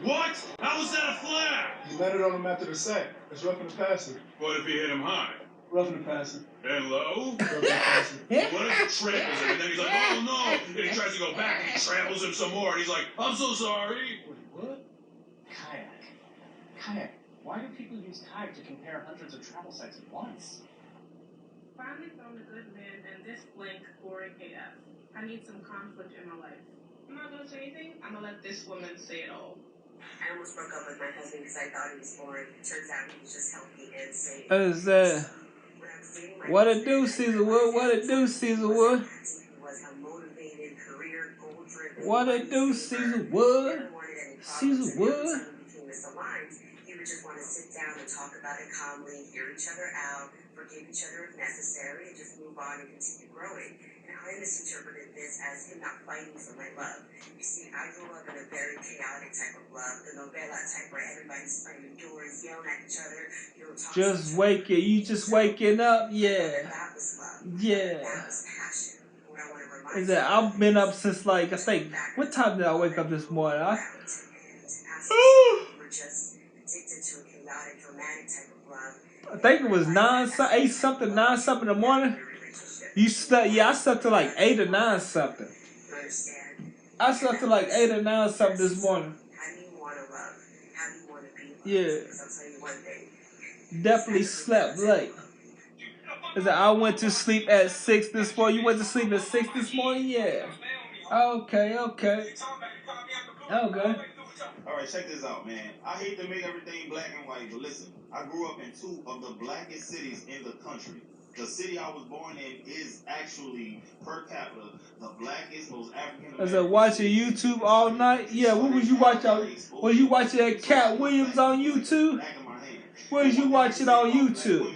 What? How was that a flag? You landed on him after the sack. It's roughing the passer. What if he hit him high? Roughing the passer. And low? Roughing the passer. What if he tramples him and then he's like, oh no! And he tries to go back and he tramples him some more and he's like, I'm so sorry. Wait, what? Kayak. Why do people use kayak to compare hundreds of travel sites at once? Finally found a good man and this blank boring AF. I need some conflict in my life. I'm not gonna say anything. I'm gonna let this woman say it all. I almost broke up with my husband because I thought he was boring. Turns out he was just healthy and safe. Is that? What it do, Caesar Wood? What it do, Caesar Wood? What it do, Caesar Wood? Caesar Wood? He would just want to sit down and talk about it calmly, hear each other out, forgive each other if necessary, and just move on and continue growing. And I misinterpreted this as him not fighting for my love. You see, I grew up in a very chaotic type of love, the novella type where everybody's slamming doors, yelling at each other, just waking, you just waking up, yeah. That was love. Yeah. That was passion. What I want to remind Is that I've been up since like, I think, what time did I wake up this morning? we're just addicted to a chaotic, dramatic type of love. I think it was 9 something in the morning. You slept, yeah, I slept till like 8 or 9 something. I slept till like 8 or 9 something this morning. How do you want to love? How do you want to be loved? Yeah. Because I'll tell you one thing. Definitely slept late. Is that I went to sleep at 6 this morning. You went to sleep at 6 this morning? Yeah. Okay. Alright, check this out, man. I hate to make everything black and white, but listen, I grew up in 2 of the blackest cities in the country. The city I was born in is actually, per capita, the blackest, most African American. Is that watching YouTube all night? Yeah, what was you watching? Was you watching that Cat Williams on YouTube? Where was you watching on YouTube?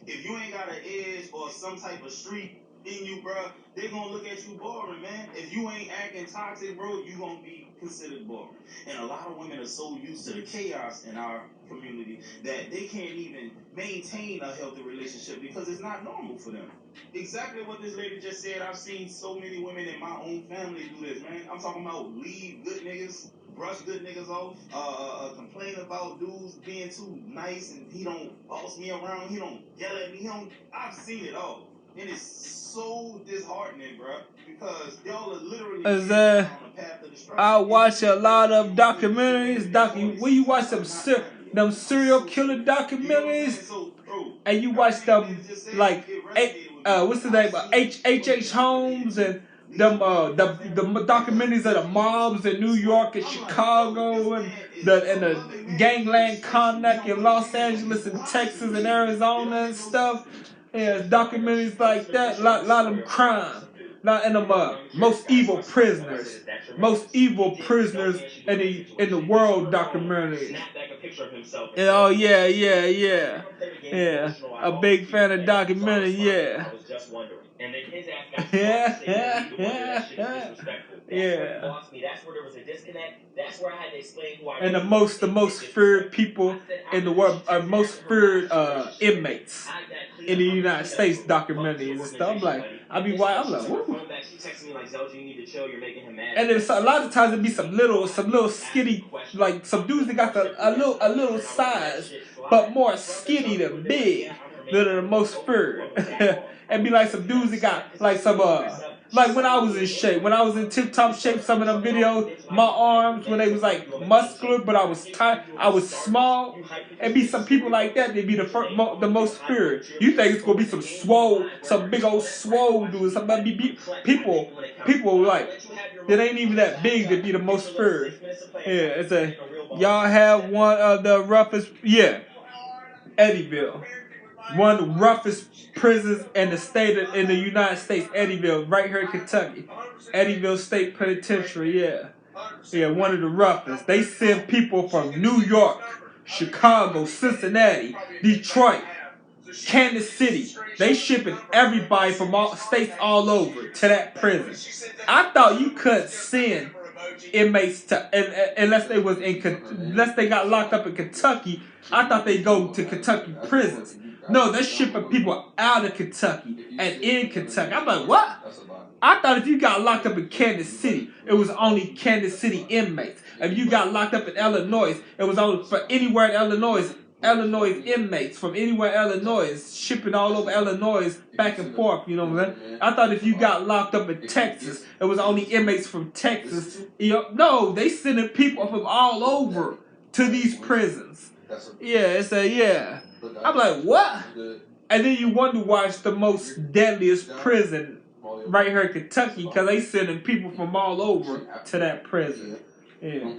If you ain't got an edge or some type of streak in you, bro, they gonna look at you boring, man. If you ain't acting toxic, bro, you gonna be considered boring. And a lot of women are so used to the chaos in our community that they can't even maintain a healthy relationship because it's not normal for them. Exactly what this lady just said. I've seen so many women in my own family do this, man. I'm talking about leave good niggas, brush good niggas off, complain about dudes being too nice and he don't boss me around, he don't yell at me, I've seen it all. And it's so disheartening, bro, because y'all are literally on the path of destruction. I watch a lot of documentaries. When you watch them serial killer documentaries, and you watch them like what's the name? H.H. Holmes and them the documentaries of the mobs in New York and Chicago and the gangland conduct in Los Angeles and Texas and Arizona and stuff. Yeah, documentaries like that, lot of them crime. Not in them most evil prisoners in the world documentaries. Oh yeah. A big fan of documentary, yeah. Yeah. And the most feared people in the world are most feared inmates in the United States documentaries and stuff. I'm like, I'm like, woo. And then a lot of times it be some little skinny, like some dudes that got a little size, but more skinny than big, that are the most feared. And be like some dudes that got like some like when I was in shape, when I was in tip-top shape, some of them videos, my arms, when they was like muscular, but I was tight, I was small, and be some people like that, they'd be the most feared. You think it's gonna be some big old swole dudes, somebody be people like, that ain't even that big to be the most feared. Yeah, it's y'all have one of the roughest, yeah, Eddyville. One of the roughest prisons in the United States, Eddyville, right here in Kentucky. Eddyville State Penitentiary, yeah. Yeah, one of the roughest. They send people from New York, Chicago, Cincinnati, Detroit, Kansas City. They shipping everybody from all states all over to that prison. I thought you couldn't send inmates to, unless they was unless they got locked up in Kentucky. I thought they go to Kentucky prisons. No, they're shipping people out of Kentucky and in Kentucky. I'm like, what? I thought if you got locked up in Kansas City, it was only Kansas City inmates. If you got locked up in Illinois, it was only for anywhere in Illinois inmates from anywhere in Illinois, shipping all over Illinois back and forth, you know what I'm saying? I thought if you got locked up in Texas, it was only inmates from Texas. You know, no, they sending people from all over to these prisons. Yeah, yeah. I'm like, what? And then you wonder why it's the most deadliest prison right here in Kentucky, because they sending people from all over to that prison. Yeah.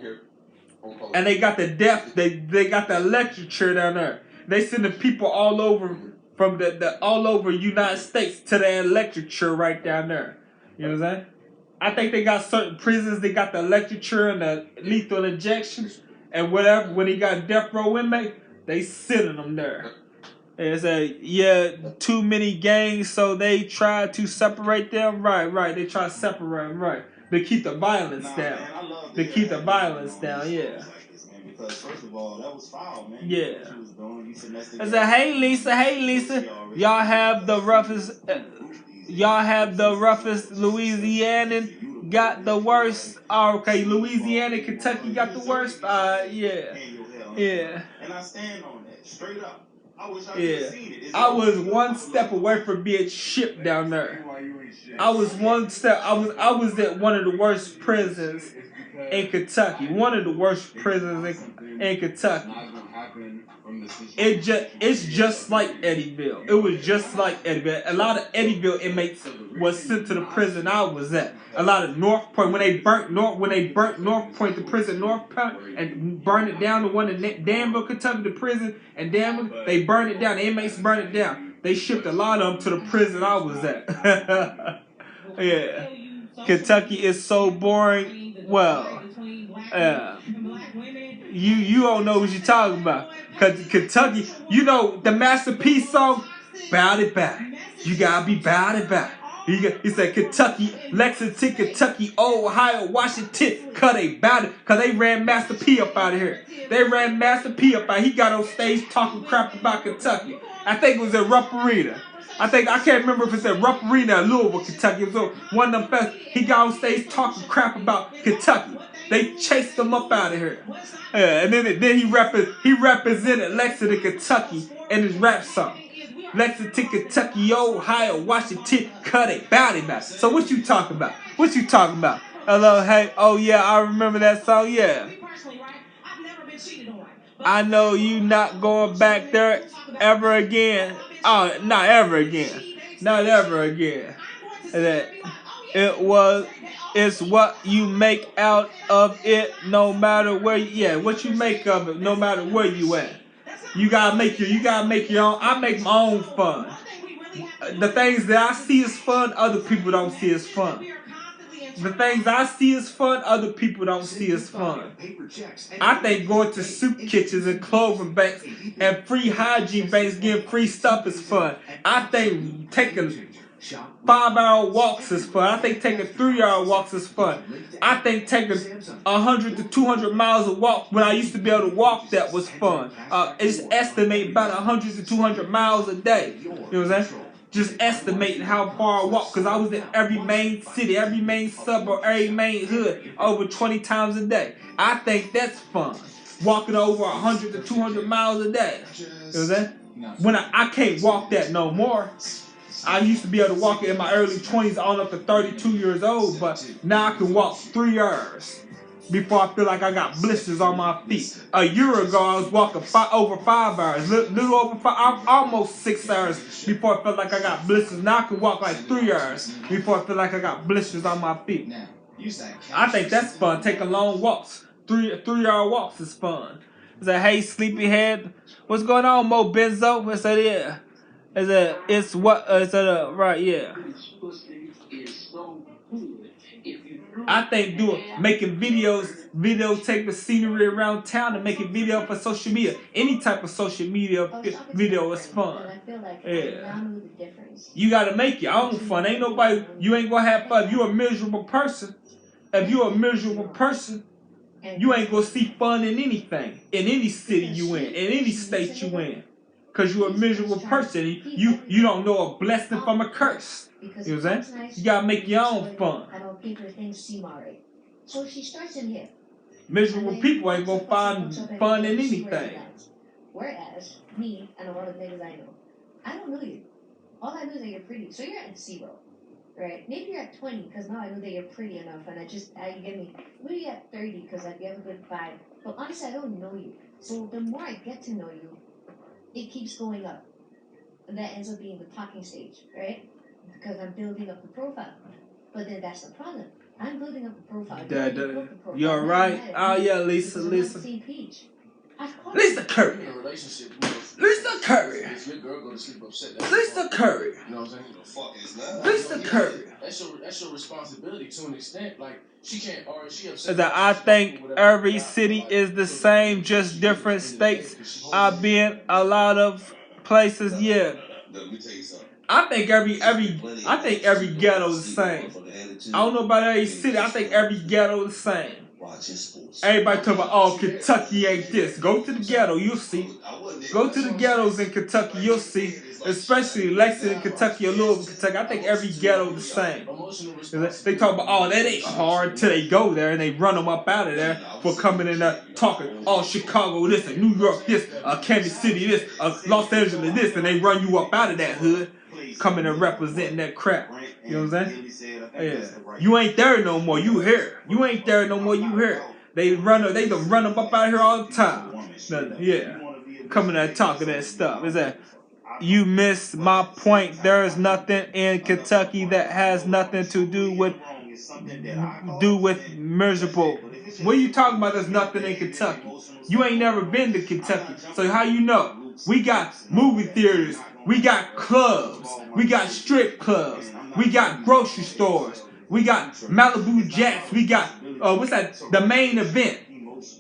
And they got the they got the electric chair down there. They sending people all over from the all over United States to the electric chair right down there. You know what I'm saying? I think they got certain prisons, they got the electric chair and the lethal injections and whatever. When they got death row inmate, they sending them there. It's too many gangs, so they try to separate them. Right. They try to separate them, right. To keep the violence down. Man, to keep the violence down, yeah. Because first of all, that was foul, man. Yeah. I said, hey Lisa, y'all have the roughest Louisianan got the worst. Oh, okay, Louisiana, Kentucky got the worst. Yeah. And I stand on that, straight up. I wish I could have seen it. I was one step away from being shipped down there. I was one step. I was at one of the worst prisons in Kentucky. One of the worst prisons in Kentucky. It's just like Eddyville. It was just like Eddyville. A lot of Eddyville inmates was sent to the prison I was at. A lot of North Point, when they burnt North Point, the prison North Point, and burned it down, the one in Danville, Kentucky, the prison, and Danville, they burned it down. The inmates burned it down. They shipped a lot of them to the prison I was at. Yeah. Kentucky is so boring. Well, you don't know what you're talking about. Cause Kentucky, you know the Master P song, Bout It Back. You gotta be bout it back. He said Kentucky, Lexington, Kentucky, Ohio, Washington, cause they ran Master P up out of here. They ran Master P up out. He got on stage talking crap about Kentucky. I think it was at Rupp Arena. I can't remember if it's at Rupp Arena or Louisville, Kentucky. It was one of them fests. He got on stage talking crap about Kentucky. They chased him up out of here. And then he represented Lexington, Kentucky in his rap song. Lexington, Kentucky, Ohio, Washington, cut it, bout it back. So what you talking about? Hello, hey, oh yeah, I remember that song, yeah. I know you not going back there ever again. Oh, not ever again. Not ever again. That it's what you make out of it, no matter where. What you make of it, no matter where you at. You gotta make your own. I make my own fun. The things that I see as fun, other people don't see as fun. The things I see as fun, other people don't see as fun. I think going to soup kitchens and clothing banks and free hygiene banks getting free stuff is fun. I think taking 5-hour walks is fun. I think taking 3-hour walks is fun. I think taking 100 to 200 miles of walk when I used to be able to walk, that was fun. It's estimated about 100 to 200 miles a day. You know what I'm saying? Just estimating how far I walk, because I was in every main city, every main suburb, every main hood over 20 times a day. I think that's fun. Walking over 100 to 200 miles a day. You know what I'm saying? When I can't walk that no more. I used to be able to walk it in my early 20s on up to 32 years old, but now I can walk 3 hours before I feel like I got blisters on my feet. A year ago, I was walking over 5 hours, little over 5, almost 6 hours before I felt like I got blisters. Now I can walk like 3 hours before I feel like I got blisters on my feet. I think that's fun, taking long walks. 3-hour walks is fun. It's like, hey, sleepyhead, what's going on, Mo Benzo? I said, yeah. Right, yeah. I think making videotaping scenery around town and making video for social media. Any type of social media video is fun. Yeah. You gotta make your own fun. Ain't nobody, you ain't gonna have fun. If you're a miserable person, if you're a miserable person, you ain't gonna see fun in anything, in any city you in any state you in, cause you're a miserable person. You don't know a blessing from a curse. You know what I'm saying? You gotta make your own fun. So she starts in here. Miserable people ain't gonna find fun in anything. Whereas me and a lot of niggas I don't know you. All I know is that you're pretty. So you're at 0. Right? Maybe you're at 20 because now I know that you're pretty enough and you get me. Maybe you're at 30 because you have a good vibe. But honestly, I don't know you. So the more I get to know you, it keeps going up. And that ends up being the talking stage, right? Because I'm building up the profile. But then that's the problem. I'm building up the profile. You're right. Oh yeah, Lisa. Lisa Curry. Lisa Curry. Lisa Curry. You know what I'm saying? The fuck is that? Lisa Curry. That's your responsibility to an extent. Like she can't, or she upset. That I think every city is the same, just different states. I've been a lot of places. Yeah. Let me tell you something. I think every ghetto is the same. I don't know about every city. I think every ghetto is the same. Everybody talk about, oh, Kentucky ain't this. Go to the ghetto, you'll see. Go to the ghettos in Kentucky, you'll see. Especially Lexington, Kentucky, or Louisville, Kentucky. I think every ghetto is the same. They talk about, oh, that ain't hard till they go there and they run them up out of there for coming in there talking, oh, Chicago this, and New York this, Kansas City this, Los Angeles this, and they run you up out of that hood, coming and representing that crap. You know what I'm saying? Yeah. You ain't there no more, you here. You ain't there no more, you here. They done run them up out of here all the time. Yeah. Coming there talking that stuff. Is that you missed my point? There is nothing in Kentucky that has nothing to do with miserable. What are you talking about? There's nothing in Kentucky. You ain't never been to Kentucky. So how you know? We got movie theaters. We got clubs. We got strip clubs. We got grocery stores. We got Malibu Jets. We got what's that? The main event.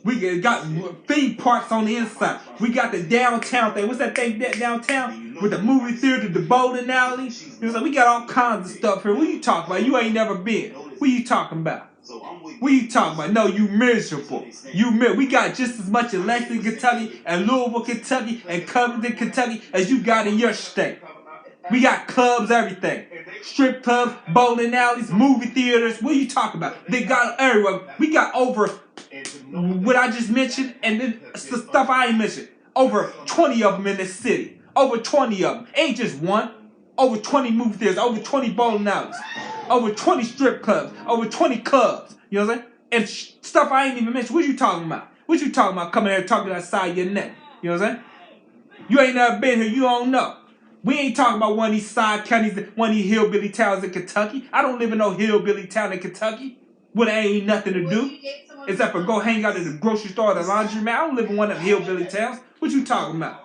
We got theme parks on the inside. We got the downtown thing. What's that thing downtown? With the movie theater, the bowling alley. We got all kinds of stuff here. What you talking about? You ain't never been. What you talking about? What you talking about? No, you miserable. We got just as much in Lexington, Kentucky, and Louisville, Kentucky, and Covington, Kentucky, as you got in your state. We got clubs, everything. Strip clubs, bowling alleys, movie theaters. What are you talking about? They got everywhere. We got over what I just mentioned, and then the stuff I ain't mentioned. Over 20 of them in this city. Over 20 of them. Ain't just one. Over 20 movie theaters. Over 20 bowling alleys. Over 20 strip clubs. Over 20 clubs. You know what I'm saying? And stuff I ain't even mentioned. What you talking about? What you talking about coming there talking outside your neck? You know what I'm saying? You ain't never been here. You don't know. We ain't talking about one of these side counties, one of these hillbilly towns in Kentucky. I don't live in no hillbilly town in Kentucky where there ain't nothing to do except for go hang out at the grocery store or the laundromat. I don't live in one of them hillbilly towns. What you talking about?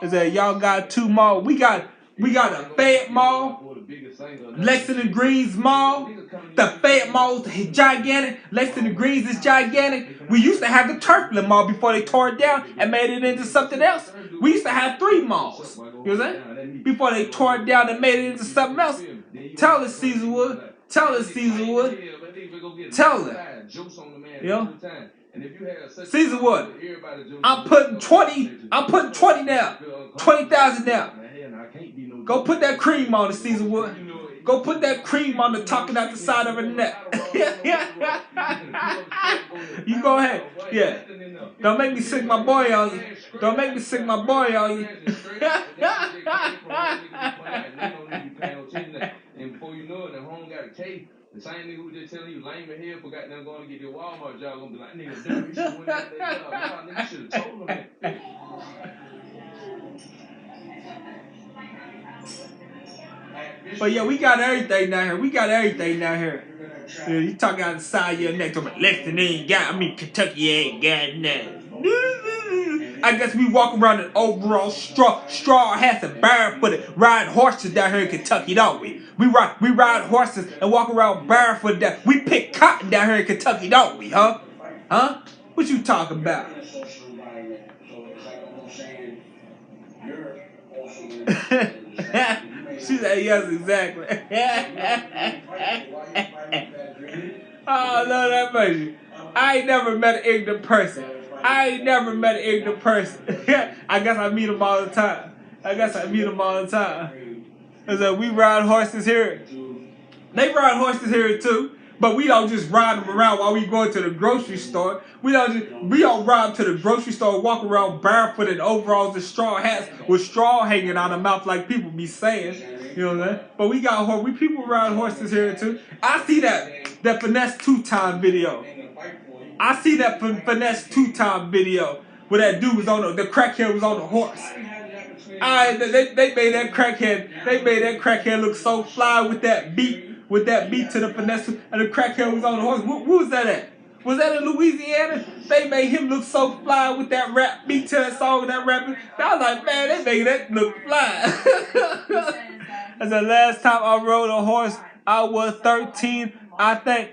Is that y'all got 2 malls? We got a Fayette Mall, Lexington Greens Mall. The Fayette Mall is gigantic. Lexington Greens is gigantic. We used to have the Turkland Mall before they tore it down and made it into something else. We used to have 3 malls. You know what I'm saying? Before they tore it down and made it into something else. Tell us, Caesarwood. Tell us, Caesarwood. Tell them. You know? Caesarwood. I'm putting 20 down. 20,000 down. Go put that cream on it, Caesarwood. Go put that cream on the talking out the side of her neck. You go ahead. Yeah. Don't make me sick my boy on you. Don't make me sick my boy on you. And before you know it, the home got a case. The same nigga who just telling you lame in here forgot them going to get your Walmart job. Gonna be like, nigga, damn, you should have went out that job. Nah, nigga, you should have told him that. But yeah, we got everything down here. We got everything down here. Yeah, you talking out the side of your neck. Lexington ain't got. Kentucky ain't got nothing. I guess we walk around in overall straw hats and barefooted, ride horses down here in Kentucky, don't we? We ride horses and walk around barefooted. Down. We pick cotton down here in Kentucky, don't we? Huh? Huh? What you talking about? She said, yes, exactly. I love that movie. I ain't never met an ignorant person. I ain't never met an ignorant person. I guess I meet them all the time. Cause we ride horses here. They ride horses here too. But we don't just ride them around while we go to the grocery store. We don't ride to the grocery store, walk around barefoot in overalls and straw hats with straw hanging out of mouth like people be saying. You know what I'm saying? But we got people ride horses here too. I see that Finesse 2-time video. I see that Finesse 2-time video where that dude was on the crackhead was on the horse. They made that crackhead look so fly with that beat to the Finesse, and the crackhead was on the horse. Who was that at? Was that in Louisiana? They made him look so fly with that rap beat to that song and that rapping. I was like, man, they made that look fly. That's the last time I rode a horse, I was 13, I think.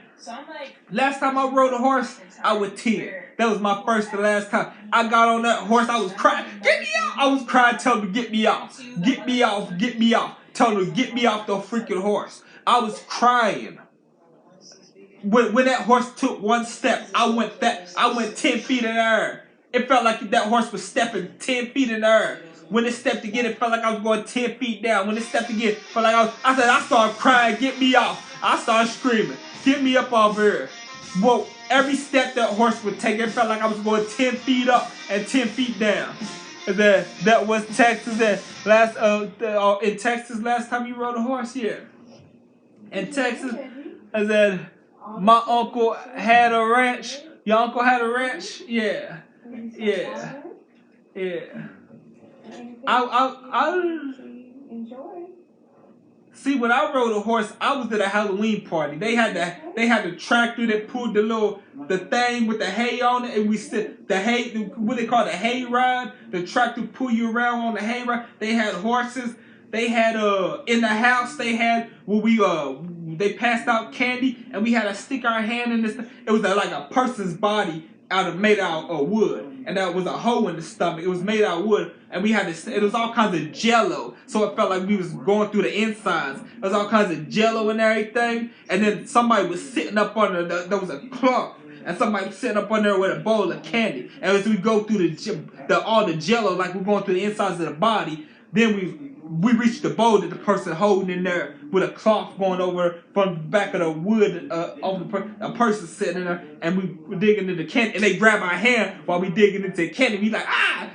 Last time I rode a horse, I was 10. That was my first and last time. I got on that horse, I was crying, get me off! I was crying, telling him to get me off. Get me off, get me off. Telling him to get me off the freaking horse. I was crying. When that horse took one step, I went 10 feet in the air. It felt like that horse was stepping 10 feet in the air. When it stepped again, it felt like I was going 10 feet down. When it stepped again, it felt like I started crying, get me off. I started screaming, get me up off here. Well, every step that horse would take, it felt like I was going 10 feet up and 10 feet down. And then that was Texas. In Texas, last time you rode a horse, yeah. In Texas, I said, my uncle had a ranch. Your uncle had a ranch? Yeah. See, when I rode a horse, I was at a Halloween party. They had the tractor that pulled the thing with the hay on it, and we sit the hay, what they call the hay ride. The tractor pull you around on the hay ride. They had horses. They had in the house they had they passed out candy, and we had to stick our hand in this. It was like a person's body made out of wood, and that was a hole in the stomach. It was made out of wood, and we had this. It was all kinds of jello, so it felt like we was going through the insides. There was all kinds of jello and everything, and then somebody was sitting up under there was a clock, and somebody was sitting up under there with a bowl of candy. And as we go through all the jello, like we're going through the insides of the body, then we reached the bowl that the person holding in there with a cloth going over from the back of the wood a person sitting in there, and we were digging into the candy, and they grab our hand while we digging into the candy. We like,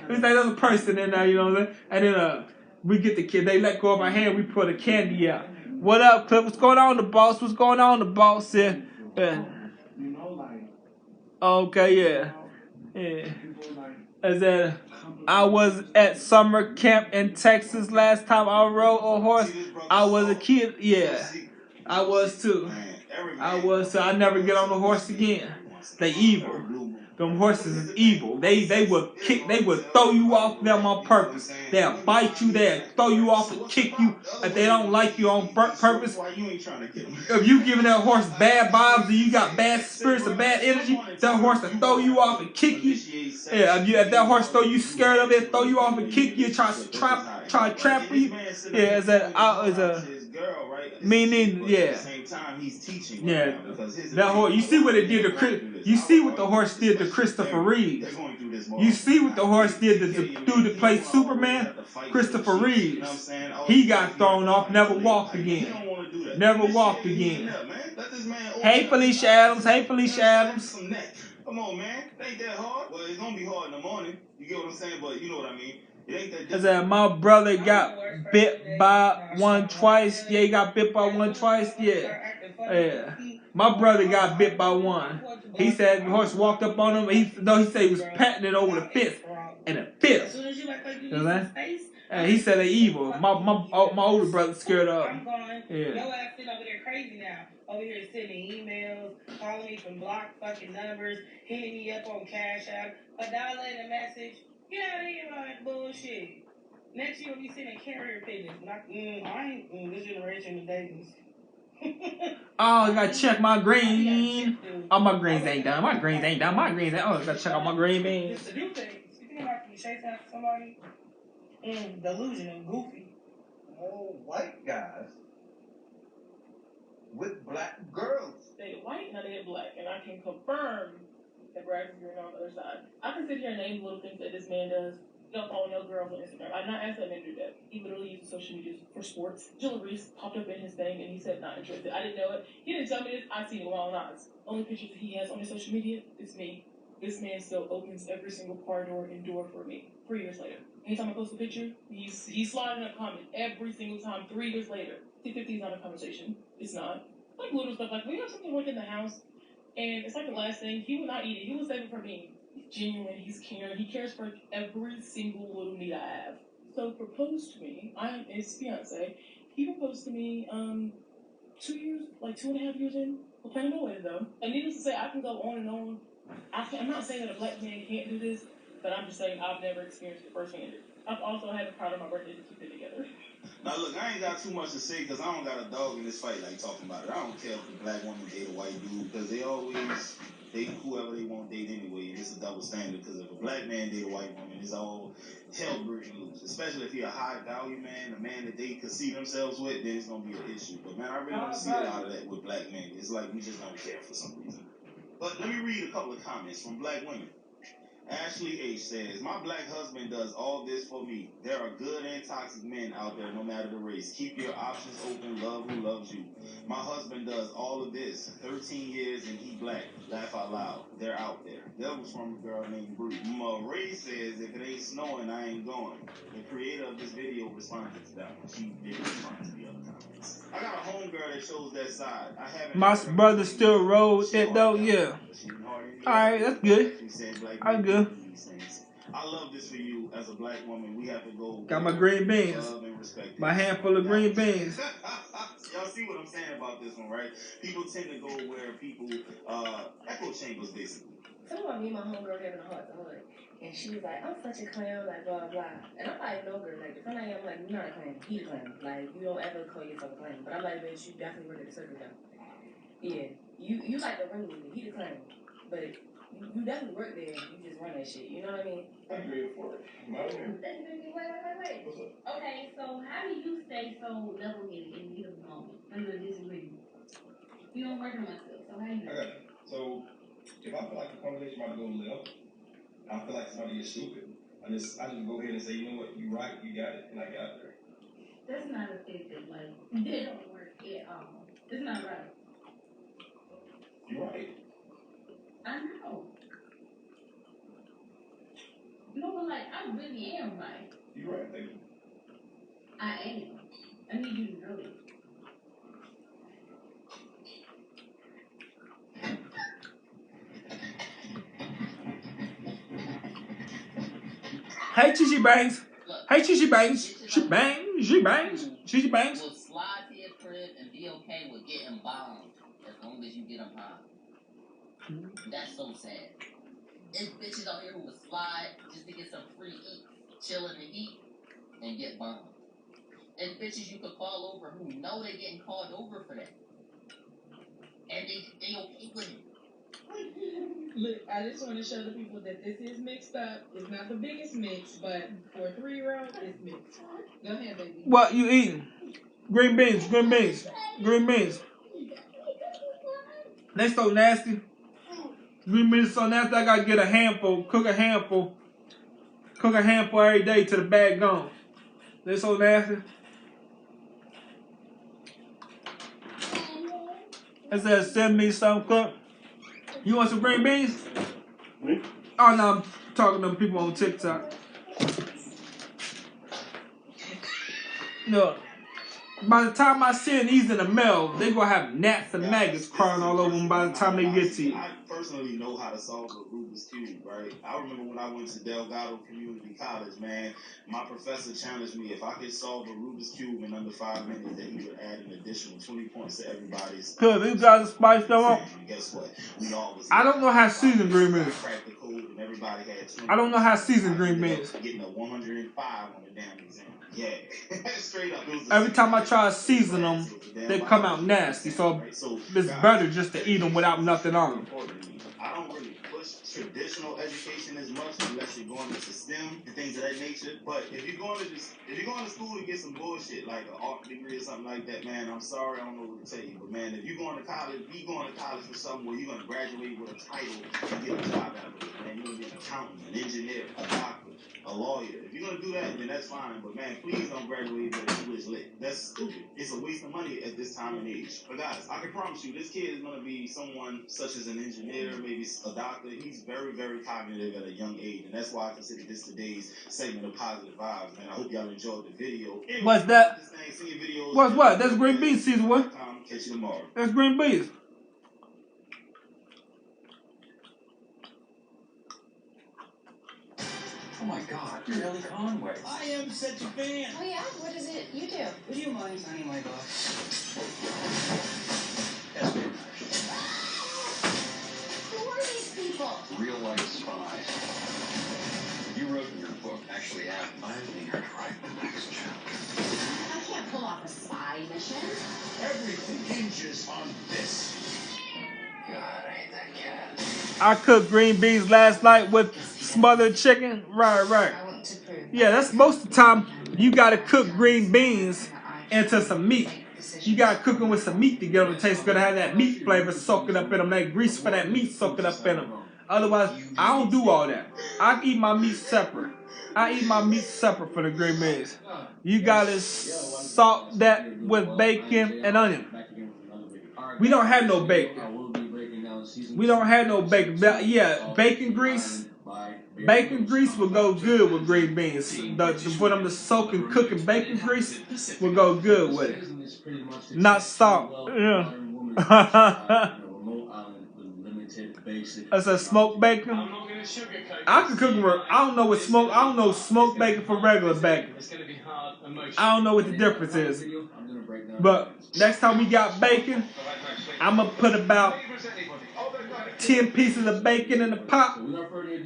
we say there's a person in there, you know what I'm saying? And then we get the kid, they let go of our hand, we put the candy out. What up, Cliff? What's going on, the boss? What's going on, the boss here? Okay, yeah. As I was at summer camp in Texas last time I rode a horse. I was a kid. Yeah, I was too. I never get on a horse again. They evil. Them horses is evil. They would kick. They would throw you off them on purpose. They'll bite you. They'll throw you off and kick you if they don't like you on purpose. If you giving that horse bad vibes and you got bad spirits and bad energy, that horse will throw you off and kick you. Yeah, if that horse throw you scared of it, throw you off and kick you, try to trap you. Yeah, me neither. Yeah. Yeah. That horse. You see what it did to You see what the horse did to Christopher Reeves. You see what the horse did to the dude that played Superman, Christopher Reeves. He got thrown off, never walked again. Never walked again. Hey, Felicia Adams. Hey, Felicia Adams. Come on, man. It ain't that hard. Well, it's gonna be hard in the morning. You get what I'm saying? But you know what I mean. It ain't that difficult. As my brother got bit by one twice. Yeah, he got bit by one twice. Yeah. My brother got bit by one. He said the horse walked up on him. He said he was patting it over the fence, and it bit him. You know what I'm saying? He said they evil. My older brother scared of him. Yeah. Your ass sitting over there crazy now. Over here sending emails, calling me from blocked fucking numbers, hitting me up on Cash App, $1 in a message. Get out of here, like bullshit. Next year we'll be sending carrier pigeons. I ain't this generation of dating. Oh, I gotta check my green. Oh, my greens ain't done. My greens ain't done. I gotta check out my green beans. It's a new thing. You think about you chasing after somebody? Delusional, goofy. Oh, white guys. with black girls. They white, now they black, and I can confirm that grass is green on the other side. I can sit here and name little things that this man does. Don't follow no girls on Instagram. I'm not asking that man to do that. He literally uses social media for sports. Jill Reese popped up in his thing, and he said not interested. I didn't know it. He didn't tell me this. I seen it with my own eyes. Only pictures that he has on his social media is me. This man still opens every single car door and door for me. 3 years later. Anytime I post a picture, he's sliding a comment every single time. 3 years later. 50 is not a conversation. It's not. Like little stuff like, we have something work in the house, and it's like the last thing. He will not eat it. He will save it for me. He's genuine. He's caring. He cares for every single little need I have. So proposed to me. I'm his fiance. He proposed to me 2 years, like 2.5 years in. We're planning on wedding though. And needless to say, I can go on and on. I'm not saying that a black man can't do this, but I'm just saying I've never experienced it firsthand. I've also had a part of my birthday to keep it together. Now look, I ain't got too much to say because I don't got a dog in this fight like talking about it. I don't care if the black woman date a white dude because they always date whoever they want to date anyway. It's a double standard because if a black man date a white woman, it's all hell breaking loose. Especially if he a high value man, a man that they could see themselves with, then it's gonna be an issue. But man, I really don't see a lot of that with black men. It's like we just don't care for some reason. But let me read a couple of comments from black women. Ashley H says, my black husband does all this for me. There are good and toxic men out there, no matter the race. Keep your options open. Love who loves you. My husband does all of this. 13 years and he black. Laugh out loud. They're out there. That was from a girl named Bree. Marie says, if it ain't snowing, I ain't going. The creator of this video responded to that one. She did respond to the other comments. I got a homegirl that shows that side. I haven't. My brother still rode that though, yeah. Alright, that's good. I'm good. I love this for you as a black woman. We have to go. Got my green beans. My handful of green beans. Y'all see what I'm saying about this one, right? People tend to go where people echo chambers basically. Something about me and my homegirl having a heart to heart. And she was like, I'm such a clown, like blah blah. And I'm like, no girl, like if I'm like, you're not a clown, he the clown. Like you don't ever call yourself a clown. But I'm like, bitch, you definitely work at the circus now. Yeah. You like the ring leader, he the clown. But you definitely work there, you just run that shit, you know what I mean? I'm good for it. Wait. What's up? Okay, so how do you stay so level-headed in the heat of the moment under a disagreement? You don't work on myself, so how do you do I got you. So, if I feel like the conversation about to go left, I feel like somebody is stupid. I just go ahead and say, you know what, you right, you got it, and I got there. That's not effective, like, that don't work at all. It's not right. You're right. I know. No, but like, I really am right. You're right, thank you. I am. I need you to know it. Hey, Chichi Bangs. Hey, Chichi Bangs. She bangs. She bangs. Chichi Bangs. Will slide to your crib and be okay with getting bombed as long as you get them high. That's so sad. There's bitches out here who would slide just to get some free eat, chill in the heat, and get bombed. And bitches you could call over who know they getting called over for that. And they okay with it. Look, I just want to show the people that this is mixed up. It's not the biggest mix, but for a 3-year-old, it's mixed. Go ahead, baby. What you eating? Green beans. Green beans. Green beans. They so nasty. Green beans so nasty. I gotta get a handful. Cook a handful every day till the bag gone. They so nasty. It says send me some cook. You want some green beans? Me? Oh no, I'm talking to people on TikTok. No. By the time I send these in the mail, they gonna have gnats and maggots crawling all over them by the time they get to you. I personally know how to solve a Rubik's Cube, right? I remember when I went to Delgado Community College, man, my professor challenged me if I could solve a Rubik's Cube in under 5 minutes, that he would add an additional 20 points to everybody's. Cause these guys spice them up. And guess what? We all was I don't know how seasoned green beans. cracked the code and everybody had 20. I don't know how seasoned green beans. Getting a 105 on the damn exam. Yeah, straight up. Every time I try to season them, they come out nasty. So it's better just to eat them without nothing on them. I don't really push traditional education as much unless you're going into STEM and things of that nature. But if you're going to school to get some bullshit like an art degree or something like that, man, I'm sorry, I don't know what to tell you. But man, if you're going to college, be going to college for something where you're going to graduate with a title and get a job out of it. Man, you're going to be an accountant, an engineer, a doctor, a lawyer. If you're going to do that, then that's fine. But man, please don't graduate with English lit. That's stupid. It's a waste of money at this time and age. But guys, I can promise you, this kid is going to be someone such as an engineer, maybe a doctor. He's very, very cognitive at a young age. And that's why I consider this today's segment of Positive Vibes, man. I hope y'all enjoyed the video. What's that? What's what? That's green beans, Caesar. What? Catch you tomorrow. That's green beans. Oh my God, you're Ellie Conway. I am such a fan. Oh yeah? What is it you do? Would you mind signing my book? That's very nice. Who are these people? Real life spies. You wrote in your book actually happened. I'm here to write the next chapter. I can't pull off a spy mission. Everything hinges on this. God, I hate that cat. I cooked green beans last night with smothered chicken. Right. I want to prove. Yeah, that's most of the time you gotta cook green beans into some meat. You gotta cook them with some meat to get them to taste good. Have that meat flavor soaking up in them. That grease for that meat soaking up in them. Otherwise, I don't do all that. I eat my meat separate. I eat my meat separate for the green beans. You gotta salt that with bacon and onion. We don't have no bacon. We don't have no bacon. Yeah, bacon grease. Bacon grease will go good with green beans. For them to soak and cook in bacon grease will go good with it. Not salt. Yeah. That's a smoked bacon. I can cook. I don't know what smoke. I don't know smoked bacon from regular bacon. I don't know what the difference is. But next time we got bacon, I'm gonna put about 10 pieces of bacon in the pot.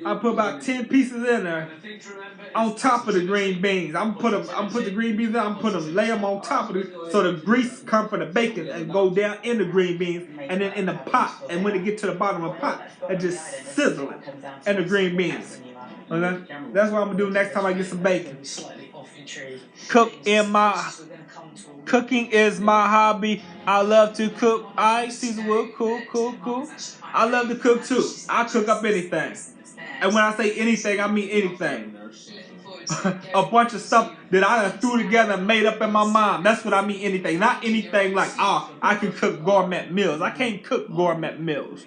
I'll put about 10 pieces in there on top of the green beans. I'm put the green beans in. I'm lay them on top of it so the grease come from the bacon and go down in the green beans and then in the pot. And when it get to the bottom of the pot, it just sizzle it and the green beans. Okay? That's what I'm gonna do next time I get some bacon. Cooking is my hobby. I love to cook. I Caesar Wood, cool. I love to cook too. I cook up anything. And when I say anything, I mean anything. A bunch of stuff that I threw together and made up in my mind. That's what I mean anything. Not anything like, I can cook gourmet meals. I can't cook gourmet meals.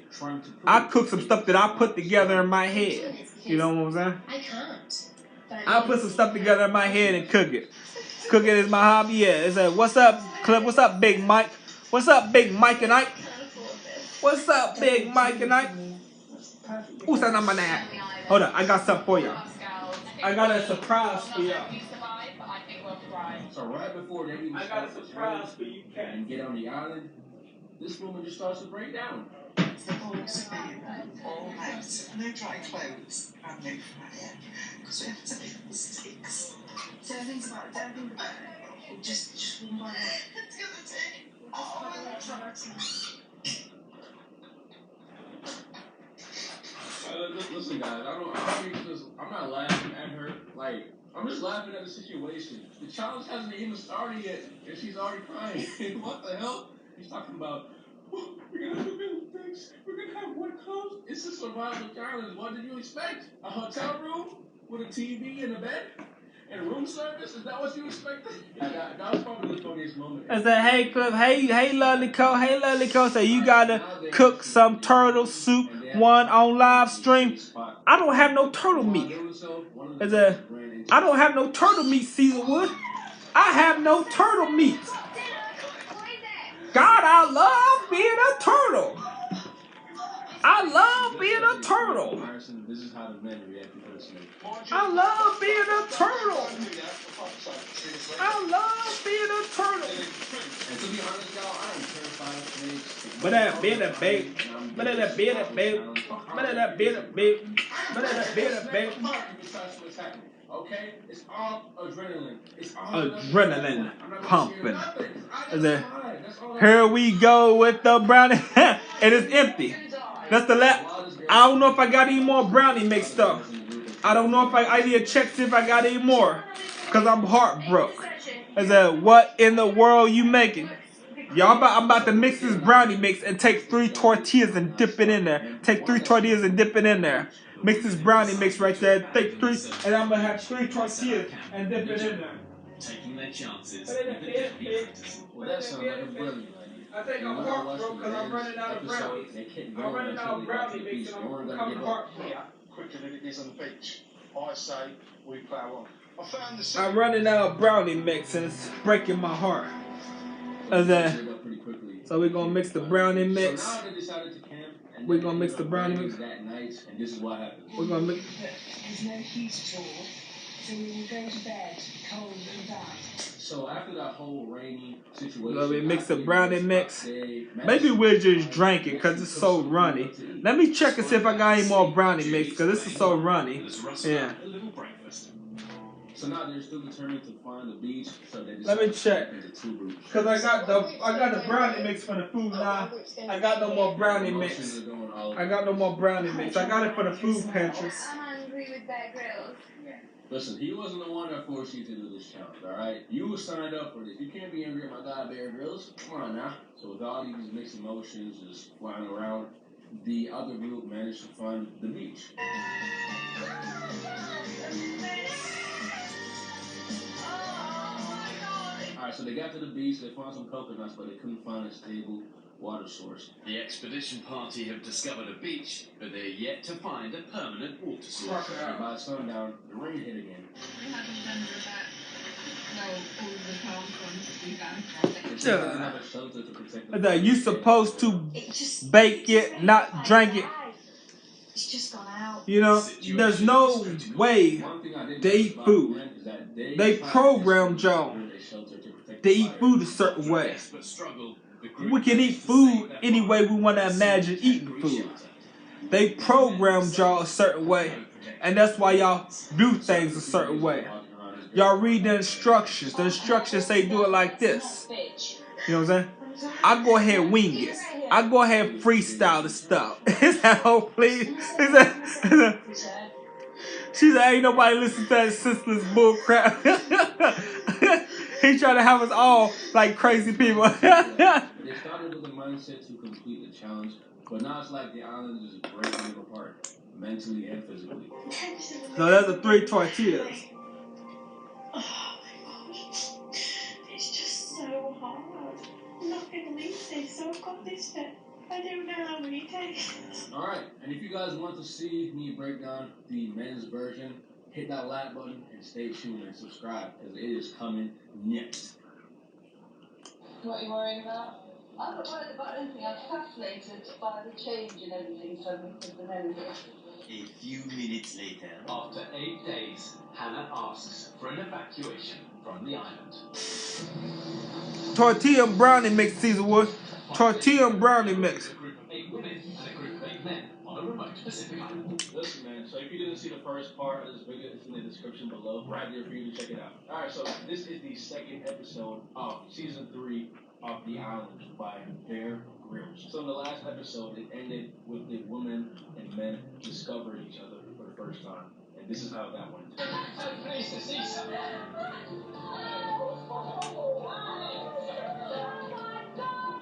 I cook some stuff that I put together in my head. You know what I'm saying? I can't. I put some stuff together in my head and cook it. Cooking is my hobby. Yeah, it's a what's up, Cliff? What's up, Big Mike? What's up, Big Mike and Ike? What's up, Big Mike and Ike? Who's that number now? Hold on, I got something for y'all. I got a surprise for y'all. So right before they even I got a surprise for you, Cat. and get on the island, this woman just starts to break down. The balls all out. No dry clothes. And no fire. Because we have to live in 6. So think about it. Just one by one. It's gonna take. Oh, Listen, guys, I'm not laughing at her. Like, I'm just laughing at the situation. The challenge hasn't even started yet, and she's already crying. What the hell? He's talking about, oh, we're gonna have a million things. We're gonna have wet clothes. It's a survival challenge. What did you expect? A hotel room with a TV and a bed? And room service? Is that what you expected? That was probably the funniest moment. I said, hey, Cliff, hey, Lovely Co. So you gotta cook some turtle soup, one on live stream. I don't have no turtle meat. I don't have no turtle meat, Caesar Wood. I have no turtle meat. God, I love being a turtle. I love being a turtle. This is how the men react to this. I love being a turtle. I love being a turtle. And to be honest, y'all, I am terrified of snakes. But that being a babe. But that being a babe. But that being a babe. But that being a babe. Okay? It's all adrenaline. It's all adrenaline pumping. Here we go with the brownie. And it's empty. That's the last. I don't know if I got any more brownie mix though. I don't know if I need to check see if I got any more. Cause I'm heartbroken. I said, what in the world you making? Y'all I'm about to mix this brownie mix and take 3 tortillas and dip it in there. Take 3 tortillas and dip it in there. Mix this brownie mix right there. Take 3 and I'm gonna have 3 tortillas and dip it in there. Taking their chances with the deadbeat fantasy. Well, that sounds like a brilliant idea. I think I'm heartbroken because I'm running out of brownies. I'm running out of brownie mix and I'm becoming heartbroken. Quicker than it is on the beach. I say we plow on. I found the I'm running out of brownie mix and it's breaking my heart. And then, so we're gonna mix the brownie mix. So now they decided to camp, and we're gonna mix the brownie mix that night, and this is what happened. We're gonna mix. There's no heat at all, so we will go to bed cold and dark. So after that whole rainy situation, so we mix the brownie mix. Maybe we'll just drink it because it's so runny. Let me check and see if I got any more brownie mix because this is so runny. Yeah. So now they're still determined to find the beach. So they let me check. Because I got the brownie mix for the food now. I got no more brownie mix. I got no more brownie mix. I got it for the food pantry. I'm hungry with Bear Grylls. Listen, he wasn't the one that forced you to do this challenge, alright? You were signed up for this. You can't be angry at my guy Bear Grylls. Come on now. So with all these mixed emotions just flying around, the other group managed to find the beach. Alright, so they got to the beach, they found some coconuts, but they couldn't find a stable water source. The expedition party have discovered a beach, but they're yet to find a permanent water source. And by sundown, the rain hit again. We haven't done with that. No, all the town comes to be done. Another shelter to protect the you supposed to bake it, not drink it. It's just gone out. You know, there's no way they eat food. They program y'all to eat food a certain way. We can eat food any way we want to imagine eating food. They programmed y'all a certain way. And that's why y'all do things a certain way. Y'all read the instructions. The instructions say do it like this. You know what I'm saying? I go ahead and wing it. I go ahead and freestyle the stuff. Is that oh please? She said, ain't nobody listen to that senseless bull crap. He trying to have us all like crazy people. They started with a mindset to complete the challenge, but now it's like the island is breaking them apart, mentally and physically. So there's the 3 tortillas. Oh my gosh. It's just so hard. I'm not going to leave this, so I've got this bit. I don't know how many takes. Alright, and if you guys want to see me break down the men's version, hit that like button and stay tuned and subscribe because it is coming next. What are you worrying about? I'm not worried about anything. I'm fascinated by the change in everything from the men here. A few minutes later, after 8 days, Hannah asks for an evacuation from the island. Tortilla and brownie mix, Caesar Wood. Tortilla and brownie mix. A group of 8 women and a group of 8 men on a remote Pacific island. Listen, man, so if you didn't see the first part of this video, it's in the description below, right there for you to check it out. Alright, so this is the second episode of season 3 of The Island by Bear Grylls. So in the last episode, it ended with the women and men discovering each other for the first time. And this is how that went.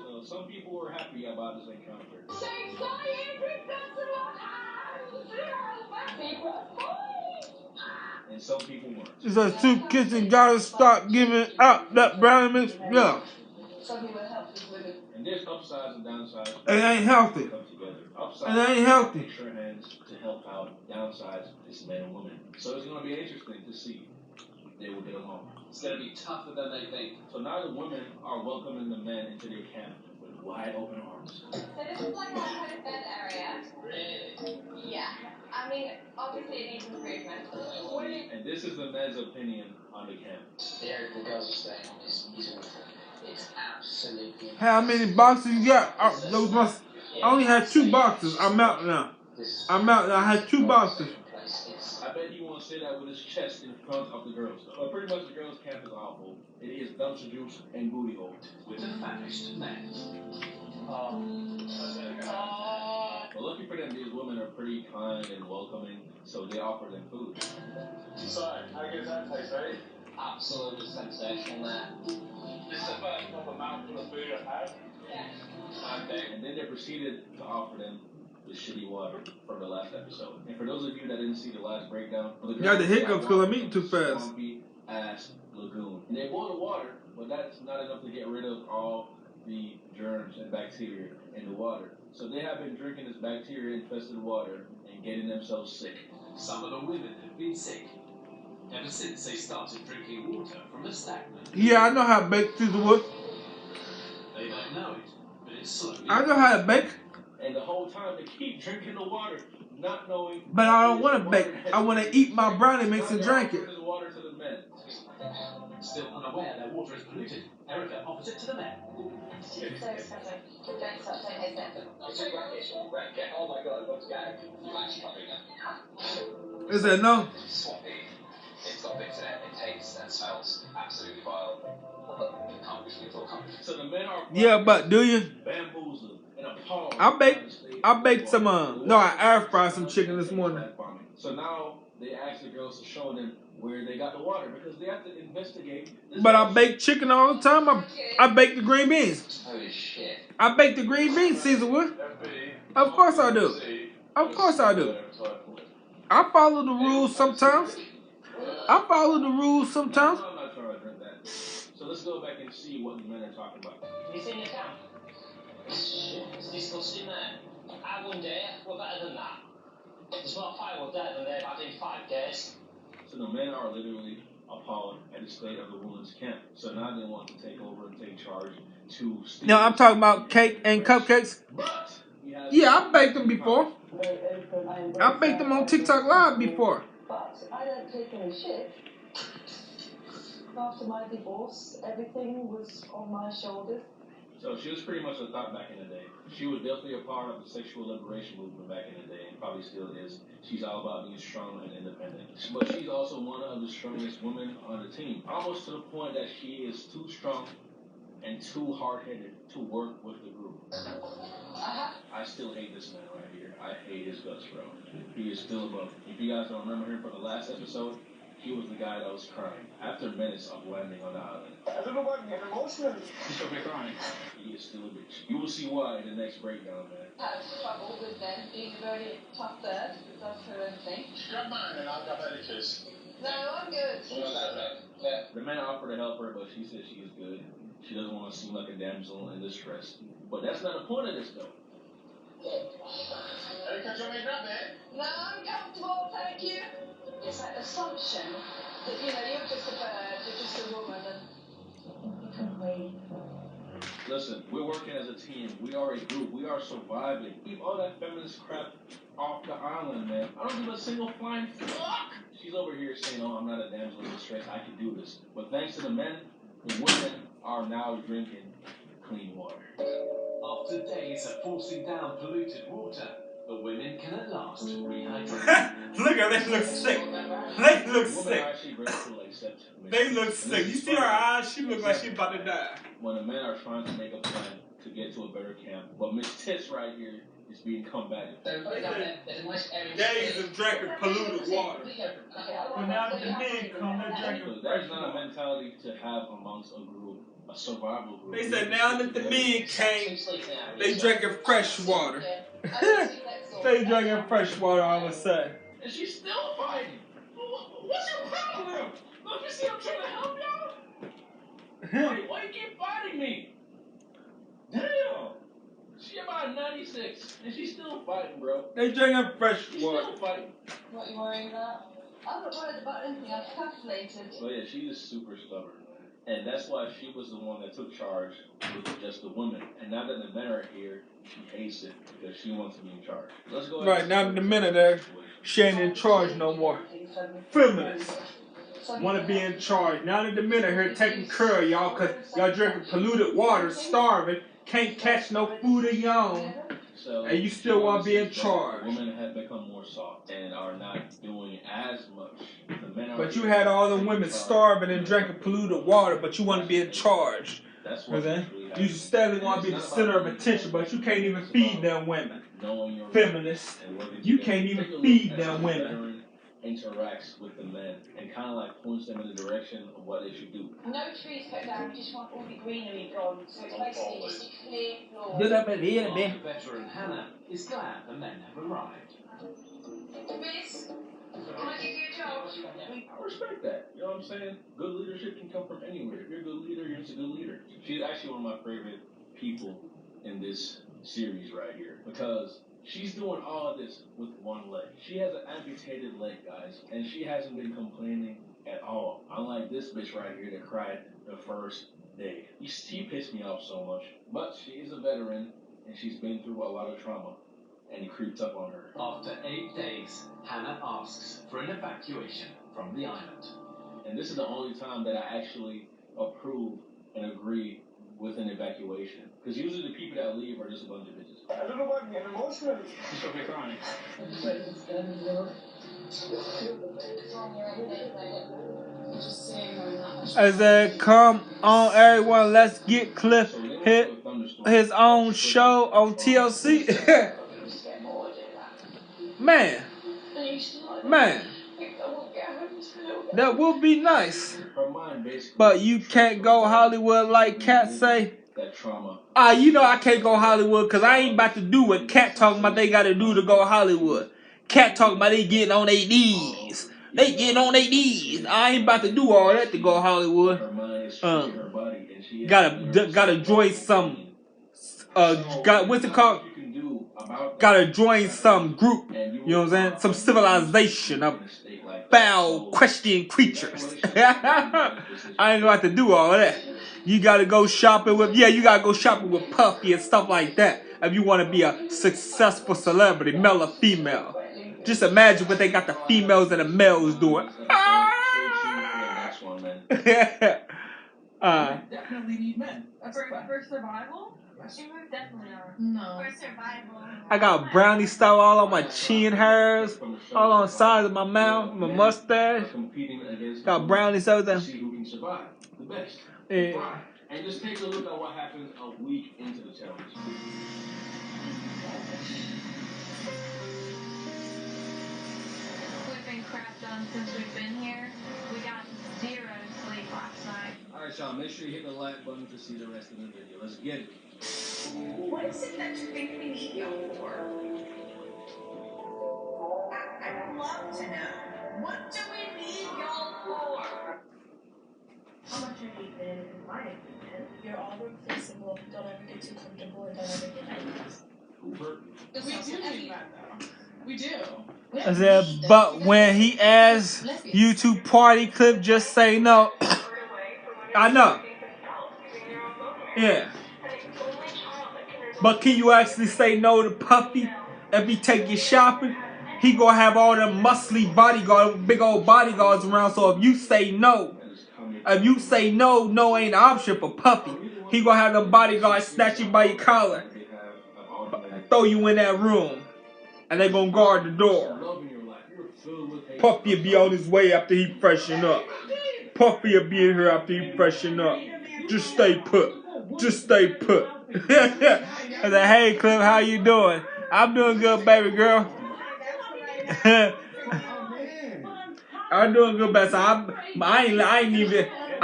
So some people were happy about this encounter. And some people weren't. It says Soup Kitchen gotta stop giving out that brownie mix. Yeah. And there's upsides and downsides. It ain't healthy. Upsides, it ain't healthy. Extra hands to help out. Downsides, it's men and women. So it's going to be interesting to see if they will get along. It's going to be tougher than they think. So now the women are welcoming the men into their camp with wide open arms. So this is like our kind of bed area. Really? Yeah. I mean, obviously it needs improvement. And this is the men's opinion on the camp. The area the girls are staying on is awful. It's absolutely. How many boxes you got? I only had 2 boxes. I'm out now. I had 2 boxes. I bet he won't say that with his chest in front of the girls. But pretty much the girls' camp is awful. It is dumpster juice and booty hole. With a famished man. But lucky for them, these women are pretty kind and welcoming, so they offer them food. So, how good does that taste, right? Absolutely sensational, man. This is the first proper mouthful of food I've had. Yeah. Okay. And then they proceeded to offer them the shitty water from the last episode. And for those of you that didn't see the last breakdown, Got the hiccups because I'm eating too fast. Swampy ass lagoon. And they boil the water, but that's not enough to get rid of all the germs and bacteria in the water. So they have been drinking this bacteria-infested water and getting themselves sick. Some of the women have been sick ever since they started drinking water from a stagnant. Yeah, I know how to bake through the wood. They don't know it, but it's slowly. I know how to bake. And the whole time they keep drinking the water, not knowing. But I don't want to bake. I want to eat my brownie mix and drink it. Water to the men. Still unaware their water is polluted, Erica offers it to the men. So disgusting. Don't stop, don't taste it. Oh my god, what's going? You actually can't drink that. Is that no? Swampy. It's got bits in it. It tastes and smells absolutely vile. Can't wish me for comfort. So the men are. Yeah, but do you? Bamboozled and appalled. I baked some no, I air fried some chicken this morning. So now they ask the girls to show them where they got the water because they have to investigate. But I bake chicken all the time. I bake the green beans. Holy shit. I bake the green beans, Caesar Wood. Of course I do. Of course I do. I follow the rules sometimes. I follow the rules sometimes. I'm not trying to drink that. So let's go back and see what the men are talking about. You seen your camp? Shit, it's disgusting, man. I one day, we're better than that. There's more firewood there than they've had in 5 days. So the men are literally appalled at the state of the women's camp. So now they want to take over and take charge to steal. No, I'm talking about cake and cupcakes. Yeah, I baked them before. I baked them on TikTok Live before. But I don't take any shit. After my divorce, everything was on my shoulders. So she was pretty much a thought back in the day. She was definitely a part of the sexual liberation movement back in the day, and probably still is. She's all about being strong and independent. But she's also one of the strongest women on the team. Almost to the point that she is too strong and too hard-headed to work with the group. I still hate this man right here. I hate his guts, bro. He is still above. If you guys don't remember him from the last episode, he was the guy that was crying after minutes of landing on the island. I don't know why I'm getting emotional. You should be crying. He is still a bitch. You will see why in the next breakdown, man. Had trouble with them being a very tough third with us for everything. Grab mine and I'll grab Erica's. No, I'm good. The man offered to help her, but she said she is good. She doesn't want to seem like a damsel in distress. But that's not the point of this, though. Erica, do you want me to grab it? No, I'm comfortable, thank you. It's that assumption that, you're just a bird, you're just a woman, and you can wait. Listen, we're working as a team. We are a group. We are surviving. Keep all that feminist crap off the island, man. I don't give a single flying fuck. She's over here saying, oh, I'm not a damsel in distress. I can do this. But thanks to the men, the women are now drinking clean water. After days of forcing down polluted water, the women can at last rehydrate. Look at they look sick. They look sick. They look sick. You see her eyes? She looks like she about to die. When the men are trying to make a plan to get to a better camp, but Miss Tits right here is being combative. Days of drinking polluted water. But now the men come, they're drinking. There's not a mentality to have amongst a group, a survival group. They said now that the men came, they drinking fresh water. They drinking fresh water, I would say. And she's still fighting. What's your problem? Don't you see I'm trying to help y'all? Why you keep fighting me? Damn. She about 96, and she's still fighting, bro. They drinking fresh She's water. still fighting. What are you worrying about? I'm not worried about anything, I'm calculated. So yeah, she is super stubborn. And that's why she was the one that took charge with just the women. And now that the men are here, she hates it because she wants to be in charge. Let's go ahead. Right, now that the men are there, she ain't in charge no more. Feminists want to be in charge. Now that the men are here taking care of y'all because y'all drinking polluted water, starving, can't catch no food of your own, and you still want to be in charge. Women have become more soft and are not doing as much. The men are But you had all the women starving and drinking polluted water, but you want to be in charge. That's You know what what I'm really saying? You steadily want to be the center of attention, but you can't even feed them women. Feminists. You can't even feed them women. Interacts with the men and kind of like points them in the direction of what they should do. No trees cut down, we just want all the greenery gone. So it's basically just a clear floor. Get up at the end, man. The veteran Hannah is glad the men have arrived. Miss, can I give you a job? I respect that. You know what I'm saying? Good leadership can come from anywhere. If you're a good leader, you're just a good leader. She's actually one of my favorite people in this series right here because she's doing all of this with one leg. She has an amputated leg, guys, and she hasn't been complaining at all. Unlike this bitch right here that cried the first day. She pissed me off so much. But she is a veteran, and she's been through a lot of trauma, and it creeps up on her. After 8 days, Hannah asks for an evacuation from the island. And this is the only time that I actually approve and agree with an evacuation. Because usually the people that leave are just a bunch of bitches. I don't know why I'm getting emotional. She's gonna be crying. I said, come on, everyone, let's get Cliff his own show on TLC. Man, that would be nice. But you can't go Hollywood like Cat say. You know I can't go Hollywood because I ain't about to do what Cat talking about they got to do to go Hollywood. Cat talking about they getting on their knees. They getting on their knees. I ain't about to do all that to go Hollywood. Gotta join some. What's it called? Gotta join some group. You know what I'm saying? Some civilization of foul, questioning creatures. I ain't gonna have to do all that. You gotta go shopping with. You gotta go shopping with Puffy and stuff like that. If you want to be a successful celebrity, male or female. Just imagine what they got the females and the males doing. Definitely need men. For survival? You definitely are. No. For survival. I got brownie stuff all on my chin hairs, all on the sides of my mouth, my mustache. Got brownie stuff there. See who can survive the best. Yeah. And just take a look at what happens a week into the challenge. We've been crapped on since we've been here. We got 0 sleep last night. Alright, y'all, make sure you hit the like button to see the rest of the video. Let's get it. What is it that you think we need y'all for? I'd love to know. What do we need y'all for? How much have you been in my opinion? You're all replaceable. Don't ever get too comfortable and don't ever get nervous. We do need that though. We do. I said, but when he asked you to party, Cliff just say no. I know. Yeah. But can you actually say no to Puffy if he take you shopping? He gonna have all them muscly bodyguards, big old bodyguards around. So if you say no, no ain't an option for Puffy. He gonna have them bodyguards snatch you by your collar, throw you in that room, and they gonna guard the door. Puffy will be on his way after he freshen up. Puffy will be in here after he freshen up. Just stay put. Just stay put. I said, hey Cliff, how you doing? I'm doing good, baby girl. I'm doing good, baby. So I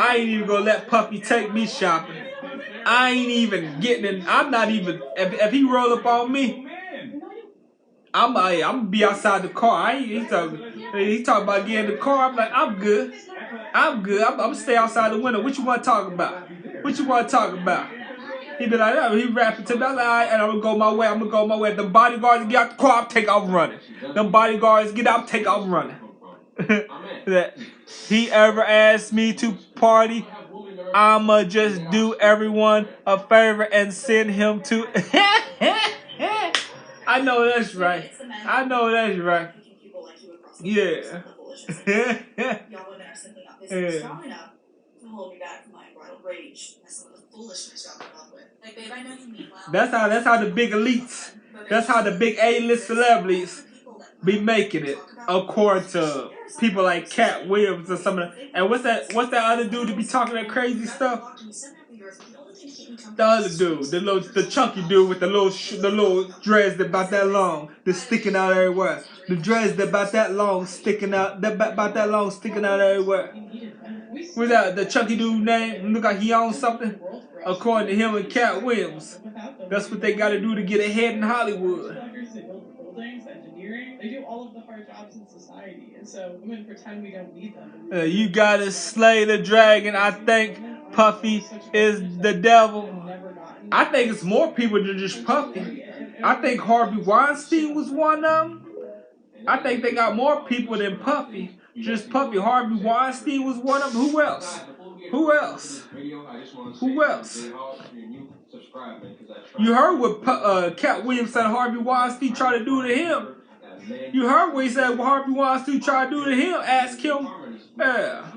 ain't even gonna let Puffy take me shopping. I ain't even getting in. I'm not even. If he roll up on me, I'm gonna be outside the car. He talking about getting in the car. I'm like, I'm good. I'm gonna stay outside the window. What you want to talk about? What you want to talk about? He be like, he rapping to me. I'm like, all right, and I'm gonna go my way. I'm gonna go my way. If the bodyguards get out the car, I'll take off running. Them bodyguards get out, take off running. That he ever asked me to party, I'ma just do everyone a favor and send him to. I know that's right. I know that's right. Yeah. Y'all women are simply not physically strong enough to hold me back from my unbridled rage and some of the foolishness y'all come up with. Like, babe, I know you mean well. That's how the big elites, that's how the big A-list celebrities be making it. According to people like Cat Williams or some of the, and what's that other dude to be talking that crazy stuff? The other dude, the chunky dude with the little dreads that about that long, that's sticking out everywhere. The dreads that about that long sticking out, sticking out everywhere. What's that? The chunky dude name? Look like he owns something. According to him and Cat Williams, that's what they got to do to get ahead in Hollywood. They do all of the hard jobs in society, and so women pretend we don't need them. You gotta slay the dragon. I think Puffy is the devil. I think it's more people than just Puffy. I think Harvey Weinstein was one of them. I think they got more people than Puffy. Just Puffy. Harvey Weinstein was one of them. Who else? Who else? Who else? You heard what Cat Williams said Harvey Weinstein tried to do to him. You heard what he said what Harvey Weinstein tried to do to him. Ask him. Yeah.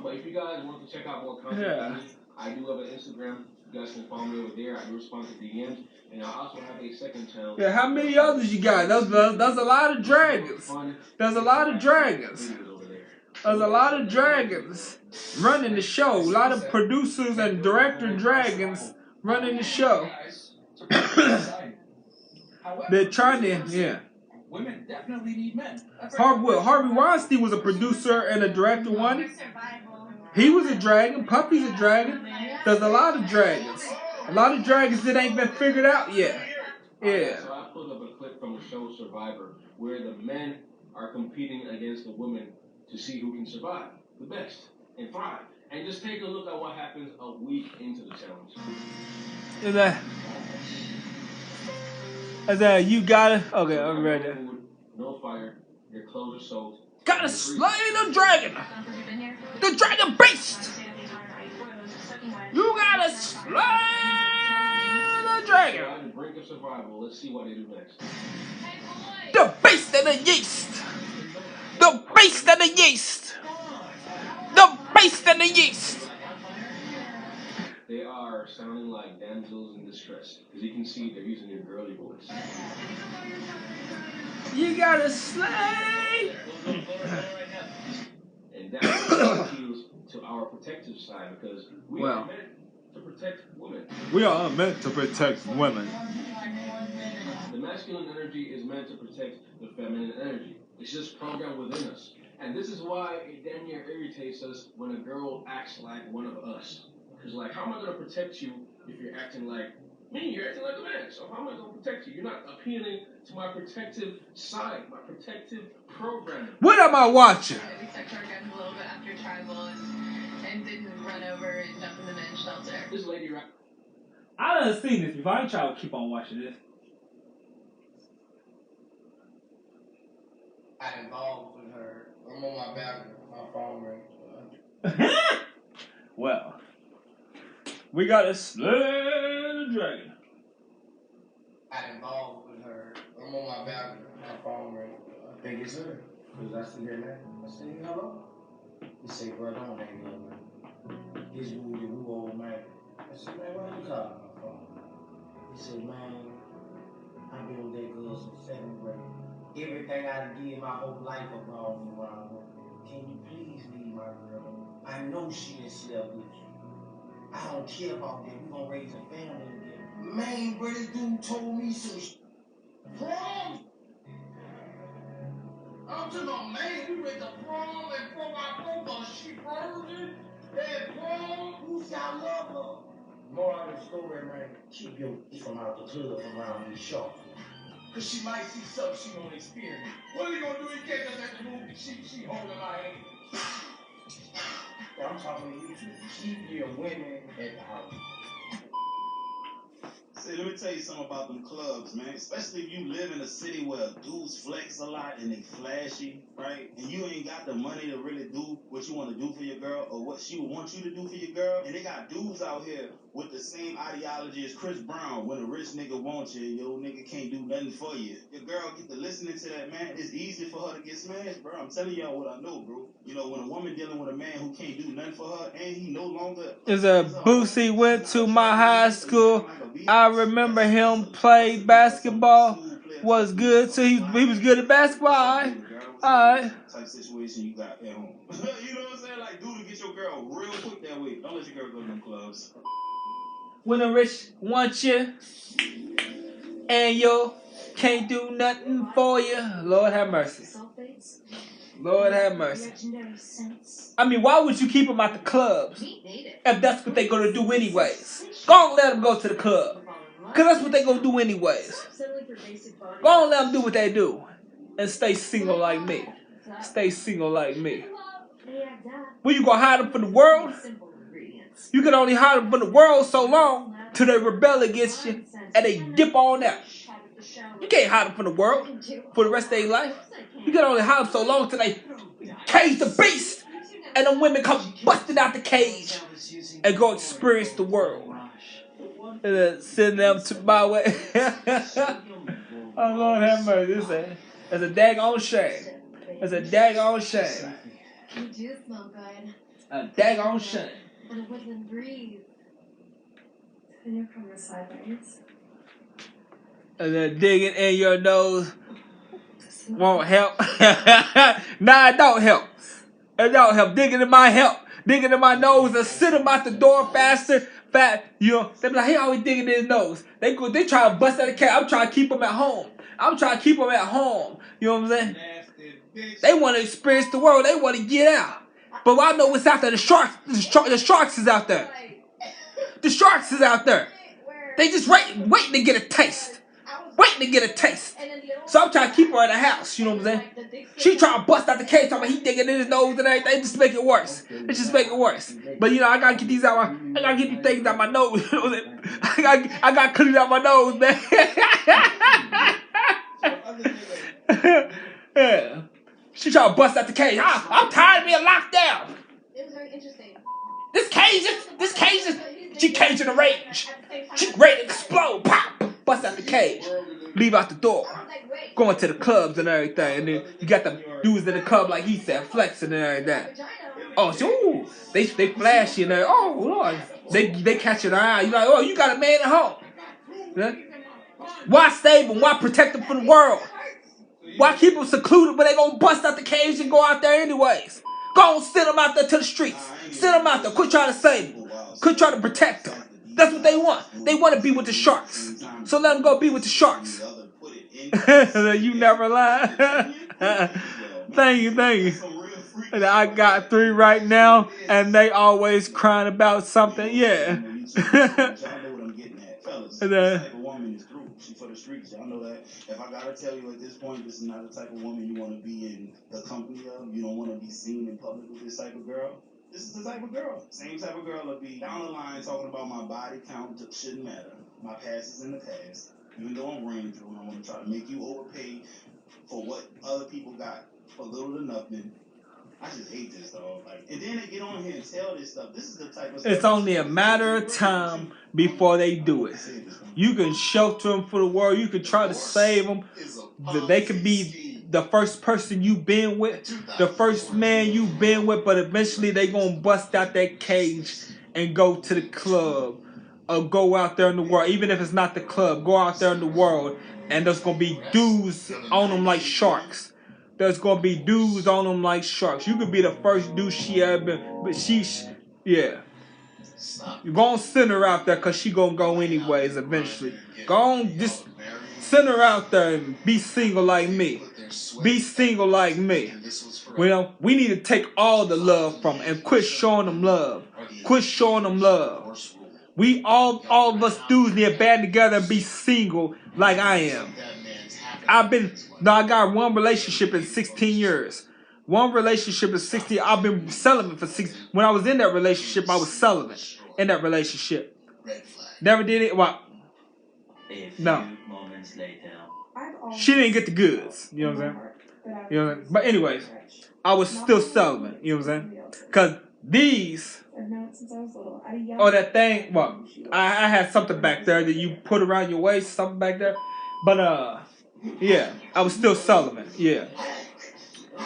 But if you guys want to check out more content, I do have an Instagram. You guys can follow me over there. I do respond to DMs. And I also have a second channel. Yeah, how many others you got? There's a lot of dragons. There's a lot of dragons. There's a lot of dragons running the show. A lot of producers and director dragons running the show. They're trying to, yeah. Women definitely need men. Harvey Weinstein was a producer and a director one. He was a dragon. Puffy's a dragon. There's a lot of dragons. A lot of dragons that ain't been figured out yet. Yeah. So I pulled up a clip from the show Survivor where the men are competing against the women to see who can survive the best and thrive. And just take a look at what happens a week into the challenge. Is that you got it? Okay, I'm ready. No fire. Your clothes are soaked. Gotta slay the dragon. The dragon beast. You gotta slay the dragon. On the brink of survival. Let's see what they do next. The beast and the yeast. The beast and the yeast. The beast and the yeast. They are sounding like damsels in distress. As you can see, they're using their girly voice. You gotta slay. And that appeals to our protective side because we are meant to protect women. We are meant to protect women. The masculine energy is meant to protect the feminine energy. It's just programmed within us. And this is why it damn near irritates us when a girl acts like one of us. Because, like, how am I going to protect you if you're acting like me? You're acting like a man. So how am I going to protect you? You're not appealing to my protective side, my protective programming. What am I watching? We checked our guns a little bit after tribal and didn't run over and jump in the men's shelter. This lady right. I done seen this before. I ain't trying to keep on watching this. I involved with her. I'm on my balcony. My phone rings. Well, we gotta slay the dragon. I involved with her. I'm on my balcony. My phone rings. I think it's her. Because I see her name. I say, hello. He say, bro, don't hang up, man. This woo old man. I said, man, why you calling my phone? He said, man, I've been with that girl since 7th grade. Everything I did my whole life around her. Can you please leave my girl? I know she done slept with you. I don't care about that. We gonna raise a family together. Man, bro, this dude told me some prom. I'm talking about, man, we went to prom and broke our both she virgin. That prom, who's got love her? More of the story, man. Keep your from out the club around these shops. Cause she might see something she won't experience. What are you gonna do? You catch us at the movie? She holding my hand. I'm talking to you too. Keep your women at the house. See, let me tell you something about them clubs, man. Especially if you live in a city where dudes flex a lot and they flashy, right? And you ain't got the money to really do what you want to do for your girl or what she would want you to do for your girl. And they got dudes out here with the same ideology as Chris Brown. When a rich nigga wants you, your nigga can't do nothing for you. Your girl get to listening to that, man. It's easy for her to get smashed, bro. I'm telling y'all what I know, bro. You know, when a woman dealing with a man who can't do nothing for her and he no longer... Is a Boosie went to my high school. I remember him play basketball. Was good. So he was good at basketball. Alright. Type situation you got at home. You know what I'm saying? Like, gotta do to get your girl real quick that way. Don't let your girl go to them clubs. When the rich want you and you can't do nothing for you. Lord have mercy. Lord have mercy. I mean, why would you keep them at the clubs if that's what they're going to do anyways? Go on, let them go to the club. Because that's what they're going to do anyways. Go on, let them do what they do. And stay single like me. Stay single like me. When you going to hide them from the world? You can only hide them from the world so long till they rebel against you and they dip on out. You can't hide them from the world for the rest of their life. You can only hide them so long till they cage the beast and the women come busting out the cage and go experience the world. And then send them to my way. Oh, Lord have mercy. It's a daggone shame. It's a daggone shame. You do smell good. A daggone shame. And a woodland breeze. Can you come sideways? And then digging in your nose won't help. Nah, it don't help. It don't help. Digging in my nose and sit him out the door faster. You know, they be like, he always digging in his nose. They try to bust out the cat. I'm trying to keep him at home. You know what I'm saying? They want to experience the world. They want to get out. But I know what's out there. The sharks is out there. The sharks is out there. They just waiting to get a taste. So I'm trying to keep her in the house. You know what I'm saying? She trying to bust out the cage. Talking about he digging in his nose and everything. Just make it worse. It just make it worse. But you know, I gotta get these out. I gotta get these things out my nose. You know what I'm saying? I gotta clean out my nose, man. Yeah. She trying to bust out the cage. I'm tired of being locked down. It was very interesting. This cage is. She cage in a rage. She ready to explode. Pop. Bust out the cage. Leave out the door. Going to the clubs and everything. And then you got the dudes in the club, like he said, flexing and everything. Oh, so ooh, they flashy and everything. Oh, Lord. They catch your eye. You like, oh, you got a man at home. Yeah? Why save them? Why protect them from the world? Why keep them secluded when they gonna bust out the cage and go out there anyways? Go and send them out there to the streets. Send them out there. Quit trying to save them. Quit trying to protect them. That's what they want. They want to be with the sharks. So let them go be with the sharks. You never lie. Thank you. And I got 3 right now, and they always crying about something. Yeah. She for the streets, y'all know that. If I gotta tell you at this point, this is not the type of woman you want to be in the company of. You don't want to be seen in public with this type of girl. This is the type of girl. Same type of girl will be down the line talking about my body count shouldn't matter. My past is in the past. Even though I'm running through and I'm gonna try to make you overpay for what other people got for little to nothing. I just hate this, dog. Like, and then they get on here and tell this stuff. This is the type of stuff. It's only a matter of time before they do it. You can shelter them for the world. You can try to save them. They could be the first person you've been with, the first man you've been with, but eventually they gonna bust out that cage and go to the club or go out there in the world. Even if it's not the club, go out there in the world, and there's gonna be dudes on them like sharks. There's gonna be dudes on them like sharks. You could be the first dude she ever been, but yeah. You're gonna send her out there because she gonna go anyways eventually. Go on, just send her out there and be single like me. Be single like me. Well, we need to take all the love from them and quit showing them love. Quit showing them love. We all of us dudes need to band together and be single like I am. I got one relationship in 16 years. One relationship in 16. I've been celibate for 6. When I was in that relationship, I was celibate in that relationship. Never did it. Well, no. She didn't get the goods. You know what I'm saying? You know what I'm saying? But anyways, I was still celibate. You know what I'm saying? Because these. Oh, that thing. Well, I had something back there that you put around your waist. Something back there. But, yeah, I was still celibate, yeah.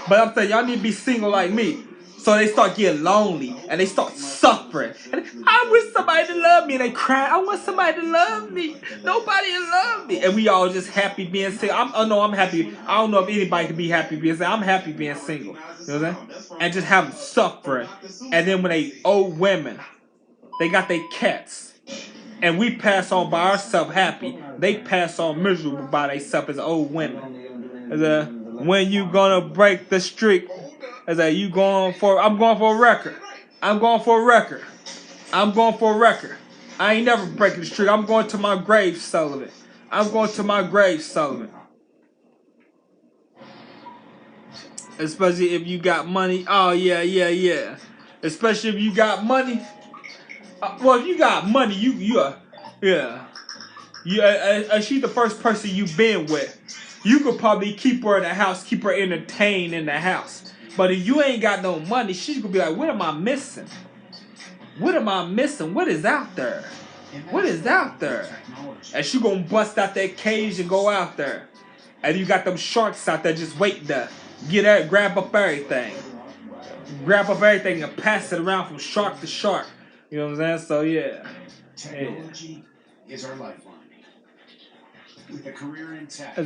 But I'm saying, y'all need to be single like me. So they start getting lonely and they start suffering. And I wish somebody to love me. And they cry, I want somebody to love me. Nobody to love me. And we all just happy being single. I'm happy. I don't know if anybody can be happy being single. I'm happy being single. You know what I'm saying? And just have them suffering. And then when they old women, they got their cats. And we pass on by ourselves happy. They pass on miserable by themselves as old women. When you gonna break the streak? I'm going for a record. I'm going for a record. I'm going for a record. I ain't never breaking the streak. I'm going to my grave, Sullivan. I'm going to my grave, Sullivan. Especially if you got money. Oh, yeah. Especially if you got money. Well, if you got money, she's the first person you've been with. You could probably keep her in the house, keep her entertained in the house. But if you ain't got no money, she's gonna be like, what am I missing? What am I missing? What is out there? What is out there? And she gonna bust out that cage and go out there. And you got them sharks out there just waiting to grab up everything. Grab up everything and pass it around from shark to shark. You know what I'm saying? So yeah. Technology is our lifeline. With a career intact.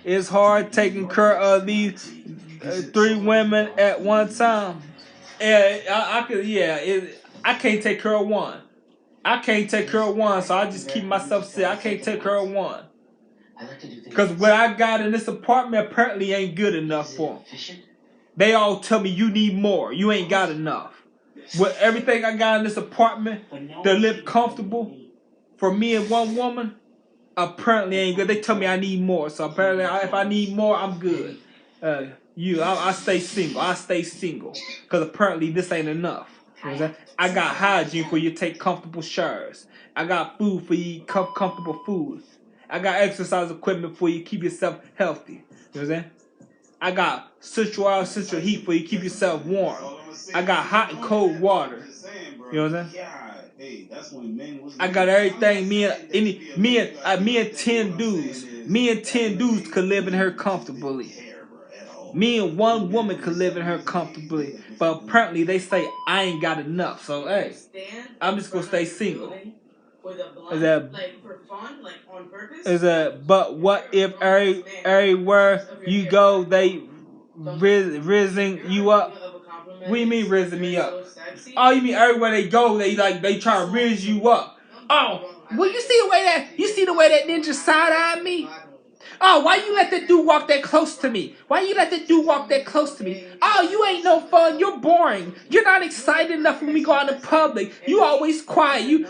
It's hard taking care of these 3 women at one time. I can't take care of one. So I just keep myself sick. I can't take care of one. Because what I got in this apartment apparently ain't good enough for them. They all tell me you need more. You ain't got enough. With everything I got in this apartment to live comfortable for me and one woman, apparently ain't good. They tell me I need more. So apparently if I need more, I'm good. I stay single. Because apparently this ain't enough. You know what I'm saying? I got hygiene for you to take comfortable showers. I got food for you to eat comfortable food. I got exercise equipment for you to keep yourself healthy. You know what I'm saying? I got central heat for you to keep yourself warm. I got hot and cold water. You know what I'm saying? I got everything. Me and 10 dudes. Me and 10 dudes could live in here comfortably. Me and one woman could live in her comfortably. But apparently they say I ain't got enough. So hey, I'm just gonna stay single. But what if everywhere you go they rizzing you up? What do you mean rizzing me up? Oh, you mean everywhere they go they try to rizz you up? Oh, well you see the way that ninja side-eyed me? Oh, why you let that dude walk that close to me? Oh, you ain't no fun. You're boring. You're not excited enough when we go out in public. You always quiet. You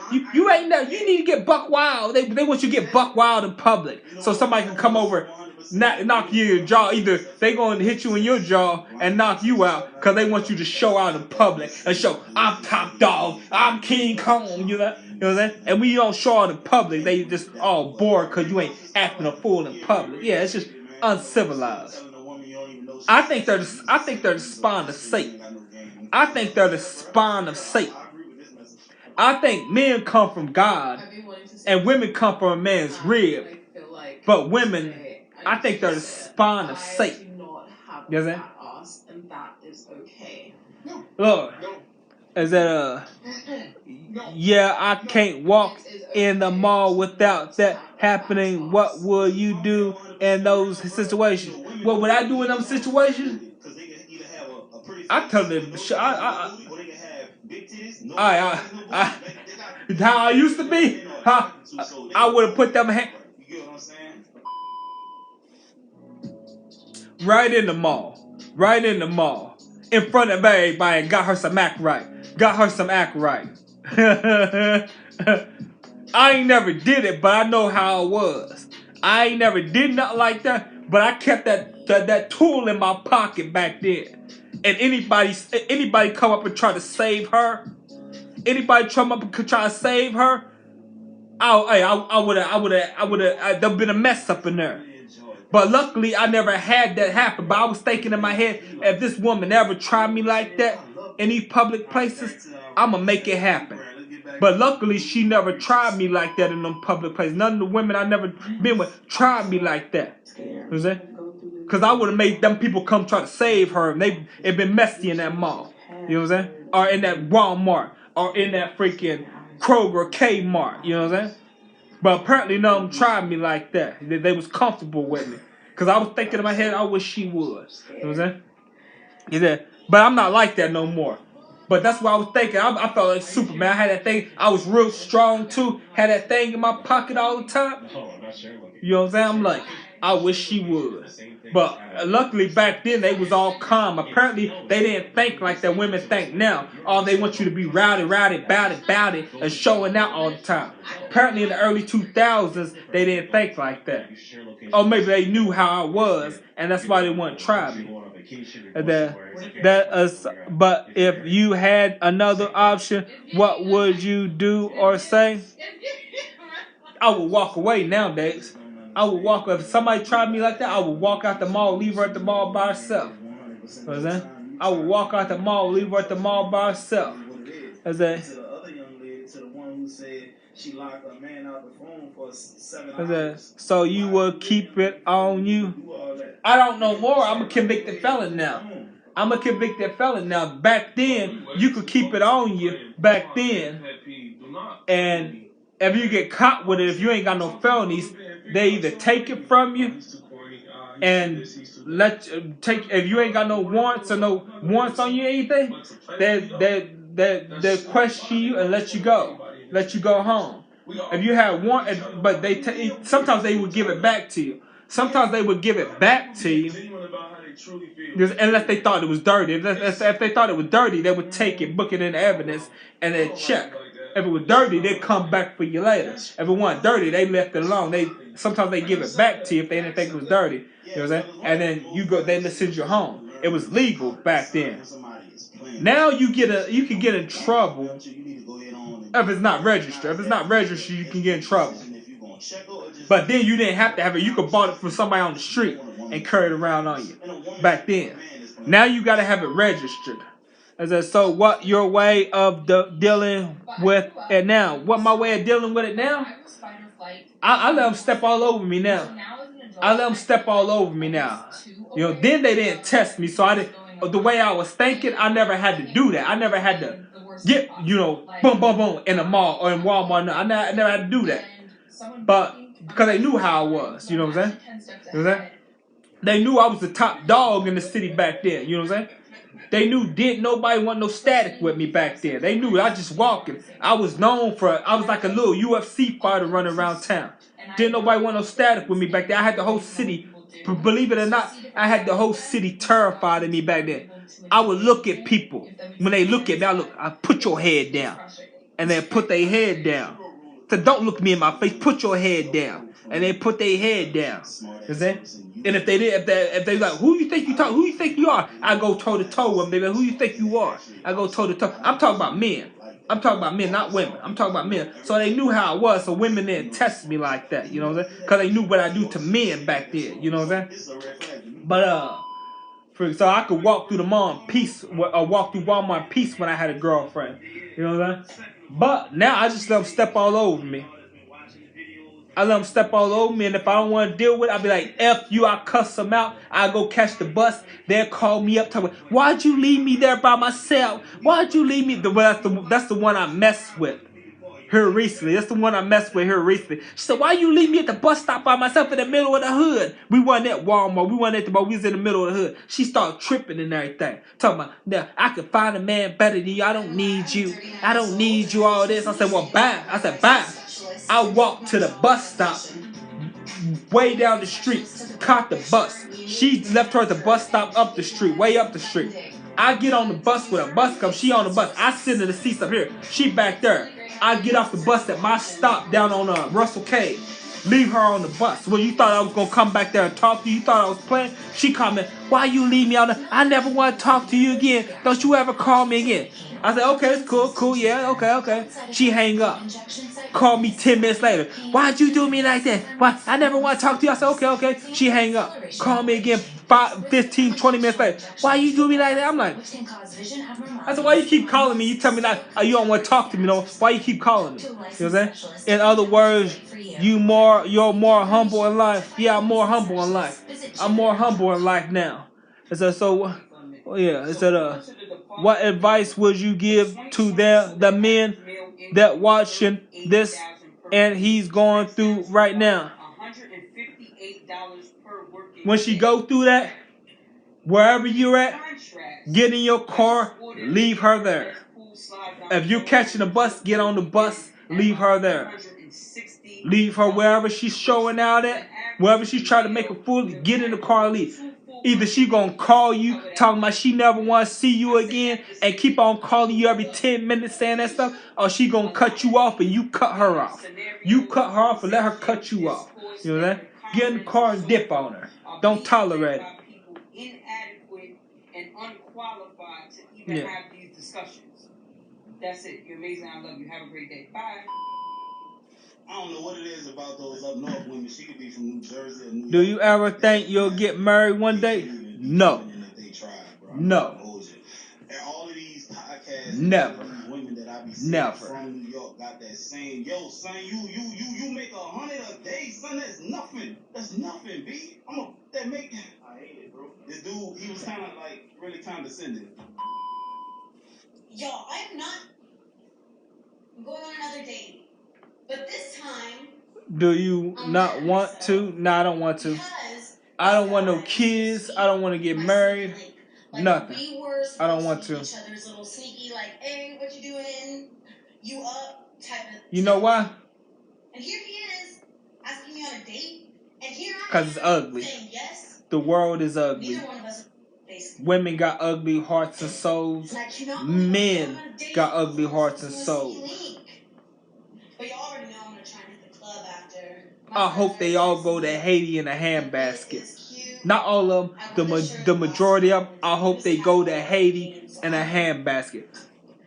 ain't no. You need to get buck wild. They want you to get buck wild in public so somebody can come over, knock you in your jaw. Either they gonna hit you in your jaw and knock you out because they want you to show out in public and show I'm top dog. I'm King Kong. You know what I'm saying? And we don't show out in public. They just all bored because you ain't acting a fool in public. Yeah, it's just uncivilized. I think they're the spawn of Satan. I think men come from God and women come from a man's rib. But women, I think they're the spawn of Satan. You know what I'm saying? Lord, is that yeah, I can't walk in the mall without that happening. What will you do in those situations? What would I do in those situations? I tell them, how I used to be, I would have put them right in the mall, in front of everybody, and got her some act right. I ain't never did it, but I know how it was. I ain't never did nothing like that, but I kept that tool in my pocket back then. And anybody come up and try to save her, I would have. There'd been a mess up in there. But luckily, I never had that happen. But I was thinking in my head, if this woman ever tried me like that in these public places, I'ma make it happen. But luckily, she never tried me like that in them public places. None of the women I never been with tried me like that. You know what I'm saying? Cause I would have made them people come try to save her, and it been messy in that mall. You know what I'm saying? Or in that Walmart, or in that freaking Kroger, Kmart. You know what I'm saying? But apparently none of them tried me like that. They was comfortable with me. Cause I was thinking in my head, I wish she was. You know what I'm saying? Yeah. But I'm not like that no more. But that's what I was thinking. I felt like Superman. I had that thing. I was real strong too. Had that thing in my pocket all the time. You know what I'm saying? I'm like, I wish she would. But luckily back then they was all calm. Apparently they didn't think like that women think now. Oh, they want you to be rowdy, bout it, and showing out all the time. Apparently in the early 2000s they didn't think like that. Or maybe they knew how I was, and that's why they wouldn't try me. But if you had another option, what would you do or say? I would walk away nowadays. I would walk. If somebody tried me like that, I would walk out the mall, leave her at the mall by herself. I would walk out the mall, leave her at the mall by herself. To the other young lady, to the one who said she locked her man out the phone for 7 hours. So you would keep it on you? I don't know more. I'm a convicted felon now. Back then, you could keep it on you. Back then, and if you get caught with it, if you ain't got no felonies, they either take it from you and if you ain't got no warrants on you or anything, they question you and let you go home. If you have warrant, but sometimes they would give it back to you. Unless they thought it was dirty. If they thought it was dirty, they would take it, book it in evidence, and then check. If it was dirty, they'd come back for you later. If it wasn't dirty, they left it alone. Sometimes they give it back to you if they didn't think it was dirty. You know what I'm saying? And then they send you home. It was legal back then. Now you can get in trouble if it's not registered. If it's not registered, you can get in trouble. But then you didn't have to have it. You could bought it from somebody on the street and carry it around on you. Back then. Now you got to have it registered. So what your way of dealing with it now? What my way of dealing with it now? I let them step all over me now. You know, then they didn't test me, so the way I was thinking, I never had to do that. I never had to get, boom, boom, boom, in a mall or in Walmart. I never had to do that. But because they knew how I was, you know what I'm saying? They knew I was the top dog in the city back then, you know what I'm saying? They knew didn't nobody want no static with me back then. They knew I just walking. I was like a little UFC fighter running around town. Didn't nobody want no static with me back then. I had the whole city, believe it or not, I had the whole city terrified of me back then. I would look at people. When they look at me, I put your head down. And they put their head down. So don't look me in my face, put your head down. And they put their head down. And if they like, who you think you are? I go toe to toe with them. They like, who you think you are? I go toe to toe. I'm talking about men. Not women. I'm talking about men. So they knew how I was, so women didn't test me like that, you know what I'm saying? Because they knew what I do to men back then, you know what I'm saying? But, so I could walk through the mall in peace, or walk through Walmart in peace when I had a girlfriend, you know what I'm saying? But now I just let them step all over me. And if I don't want to deal with it, I'll be like, F you, I cuss them out. I go catch the bus. They'll call me up, talking, why'd you leave me there by myself? Why'd you leave me? That's the one I messed with here recently. She said, why you leave me at the bus stop by myself in the middle of the hood? We wasn't at Walmart. We wasn't at the mall. We was in the middle of the hood. She started tripping and everything. Talking about, now, I could find a man better than you. I don't need you. All this. I said, well, bye. Bye. I walked to the bus stop way down the street, caught the bus. She left her at the bus stop up the street, way up the street. I get on the bus with a bus come. She on the bus. I sit in the seats up here. She back there. I get off the bus at my stop down on Russell Cave. Leave her on the bus. Well, you thought I was going to come back there and talk to you? You thought I was playing? She commented, why you leave me on there? I never want to talk to you again. Don't you ever call me again. I said, okay, it's cool, yeah, okay. She hang up. Call me 10 minutes later. Why'd you do me like that? Why? I never want to talk to you. I said, okay. She hang up. Call me again 15, 20 minutes later, why you do me like that? I'm like, I said, why you keep calling me? You tell me that you don't want to talk to me, no? Why you keep calling me? You know what I'm saying? In other words, you're more humble in life. Yeah, I'm more humble in life. I'm more humble in life now. I said, I said, what advice would you give to the men that watching this and he's going through right now? When she go through that, wherever you're at, get in your car, leave her there. If you're catching a bus, get on the bus, leave her there. Leave her wherever she's showing out at, wherever she's trying to make a fool, get in the car and leave. Either she gonna call you, talking about she never want to see you again, and keep on calling you every 10 minutes saying that stuff, or she gonna cut you off and you cut her off. You cut her off and let her cut you off. You know that? Get in the car and dip on her. Don't tolerate it. Inadequate and unqualified to even have these discussions. That's it. You're amazing. I love you. Have a great day. Bye. I don't know what it is about those up north women. She could be from New Jersey or New York. Do you ever think you'll get married one day? No. No. And all of these podcasts, never. Women that I be seeing Never. from New York got that same, yo, son, you make 100 a day, son. That's nothing. That's nothing, B. I hate it, bro. This dude, he was kind of like really condescending. Y'all, I am not going on another date. But this time, do you not want to? No, I don't want to. I don't want no kids. I don't want to get married. Nothing. I don't want to. Each other's little sneaky, like, hey, what you doing? You up? Type of. You know why? And here he is asking me on a date, and here I am. Because it's ugly. Saying yes. The world is ugly. Neither one of us. Women got ugly hearts and souls. Men got ugly hearts and souls. But you already know I'm gonna try and hit the club after. I hope they all go to Haiti in a handbasket. Not all of them, the majority of them. I hope they go to Haiti in a handbasket.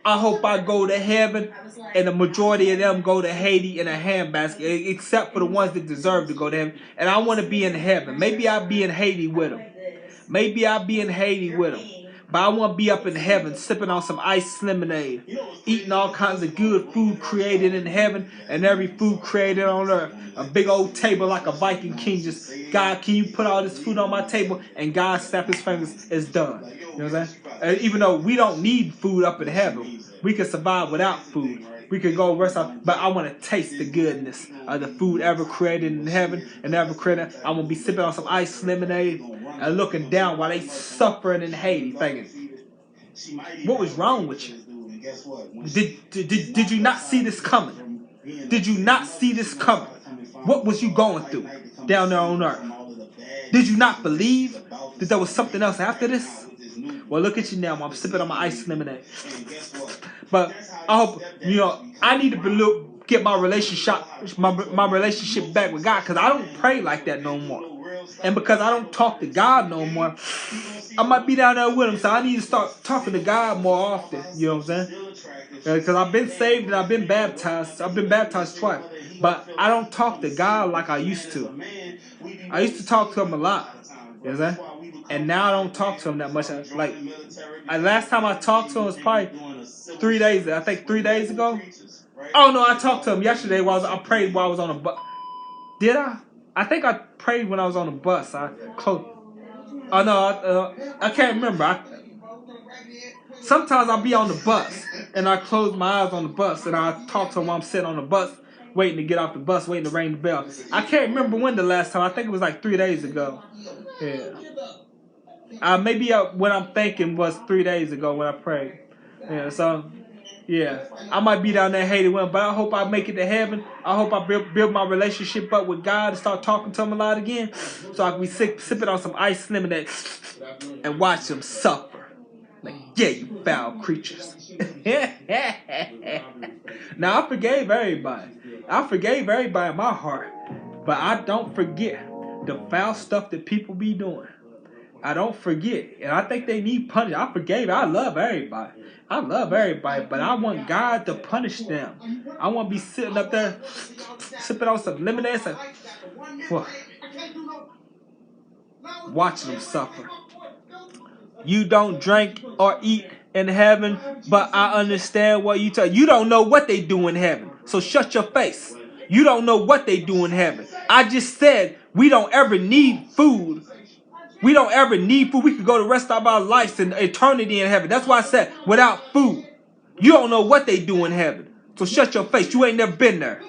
I hope I go to heaven and the majority of them go to Haiti in a handbasket, except for the ones that deserve to go to heaven. And I want to be in heaven. Maybe I'll be in Haiti with them. Maybe I'll be in Haiti with them. But I want to be up in heaven, sipping on some iced lemonade, eating all kinds of good food created in heaven and every food created on earth. A big old table like a Viking king. Just, God, can you put all this food on my table? And God snap his fingers, it's done. You know what I'm saying? And even though we don't need food up in heaven, we can survive without food. We could go rest off, but I want to taste the goodness of the food ever created in heaven and ever created. I want to be sipping on some iced lemonade and looking down while they suffering in Haiti, thinking, what was wrong with you? Did you not see this coming? Did you not see this coming? What was you going through down there on earth? Did you not believe that there was something else after this? Well, look at you now. I'm sipping on my iced lemonade. But I hope, I need to get my relationship back with God, because I don't pray like that no more. And because I don't talk to God no more, I might be down there with him. So I need to start talking to God more often. You know what I'm saying? Because I've been saved and I've been baptized. I've been baptized twice. But I don't talk to God like I used to. I used to talk to him a lot. You know what I'm saying? And now I don't talk to him that much. Like, last time I talked to him was probably 3 days. I think 3 days ago. Oh no, I talked to him yesterday. I prayed while I was on a bus. Did I? I think I prayed when I was on the bus. I closed. Oh no, I can't remember. Sometimes I'll be on the bus and I close my eyes on the bus and I talk to him while I'm sitting on the bus, waiting to get off the bus, waiting to ring the bell. I can't remember when the last time. I think it was like 3 days ago. Yeah. Maybe what I'm thinking was 3 days ago when I prayed. Yeah. So. Yeah, I might be down there hating with him, but I hope I make it to heaven. I hope I build my relationship up with God and start talking to him a lot again, so I can be sipping on some iced lemonade and watch him suffer. Like, yeah, you foul creatures. Now, I forgave everybody. I forgave everybody in my heart, but I don't forget the foul stuff that people be doing. I don't forget, and I think they need punishment. I forgave. I love everybody. I love everybody, but I want God to punish them. I want to be sitting up there sipping on some lemonade. watching them suffer. You don't drink or eat in heaven, but I understand what you tell. You don't know what they do in heaven, so shut your face. You don't know what they do in heaven. I just said we don't ever need food. We don't ever need food. We could go the rest of our lives in eternity in heaven. That's why I said without food. You don't know what they do in heaven. So shut your face. You ain't never been there.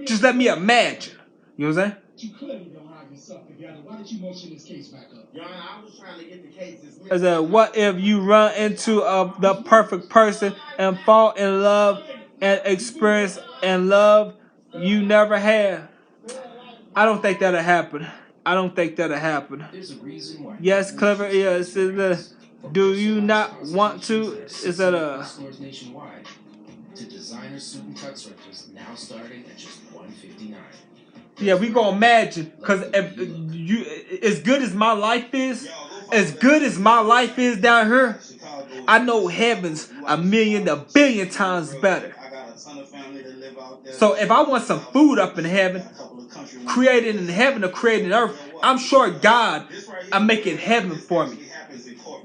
Just let me imagine. You know what I'm saying? You clearly don't have yourself together. Why did you motion this case back up? Your Honor, I was trying to get the case dismissed. I said, what if you run into the perfect person and fall in love and experience and love you never had? I don't think that'll happen. I don't think that'll happen. Yes, clever. Yes. Do you not want to? Is that Stores nationwide to designer suit and tux stretches now starting at just $159. Yeah, we gonna imagine, cause if you, as good as my life is, as good as my life is down here, I know heaven's a billion times better. So if I want some food up in heaven, created in heaven or created in earth, I'm sure God will make it heaven for me.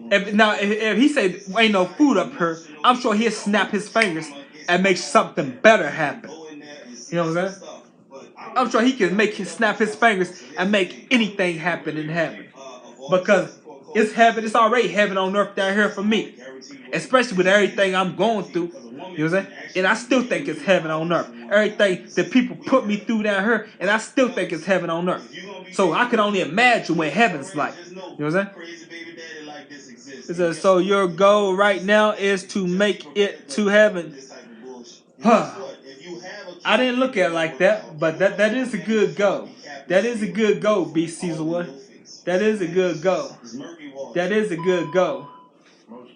If he said ain't no food up here, I'm sure he'll snap his fingers and make something better happen. You know what I'm saying? I'm sure he can snap his fingers and make anything happen in heaven. Because it's heaven, it's already heaven on earth down here for me. Especially with everything I'm going through. You know what I'm saying? And I still think it's heaven on earth. Everything that people put me through down here, and I still think it's heaven on earth. So I can only imagine what heaven's like. You know what I'm saying? So your goal right now is to make it to heaven. I didn't look at it like that, but that is a good goal. That is a good goal, B. Caesarwood. That is a good goal. That is a good goal.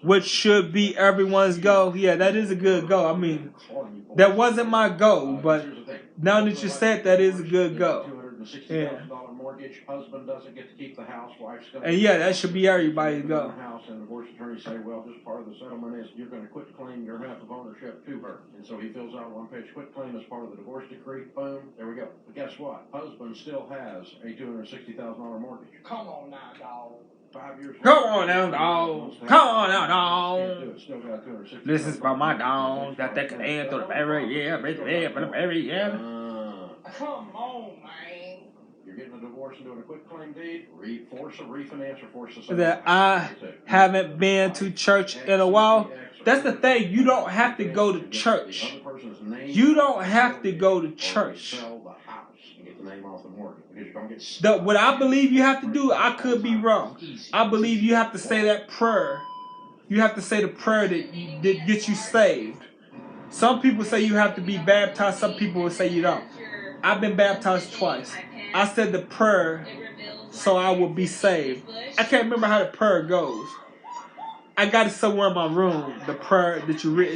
Which should be everyone's goal. Yeah, that is a good goal. I mean, that wasn't my goal, but now that you said that is a good goal. Yeah. Husband doesn't get to keep the house, wife's going to. And yeah, that should be everybody's goal. House, and the divorce attorney say, well, just part of the settlement is you're going to quit claim your half of ownership to her. And so he fills out a one-page quit claim as part of the divorce decree. Boom, there we go. But guess what? Husband still has a $260,000 mortgage. Come on now, dog. 5 years. Come on now, dog. Come on now, dog. This is for my dog that they can enter the every year, every year. Come on, man. You're getting a divorce and doing a quit claim deed. Force a refinance or force a sale. That I haven't been to church in a while. That's the thing. You don't have to go to church. You don't have to go to church. What I believe you have to do, I could be wrong. I believe you have to say that prayer. You have to say the prayer that gets you saved. Some people say you have to be baptized. Some people will say you don't. I've been baptized twice. I said the prayer so I will be saved. I can't remember how the prayer goes. I got it somewhere in my room. The prayer that you read,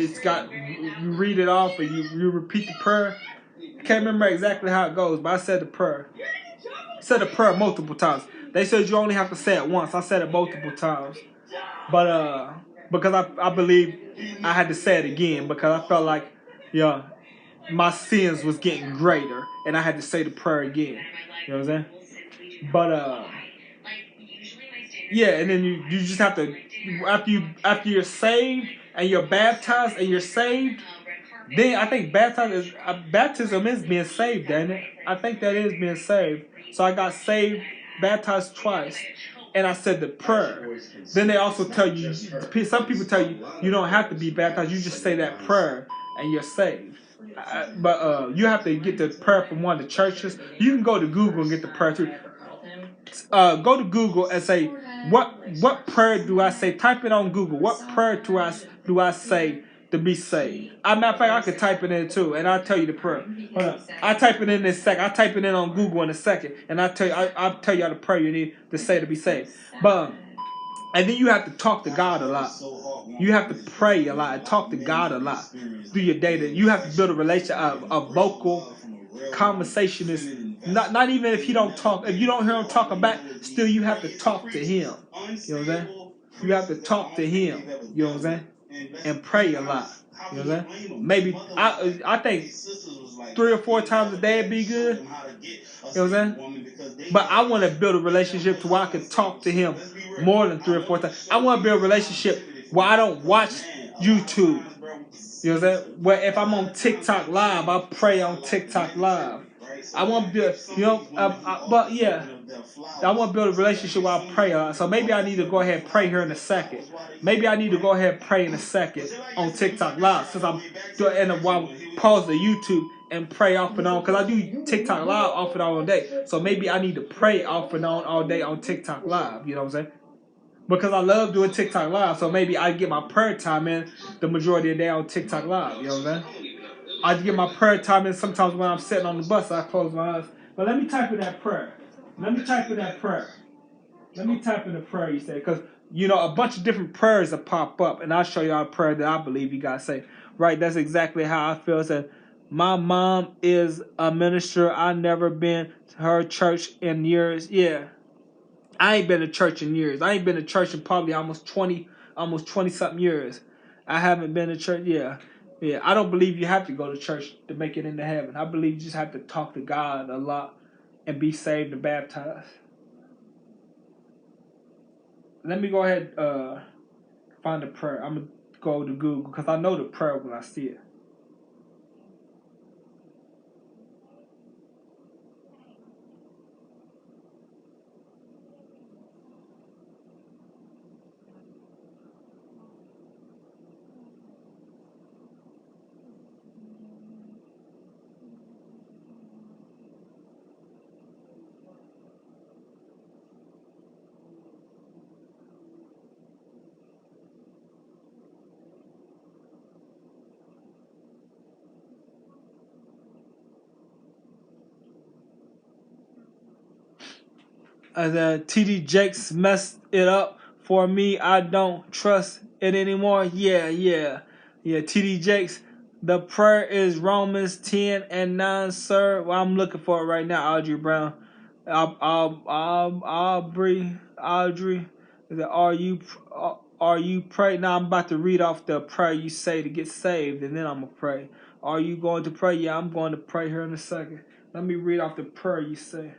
you read it off and you repeat the prayer. I can't remember exactly how it goes, but I said the prayer. I said the prayer multiple times. They said you only have to say it once. I said it multiple times. But because I believe I had to say it again because I felt like, yeah, my sins was getting greater and I had to say the prayer again. You know what I'm saying? But yeah, and then you just have to after you're saved and you're baptized and you're saved, then I think baptism is being saved, ain't it? I think that is being saved. So I got saved, baptized twice, and I said the prayer. Then they also tell you, some people tell you, you don't have to be baptized. You just say that prayer and you're saved. But you have to get the prayer from one of the churches. You can go to Google and get the prayer too. Go to Google and say, what prayer do I say? Type it on Google. What prayer do I say to be saved? Matter of fact, I could type it in too, and I'll tell you the prayer. Hold on. I'll type it in a second. I'll type it in on Google in a second, and I'll tell you the prayer you need to say to be saved. But and then you have to talk to God a lot. You have to pray a lot and talk to God a lot through your day. You have to build a relationship, a vocal conversation is not even if he don't talk. If you don't hear him talking back, still you have to talk to him. You know what I'm saying? You have to talk to him. You know what I'm saying? And pray a lot. You know what I'm saying? Maybe I think 3 or 4 times a day would be good. You know what I'm saying? But I want to build a relationship to where I can talk to him more than 3 or 4 times. I want to build a relationship where I don't watch YouTube. You know what I'm saying? Where if I'm on TikTok Live, I pray on TikTok Live. I want to build, you know, but yeah. I want to build a relationship where I pray. So maybe I need to go ahead and pray here in a second. Maybe I need to go ahead and pray in a second on TikTok Live. Since I'm doing, and while pause the YouTube and pray off and on. Because I do TikTok Live off and on all day. So maybe I need to pray off and on all day on TikTok Live. You know what I'm saying? Because I love doing TikTok Live. So maybe I get my prayer time in the majority of the day on TikTok Live. You know what I'm saying? I get my prayer time in sometimes when I'm sitting on the bus. I close my eyes. But let me type in that prayer. Let me type in that prayer. Let me type in the prayer you say. Because, you know, a bunch of different prayers that pop up. And I'll show y'all a prayer that I believe you guys say. Right, that's exactly how I feel. It said, my mom is a minister. I never been to her church in years. Yeah. I ain't been to church in years. I ain't been to church in probably almost 20 something years. I haven't been to church. Yeah. Yeah. I don't believe you have to go to church to make it into heaven. I believe you just have to talk to God a lot and be saved and baptized. Let me go ahead find the prayer. I'm going to go to Google because I know the prayer when I see it. TD Jakes messed it up for me. I don't trust it anymore. Yeah. TD Jakes, the prayer is Romans 10:9, sir. Well, I'm looking for it right now. Audrey Brown. Audrey. Is it, are you pray? Now I'm about to read off the prayer you say to get saved, and then I'm gonna pray. Are you going to pray? Yeah, I'm going to pray here in a second. Let me read off the prayer you say.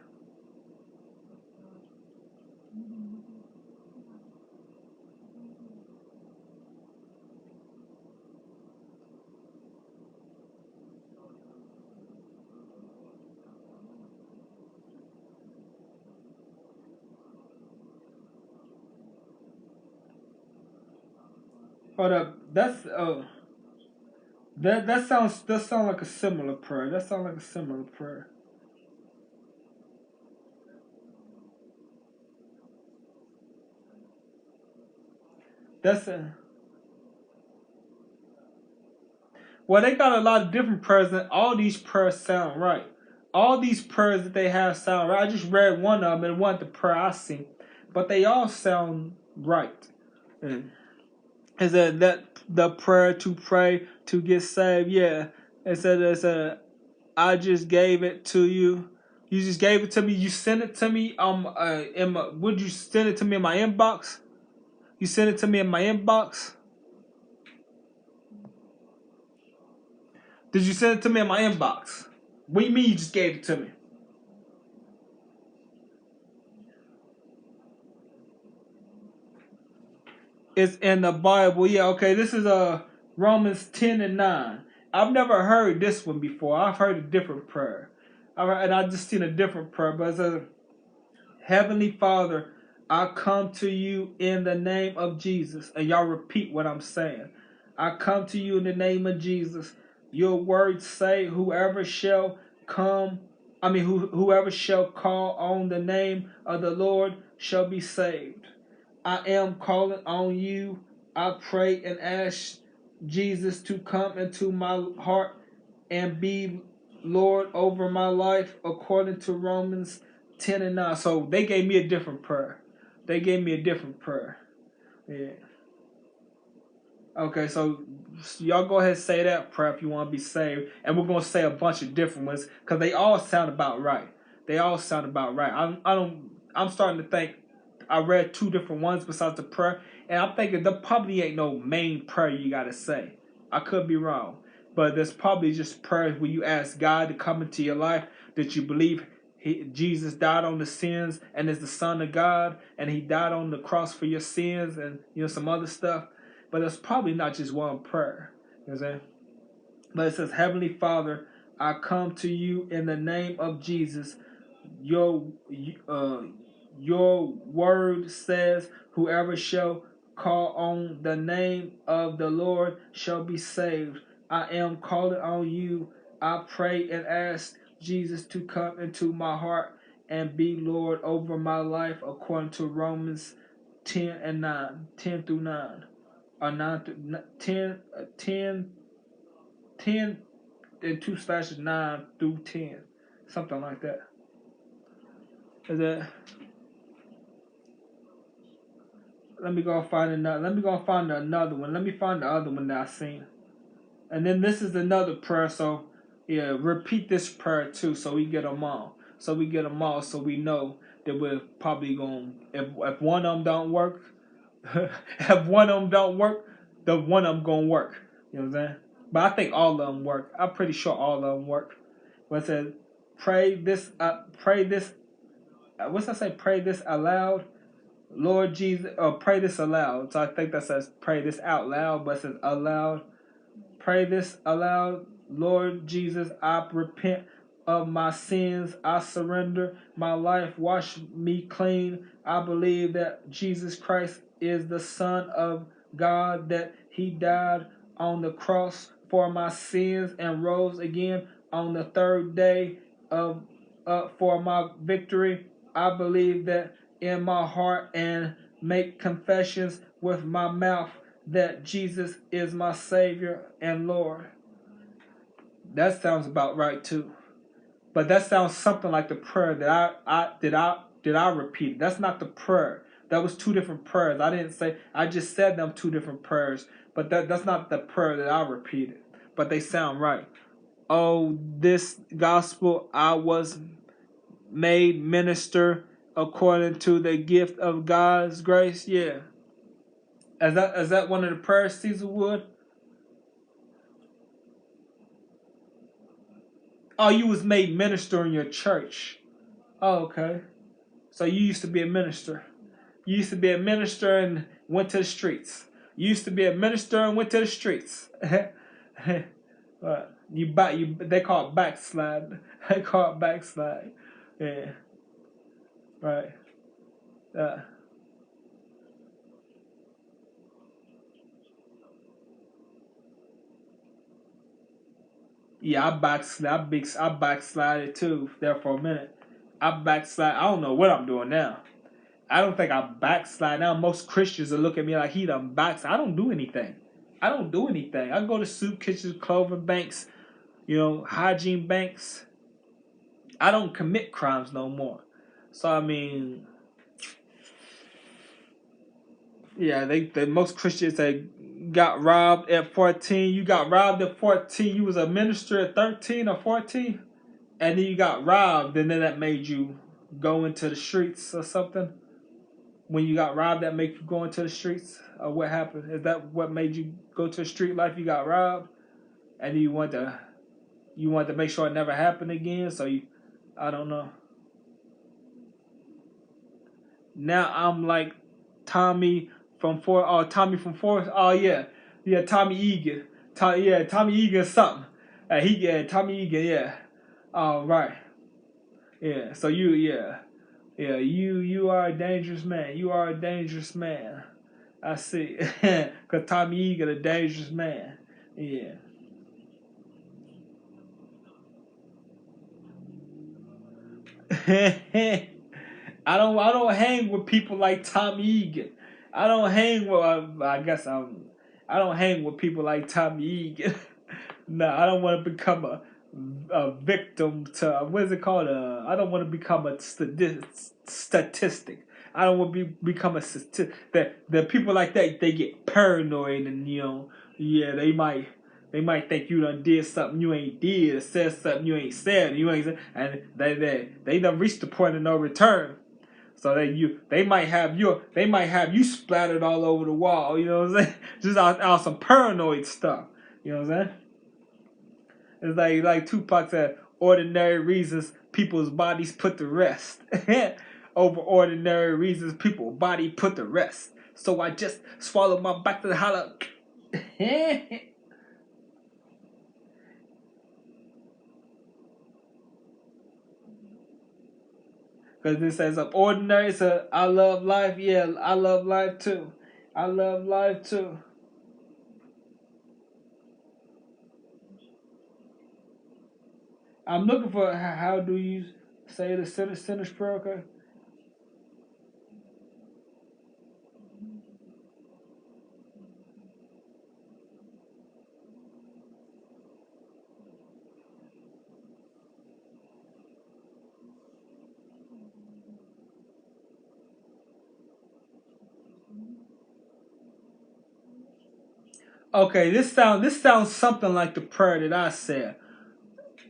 Hold up, that's that sounds like a similar prayer. That sounds like a similar prayer. Well, they got a lot of different prayers, and all these prayers sound right. All these prayers that they have sound right. I just read one of them, and one the prayer I seen, but they all sound right. Is that the prayer to pray to get saved? Yeah. It said, I just gave it to you. You just gave it to me. You sent it to me. Would you send it to me in my inbox? You sent it to me in my inbox. Did you send it to me in my inbox? What do you mean you just gave it to me? It's in the Bible. Yeah, okay. This is Romans 10:9. I've never heard this one before. I've heard a different prayer. And I just seen a different prayer. But it says, Heavenly Father, I come to you in the name of Jesus. And y'all repeat what I'm saying. I come to you in the name of Jesus. Your words say, whoever shall call on the name of the Lord shall be saved. I am calling on you. I pray and ask Jesus to come into my heart and be Lord over my life according to Romans 10:9. So they gave me a different prayer. Yeah. Okay, so y'all go ahead and say that prayer if you want to be saved. And we're going to say a bunch of different ones because they all sound about right. I'm starting to think I read 2 different ones besides the prayer. And I'm thinking there probably ain't no main prayer you got to say. I could be wrong. But there's probably just prayers where you ask God to come into your life, that you believe Jesus died on the sins and is the Son of God, and he died on the cross for your sins, and some other stuff. But it's probably not just one prayer. You know what I'm saying? But it says, Heavenly Father, I come to you in the name of Jesus. Your word says, whoever shall call on the name of the Lord shall be saved. I am calling on you. I pray and ask Jesus to come into my heart and be Lord over my life, according to Romans 10 through 9. Or 9 through 10 and 2/9 through 10. Something like that. Is that? Let me go find another. Let me go find another one. Let me find the other one that I seen. And then this is another prayer. So yeah, repeat this prayer too, so we get them all. So we know that we're probably going. If one of them don't work, if one of them don't work, the one of them gonna work. You know what I'm saying? But I think all of them work. I'm pretty sure all of them work. But it says, pray this. What's that say? Pray this aloud. Lord Jesus, or pray this aloud. So I think that says pray this out loud, but it says aloud. Pray this aloud. Lord Jesus, I repent of my sins. I surrender my life. Wash me clean. I believe that Jesus Christ is the Son of God, that he died on the cross for my sins and rose again on the third day for my victory. I believe that in my heart and make confessions with my mouth that Jesus is my Savior and Lord. That sounds about right too. But that sounds something like the prayer that I repeated. That's not the prayer. That was two different prayers. I just said them two different prayers. But that's not the prayer that I repeated. But they sound right. Oh, this gospel I was made minister according to the gift of God's grace. Yeah. Is that one of the prayers, Caesar Wood? Oh, you was made minister in your church. Oh, okay. So you used to be a minister. You used to be a minister and went to the streets. You used to be a minister and went to the streets. They call it backslide. They call it backslide. Yeah. Right. Yeah, I backslided too there for a minute. I don't know what I'm doing now. I don't think I backslide now. Most Christians will look at me like he done backslide. I don't do anything. I go to soup kitchens, clothing banks, hygiene banks. I don't commit crimes no more. So I mean, yeah, they most Christians they got robbed at 14. You got robbed at 14. You was a minister at 13 or 14, and then you got robbed, and then that made you go into the streets or something. When you got robbed, that made you go into the streets, or what happened? Is that what made you go to the street life? You got robbed, and then you want to make sure it never happened again. So I don't know. Now I'm like Tommy from Forrest. Oh yeah, Tommy Egan. Tommy Egan something. Tommy Egan. Yeah. All right. Yeah. So you are a dangerous man. You are a dangerous man. I see. Cause Tommy Egan a dangerous man. Yeah. I don't hang with people like Tommy Egan. I don't hang with people like Tommy Egan. No, I don't want to become a victim to what is it called? I don't want to become a statistic. I don't want to become a statistic. The people like that, they get paranoid and they might think you done did something you ain't did, said something you ain't said, and they done reached the point of no return. So they might have you splattered all over the wall, you know what I'm saying? Just out some paranoid stuff, you know what I'm saying? It's like Tupac said, ordinary reasons people's bodies put to rest. Over ordinary reasons people's body put to rest. So I just swallowed my back to the hollow. Because this says of ordinary, so I love life. Yeah, I love life too. I love life too. I'm looking for how do you say the sinner's prayer, okay? Okay, this sounds something like the prayer that I said.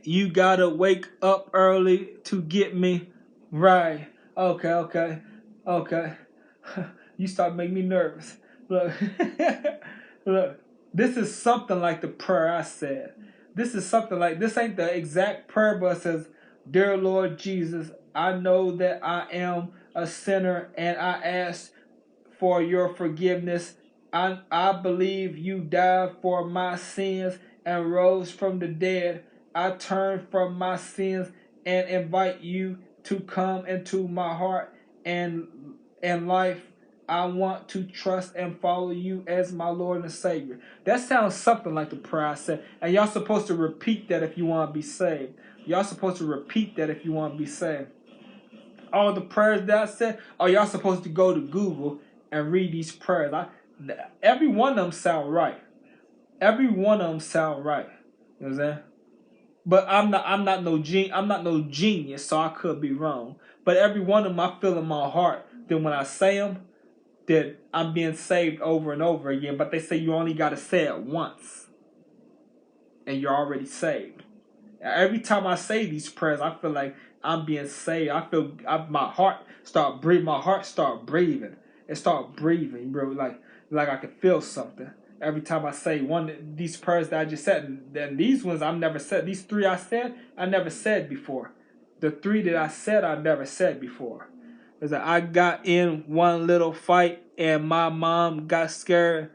You gotta wake up early to get me right. Okay. You start making me nervous. Look, look. This is something like the prayer I said. This ain't the exact prayer, but it says, "Dear Lord Jesus, I know that I am a sinner, and I ask for your forgiveness. I believe you died for my sins and rose from the dead. I turn from my sins and invite you to come into my heart and life. I want to trust and follow you as my Lord and Savior." That sounds something like the prayer I said. And y'all supposed to repeat that if you want to be saved. Y'all supposed to repeat that if you want to be saved. All the prayers that I said, y'all supposed to go to Google and read these prayers. Every one of them sound right. Every one of them sound right. You know what I'm saying? But I'm not no genius, so I could be wrong. But every one of them I feel in my heart that when I say them, that I'm being saved over and over again. But they say you only got to say it once, and you're already saved. Every time I say these prayers, I feel like I'm being saved. I feel my heart start breathing. My heart start breathing. It start breathing, bro. Like I can feel something every time I say one of these prayers that I just said. And these ones I've never said. These three I said, I never said before. The three that I said, I never said before. Is that I got in one little fight and my mom got scared.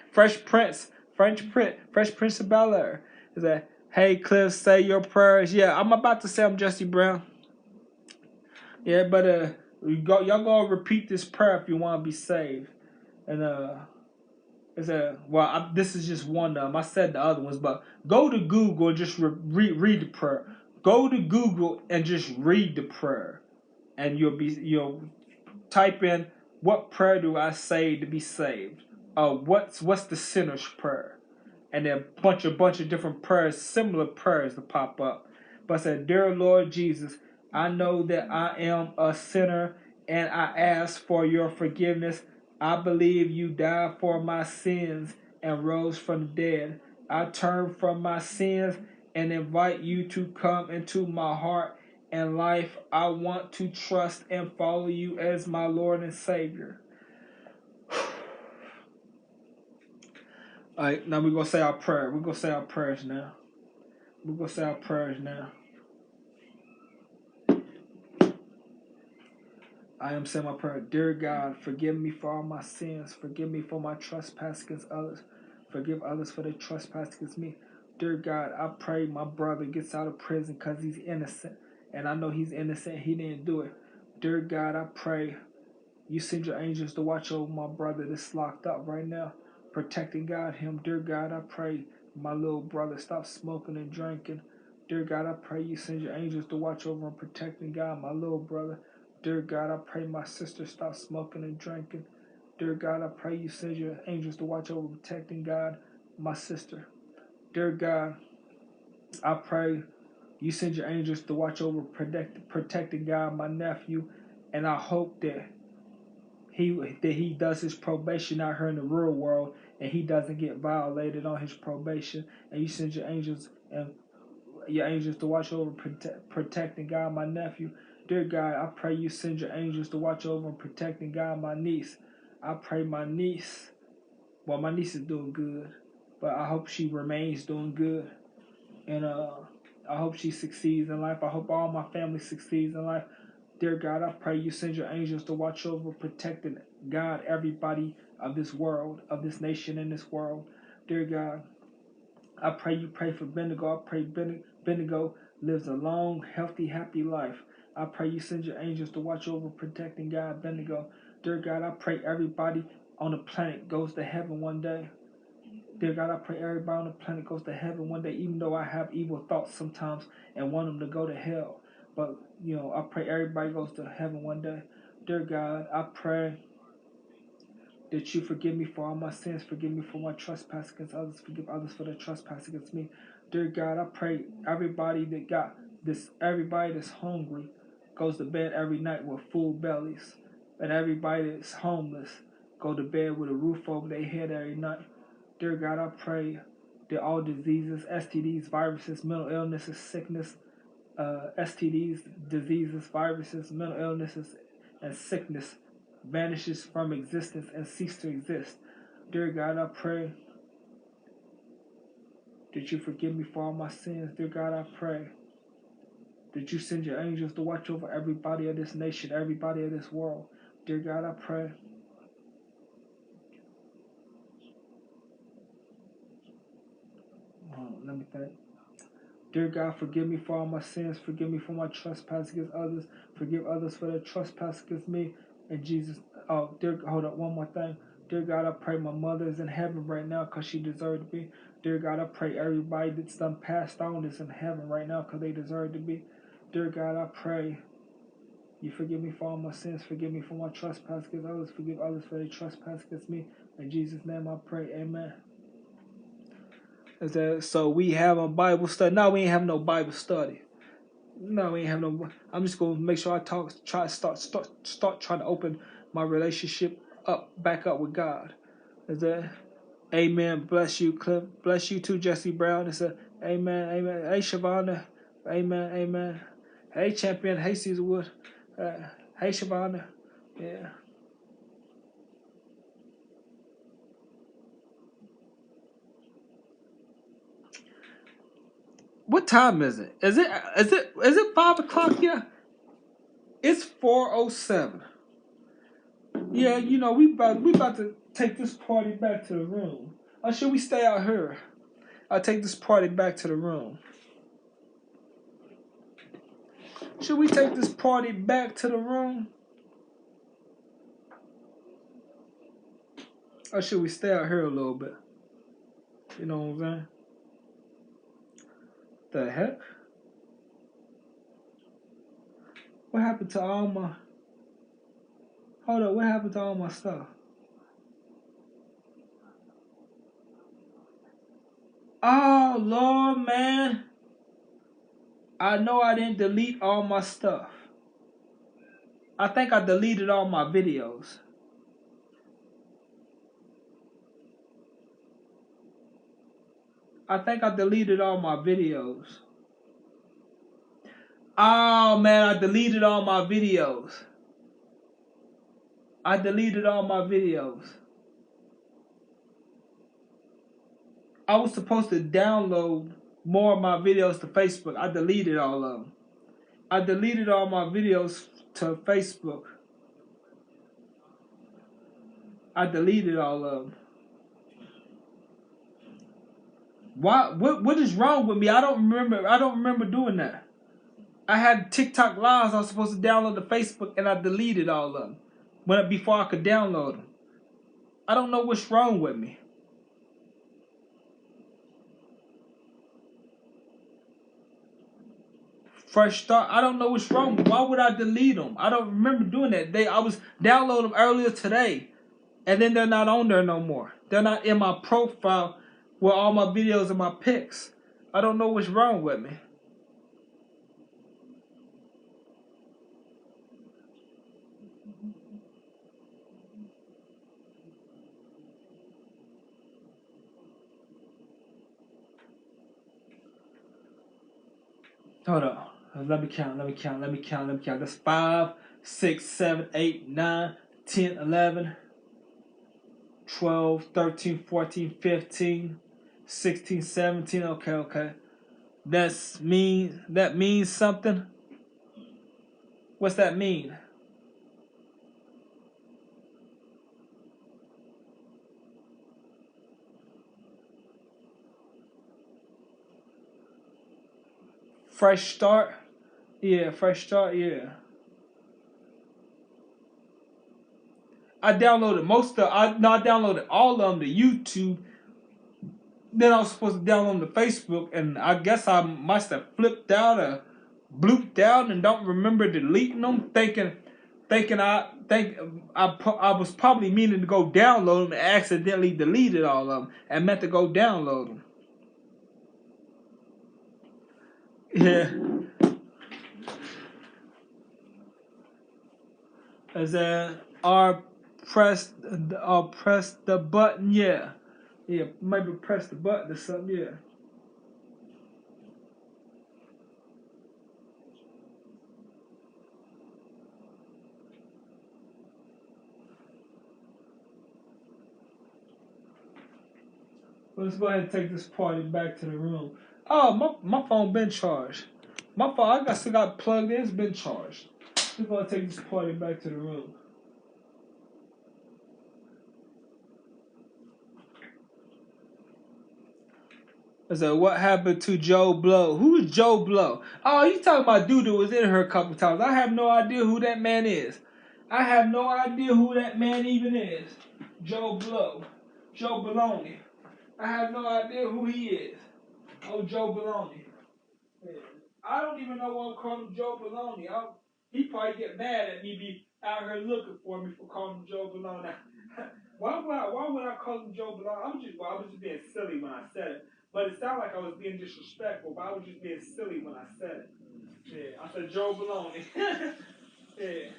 Fresh Prince of Bel-Air. Is that, hey Cliff, say your prayers. Yeah, I'm about to say I'm Jesse Brown. Yeah, but y'all go repeat this prayer if you want to be saved. And this is just one of them. I said the other ones, but go to Google and just read the prayer. Go to Google and just read the prayer, and you'll type in what prayer do I say to be saved. What's the sinner's prayer, and then a bunch of different prayers, similar prayers to pop up. But I said, "Dear Lord Jesus, I know that I am a sinner, and I ask for your forgiveness. I believe you died for my sins and rose from the dead. I turn from my sins and invite you to come into my heart and life. I want to trust and follow you as my Lord and Savior." All right, now we're going to say our prayer. We're going to say our prayers now. I am saying my prayer. Dear God, forgive me for all my sins. Forgive me for my trespass against others. Forgive others for their trespass against me. Dear God, I pray my brother gets out of prison because he's innocent. And I know he's innocent. He didn't do it. Dear God, I pray you send your angels to watch over my brother that's locked up right now. Protecting God him. Dear God, I pray my little brother stop smoking and drinking. Dear God, I pray you send your angels to watch over and protecting God, my little brother. Dear God, I pray my sister stop smoking and drinking. Dear God, I pray you send your angels to watch over protecting God, my sister. Dear God, I pray you send your angels to watch over protecting God, my nephew. And I hope that he does his probation out here in the real world and he doesn't get violated on his probation. And you send your angels to watch over protecting God, my nephew. Dear God, I pray you send your angels to watch over and protecting God, my niece. I pray my niece is doing good, but I hope she remains doing good. And I hope she succeeds in life. I hope all my family succeeds in life. Dear God, I pray you send your angels to watch over, protect, and guide everybody of this world, of this nation and this world. Dear God, I pray you pray for Bendigo. I pray Bendigo lives a long, healthy, happy life. I pray you send your angels to watch over, protect, and guide Bendigo. Dear God, I pray everybody on the planet goes to heaven one day. Dear God, I pray everybody on the planet goes to heaven one day, even though I have evil thoughts sometimes and want them to go to hell. But, I pray everybody goes to heaven one day. Dear God, I pray that you forgive me for all my sins, forgive me for my trespass against others, forgive others for their trespass against me. Dear God, I pray everybody that's hungry goes to bed every night with full bellies. And everybody that's homeless go to bed with a roof over their head every night. Dear God, I pray that all diseases, STDs, viruses, mental illnesses, sickness, STDs, diseases, viruses, mental illnesses, and sickness vanishes from existence and cease to exist. Dear God, I pray that you forgive me for all my sins. Dear God, I pray that you send your angels to watch over everybody of this nation, everybody of this world. Dear God, I pray let me think. Dear God, forgive me for all my sins. Forgive me for my trespass against others. Forgive others for their trespass against me. And Jesus, hold up, one more thing. Dear God, I pray my mother is in heaven right now because she deserved to be. Dear God, I pray everybody that's done passed on is in heaven right now because they deserve to be. Dear God, I pray you forgive me for all my sins. Forgive me for my trespass against others. Forgive others for their trespass against me. In Jesus' name I pray, amen. So we have a Bible study. No, we ain't have no Bible study. No, we ain't have no. I'm just gonna make sure I start trying to open my relationship back up with God. Is that? Amen. Bless you, Cliff. Bless you too, Jesse Brown. It's a amen, amen. Hey, Shavonda. Amen, amen. Hey, Champion. Hey, Caesar Wood. Hey, Shavonda. Yeah. What time is it? Is it 5 o'clock yet? It's 4:07. Yeah, we about to take this party back to the room. Or should we stay out here? I'll take this party back to the room. Should we take this party back to the room? Or should we stay out here a little bit? You know what I'm saying? The heck? What happened to all my... Hold up, what happened to all my stuff? Oh, Lord, man. I know I didn't delete all my stuff. I think I deleted all my videos. I think I deleted all my videos. Oh, man, I deleted all my videos. I deleted all my videos. I was supposed to download more of my videos to Facebook. I deleted all of them. I deleted all my videos to Facebook. I deleted all of them. Why? What is wrong with me? I don't remember doing that. I had TikTok lives I was supposed to download to Facebook, and I deleted all of them before I could download them. I don't know what's wrong with me. Fresh start. I don't know what's wrong. Why would I delete them? I don't remember doing that. I was downloading them earlier today, and then they're not on there no more. They're not in my profile with all my videos and my pics. I don't know what's wrong with me. Hold on. Let me count. That's 5, 6, 7, 8, 9, 10, 11, 12, 13, 14, 15, 16, 17. Okay. That means something. What's that mean? Fresh start? Yeah, fresh start, yeah. I downloaded I downloaded all of them to YouTube. Then I was supposed to download them to Facebook, and I guess I must have flipped out or blooped out and don't remember deleting them, thinking I was probably meaning to go download them and accidentally deleted all of them and meant to go download them. Yeah. As I'll press the button, yeah. Yeah, maybe press the button or something, yeah. Let's go ahead and take this party back to the room. Oh, my phone been charged. My phone, still got plugged in, it's been charged. We're going to take this party back to the room. I said, what happened to Joe Blow? Who is Joe Blow? Oh, you talking about dude that was in her a couple times. I have no idea who that man is. I have no idea who that man even is. Joe Blow. Joe Baloney. I have no idea who he is. Oh, Joe Baloney. Yeah. I don't even know why I'm calling him Joe Baloney. He probably get mad at me be out here looking for me for calling him Joe Baloney. Why would I call him Joe Baloney? I was just being silly when I said it. But it sounded like I was being disrespectful, but I was just being silly when I said it. Yeah, I said Joe Baloney. Yeah.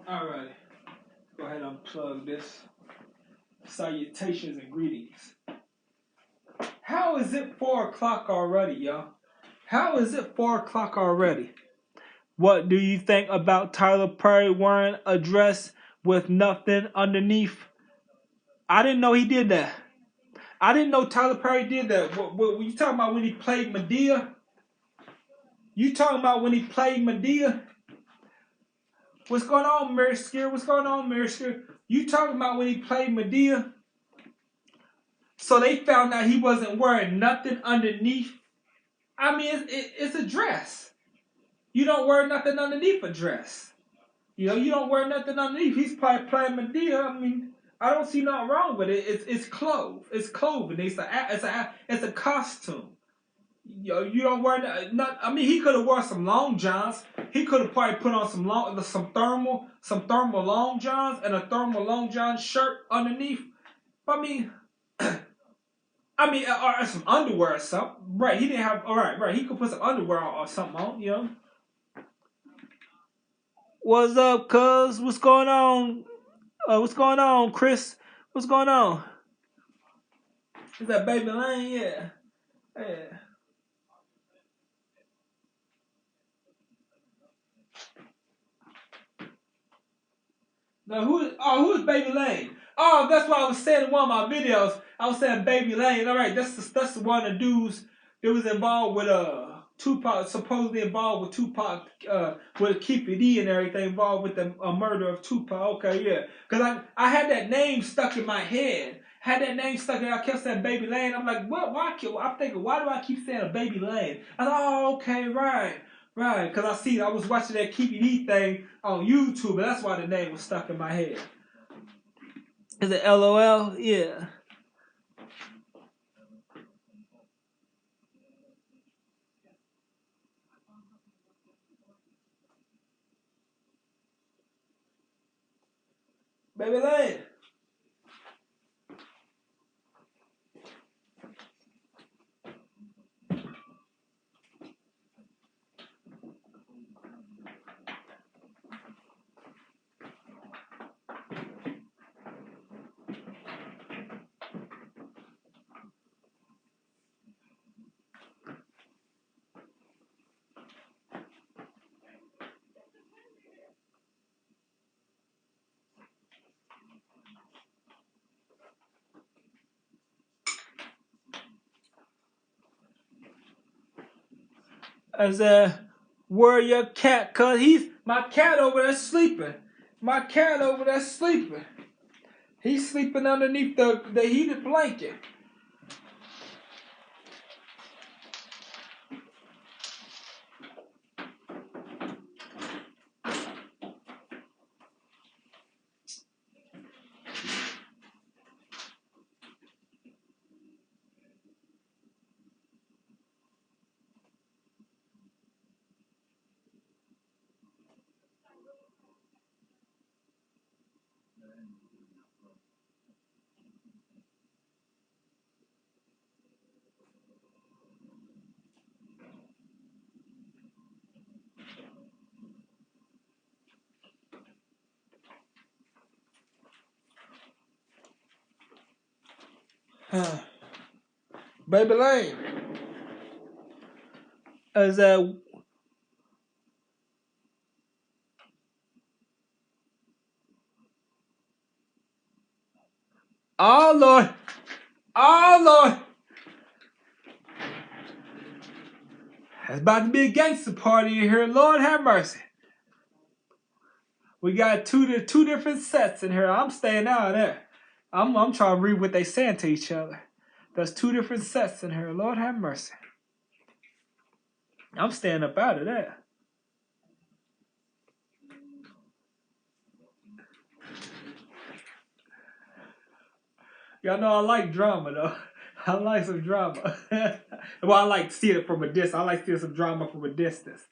Alright, go ahead and unplug this. Salutations and greetings. How is it 4 o'clock already, y'all? How is it 4 o'clock already? What do you think about Tyler Perry wearing a dress with nothing underneath? I didn't know he did that. I didn't know Tyler Perry did that. What you talking about when he played Medea? You talking about when he played Medea? What's going on, Mary Scare? What's going on, Mary Scare? You talking about when he played Medea? So they found out he wasn't wearing nothing underneath. I mean, it's a dress. You don't wear nothing underneath a dress. You know, you don't wear nothing underneath. He's probably playing Medea. I mean, I don't see nothing wrong with it. It's clothes. It's clothing. It's a costume. You don't wear nothing. I mean, he could have worn some long johns. He could have probably put on some thermal long johns and a thermal long john shirt underneath. I mean, or some underwear or something. Right? He didn't have. All right. Right. He could put some underwear or something on. You know. What's up, cuz? What's going on? What's going on, Chris? What's going on? Is that Baby Lane? Yeah. Yeah. Now, who is Baby Lane? Oh, that's what I was saying in one of my videos. I was saying Baby Lane. All right, that's the one of the dudes that was involved with Tupac, supposedly involved with Tupac, with Keefe D and everything, involved with the murder of Tupac. Okay, yeah. Because I had that name stuck in my head. I kept saying Baby Lane. I'm like, what? Why? I'm thinking, why do I keep saying a Baby Lane? I thought, oh, okay, right. Right, because I was watching that Keefe D thing on YouTube, and that's why the name was stuck in my head. Is it LOL? Yeah. Baby Lane. I said, where your cat? Cause my cat over there sleeping. My cat over there sleeping. He's sleeping underneath the heated blanket. Baby Lane. As a oh Lord. Oh Lord. It's about to be a gangster party in here. Lord have mercy. We got two different sets in here. I'm staying out of there. I'm trying to read what they saying to each other. There's two different sets in here. Lord have mercy. I'm staying up out of there. Y'all know I like drama though. I like some drama. Well, I like to see it from a distance. I like to see some drama from a distance.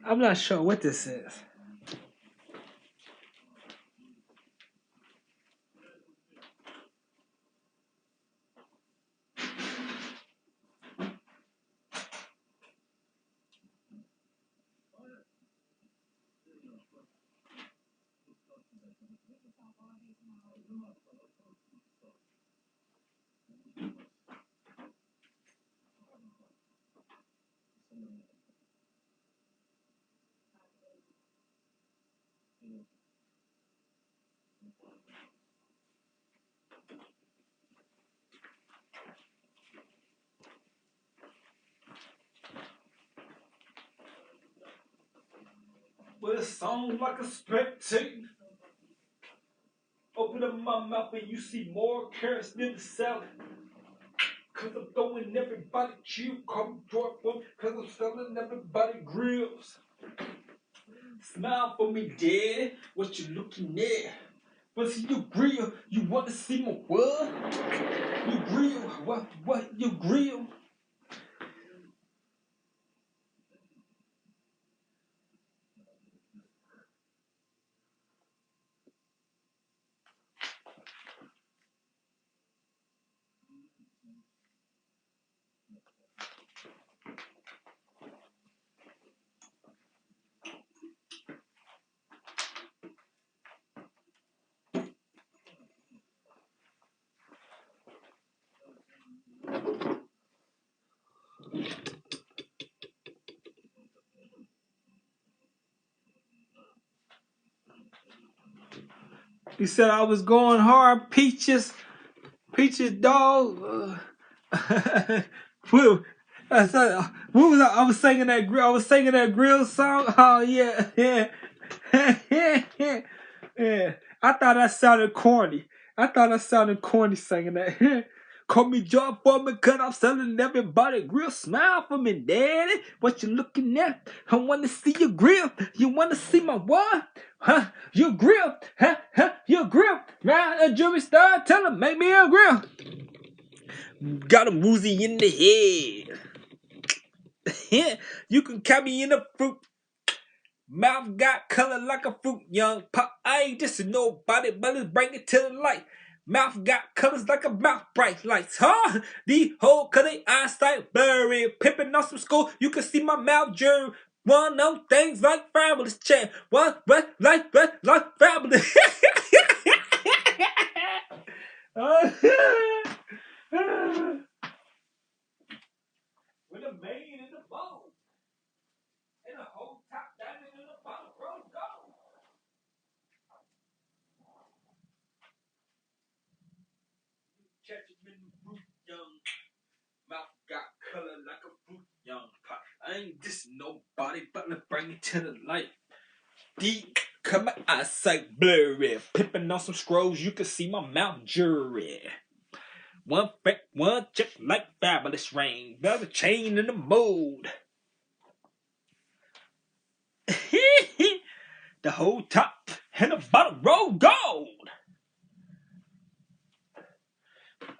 I'm not sure what this is. Well, it sounds like a spectator. Open up my mouth and you see more carrots than the salad. Cause I'm throwing everybody chill. Come joyful. Cause I'm selling everybody grills. Smile for me, dead. What you looking at? But see you grill. You want to see my what? You grill. What? You grill? You said I was going hard, Peaches, dog. What was I was singing that grill song. Oh yeah, yeah. Yeah. I thought that sounded corny. Singing that. Call me John Foreman, cause I'm selling everybody grill. Smile for me, daddy. What you looking at? I wanna see your grill. You wanna see my what? Huh? Your grill? Huh? Your grill? Round a jury star, tell him, make me a grill. Got him woozy in the head. You can count me in the fruit. Mouth got color like a fruit, young pop. I ain't just nobody, but let's bring it to the light. Mouth got colors like a mouth, bright lights, huh? The whole color eyesight blurry, pimping on some school. You can see my mouth jury. One of things like fabulous, chat. What like fabulous. With a main in the bowl. And a whole top diamond in the bottom row go. Catch him in the root, young. Mouth got color like a fruit, young pop. I ain't just nobody, but let's bring it to the light. Deep, cut my eyesight blurry. Pimping on some scrolls, you can see my mouth jury. One check like fabulous rain. Another chain in the mold. The whole top and the bottom roll gold.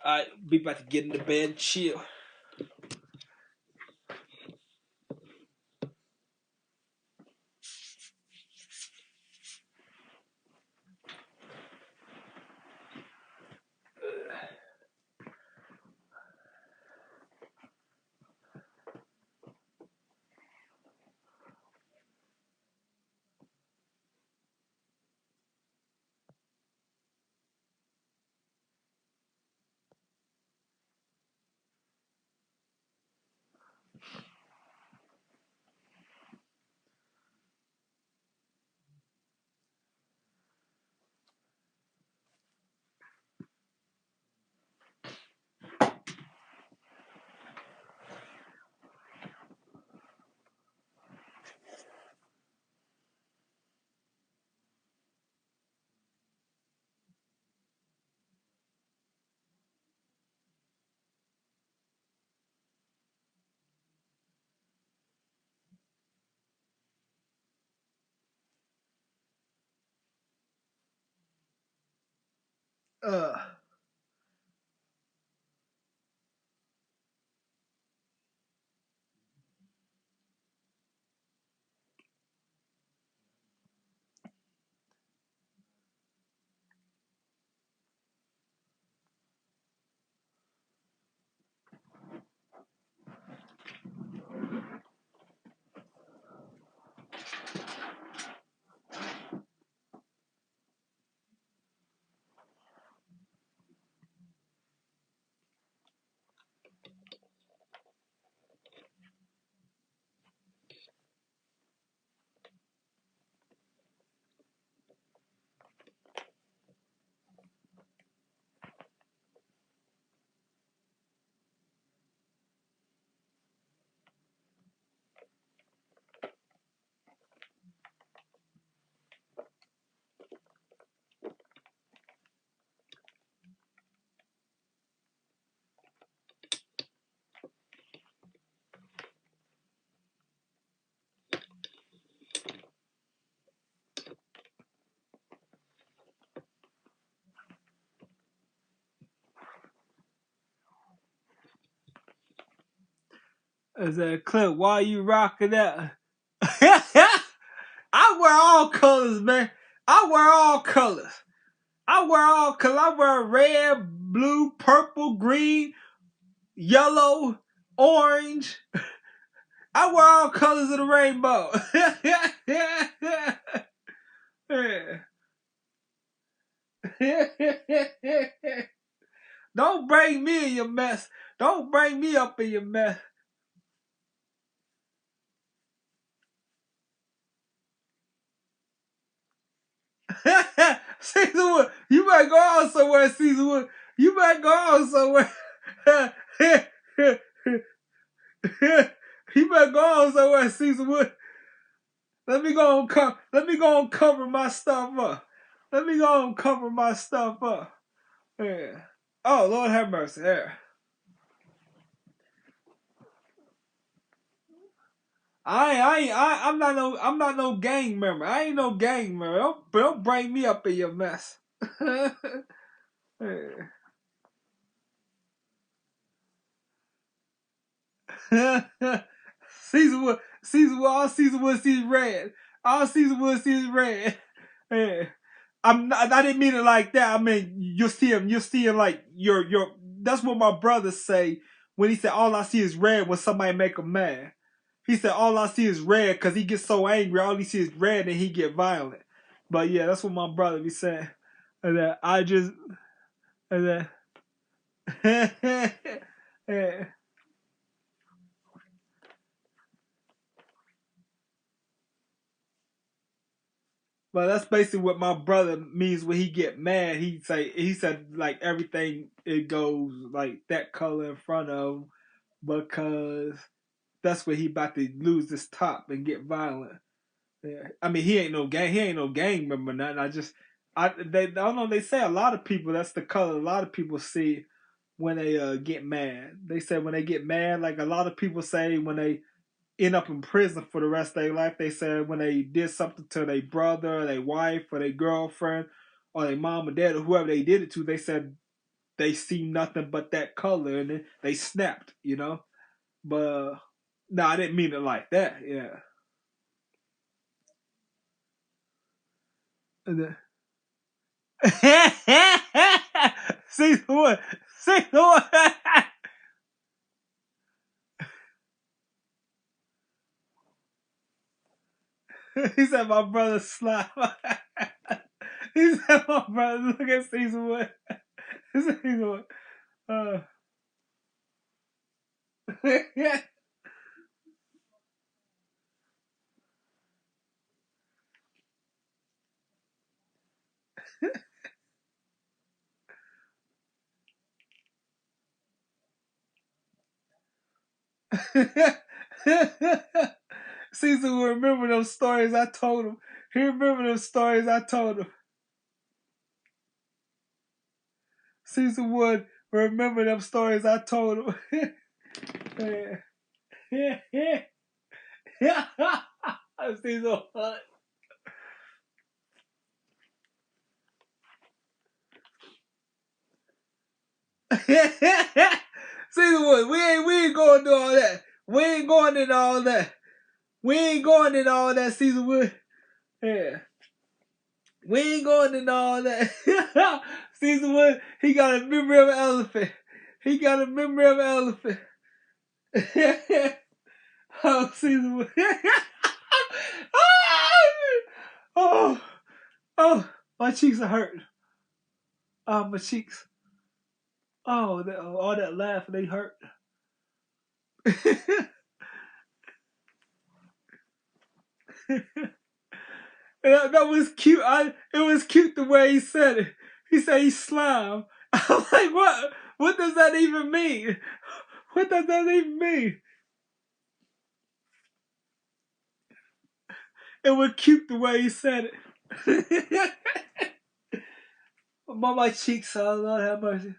Alright, be about to get in the bed and chill. Is that clip? Why you rocking that? I wear all colors, man. I wear red, blue, purple, green, yellow, orange. I wear all colors of the rainbow. Don't bring me in your mess. Don't bring me up in your mess. Caesarwood, you better go on somewhere, Caesarwood. You better go on somewhere. You better go on somewhere, Caesarwood. Let me go and cover my stuff up. Let me go and cover my stuff up. Yeah. Oh, Lord have mercy. Yeah. I'm not no gang member. I ain't no gang member. Don't bring me up in your mess. Caesarwood, all Caesarwood sees red. All Caesarwood sees red. Yeah. I didn't mean it like that. I mean you'll see him like your that's what my brother say when he said all I see is red when somebody make him mad. He said all I see is red because he gets so angry, all he sees is red and he get violent. But yeah, that's what my brother be saying. And then yeah. But that's basically what my brother means when he get mad. He said like everything it goes like that color in front of him because that's where he about to lose his top and get violent. Yeah. I mean he ain't no gang member or nothing. I don't know, they say a lot of people that's the color a lot of people see when they get mad. They say when they get mad, like a lot of people say when they end up in prison for the rest of their life. They said when they did something to their brother, or their wife, or their girlfriend, or their mom or dad, or whoever they did it to, they said they see nothing but that color, and then they snapped, you know. But no, I didn't mean it like that. Yeah. And then, see what? See what? He said my brother slap. He said my brother. Look at Caesar Wood. Caesar Wood. Caesar will remember those stories I told him. He remember those stories I told him. Caesar would remember them stories I told him. Caesar Wood. Caesar Wood, we ain't going to do all that. We ain't going into all that. We ain't going into all that, Caesar Wood. Yeah. We ain't going into all that. Caesar Wood, he got a memory of an elephant. He got a memory of an elephant. Oh, Caesar Wood. Oh, my cheeks are hurting. Oh, my cheeks. Oh, all that laughing, they hurt. That was cute. It was cute the way he said it. He said he slime. I'm like, what? What does that even mean? What does that even mean? It was cute the way he said it. My cheeks, oh Lord have mercy.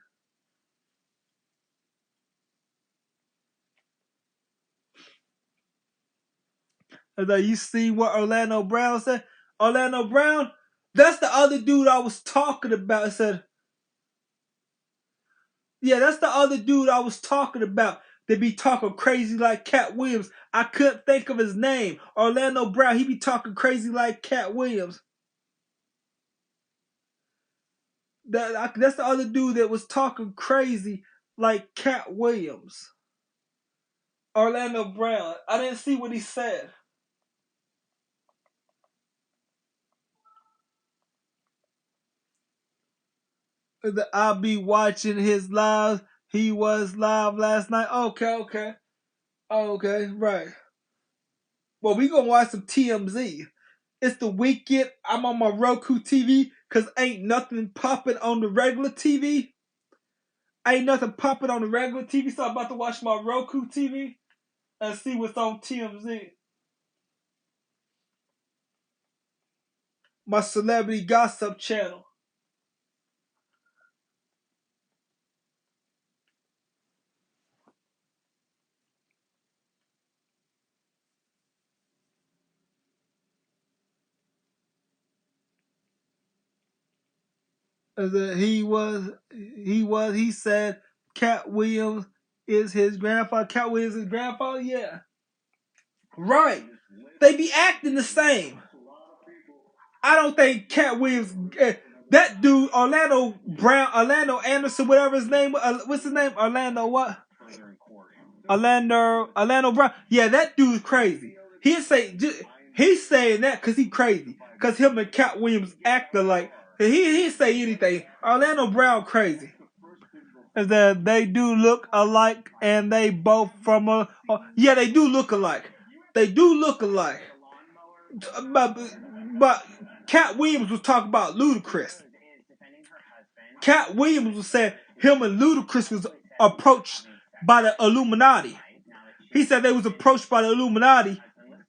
And then you see what Orlando Brown said? Orlando Brown, that's the other dude I was talking about. I said, yeah, that's the other dude I was talking about. They be talking crazy like Cat Williams. I couldn't think of his name. Orlando Brown, he be talking crazy like Cat Williams. That's the other dude that was talking crazy like Cat Williams. Orlando Brown. I didn't see what he said. I'll be watching his live. He was live last night. Okay. Okay, right. Well, we gonna watch some TMZ. It's the weekend. I'm on my Roku TV because ain't nothing popping on the regular TV. Ain't nothing popping on the regular TV, so I'm about to watch my Roku TV and see what's on TMZ. My celebrity gossip channel. He said Cat Williams is his grandfather. Cat Williams is his grandfather? Yeah. Right. They be acting the same. I don't think Cat Williams, that dude, Orlando Anderson, whatever his name, what's his name? Orlando Brown. Yeah, that dude's crazy. He's saying that because he crazy. Because him and Cat Williams act alike. He say anything. Orlando Brown crazy. Is that they do look alike and they both from yeah, they do look alike. They do look alike. But Cat Williams was talking about Ludacris. Cat Williams was saying him and Ludacris was approached by the Illuminati. He said they was approached by the Illuminati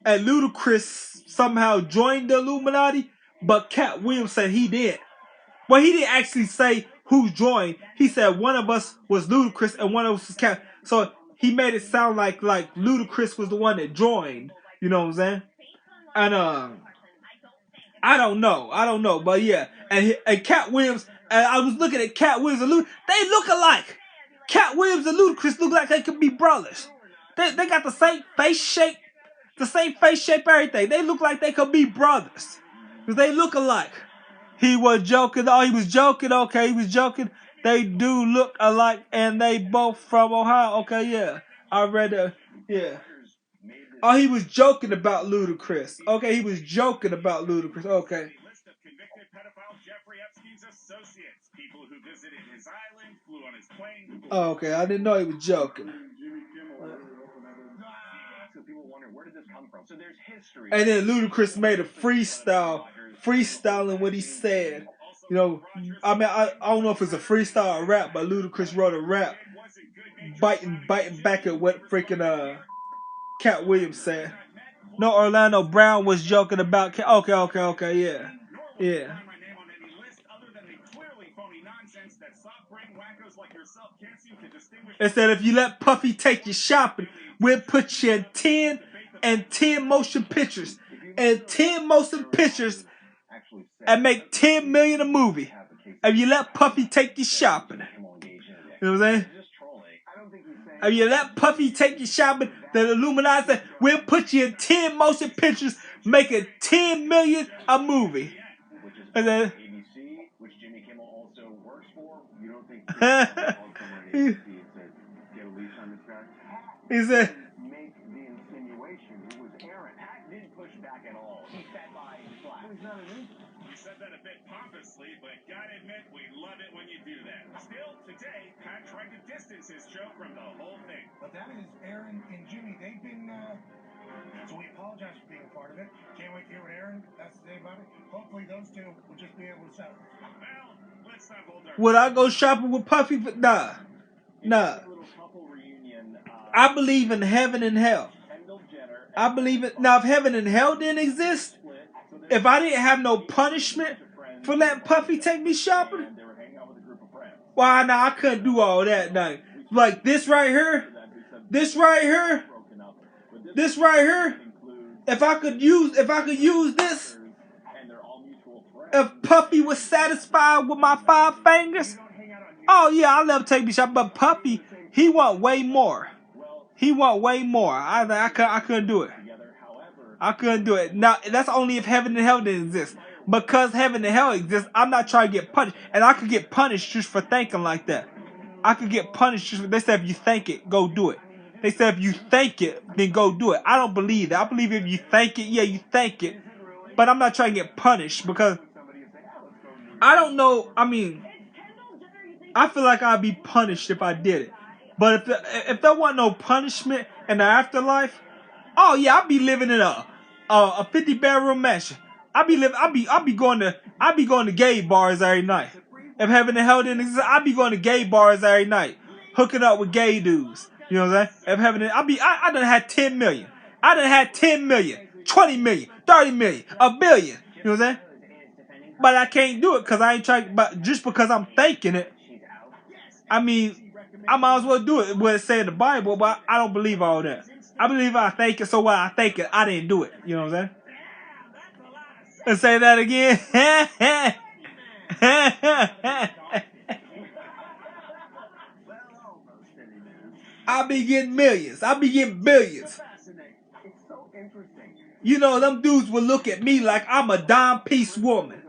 and Ludacris somehow joined the Illuminati, but Cat Williams said he did. Well, he didn't actually say who joined. He said one of us was Ludacris and one of us was Cat. So he made it sound like Ludacris was the one that joined. You know what I'm saying? And I don't know, but yeah. And Cat Williams, and I was looking at Cat Williams and Ludacris. They look alike. Cat Williams and Ludacris look like they could be brothers. They got the same face shape, everything. They look like they could be brothers. Because they look alike. He was joking. Oh, he was joking. Okay, he was joking. They do look alike, and they both from Ohio. Okay, yeah. I read that. Yeah. Oh, he was joking about Ludacris. Okay, he was joking about Ludacris. Okay. Oh, okay, I didn't know he was joking. And then Ludacris made a freestyling what he said. You know, I mean, I don't know if it's a freestyle or rap, but Ludacris wrote a rap biting back at what freaking Cat Williams said. No, Orlando Brown was joking about Cat. Okay, yeah. It said if you let Puffy take you shopping, we'll put you in 10 motion pictures. And 10 motion pictures and make 10 million a movie. If you let Puffy take you shopping. You know what I'm saying? If you let Puffy take you shopping, the Illuminati said, we'll put you in 10 motion pictures, making 10 million a movie. And then which Jimmy Kimmel also works for. You don't think he said make the insinuation it was Aaron. Pat didn't push back at all. He sat by flat. You said that a bit pompously, but gotta admit we love it when you do that. Still, today, Pat tried to distance his show from the whole thing. But that is Aaron and Jimmy. They've been so we apologize for being a part of it. Can't wait to hear what Aaron has to say about it. Hopefully those two will just be able to settle. Well, let's not hold our... Would I go shopping with Puffy? Nah. I believe in heaven and hell. I believe it. Now, if heaven and hell didn't exist, if I didn't have no punishment for letting Puffy take me shopping, well, nah, I couldn't do all that. Nah. Like this right here, if I could use this, if Puffy was satisfied with my 5 fingers, oh yeah, I'll let him take me shopping. But Puffy, he want way more. I couldn't do it. Now, that's only if heaven and hell didn't exist. Because heaven and hell exist, I'm not trying to get punished. And I could get punished just for thinking like that. They said if you think it, go do it. They said if you think it, then go do it. I don't believe that. I believe if you think it, yeah, you think it. But I'm not trying to get punished because I don't know. I mean, I feel like I'd be punished if I did it. But if there wasn't no punishment in the afterlife, oh yeah, I'd be living in a 50-bedroom mansion. I be going to gay bars every night. If heaven and hell didn't exist, I be going to gay bars every night, hooking up with gay dudes. You know what I'm saying? If heaven, I done had 10 million. I done had 10 million, 20 million, 30 million, a billion. You know what I'm saying? But I can't do it because I ain't trying. But just because I'm thinking it, I mean, I might as well do it. What it say in the Bible, but I don't believe all that. I believe I think it, so what I think it, I didn't do it. You know what I'm saying? And say that again. I be getting millions. I be getting billions. You know, them dudes will look at me like I'm a dime piece woman.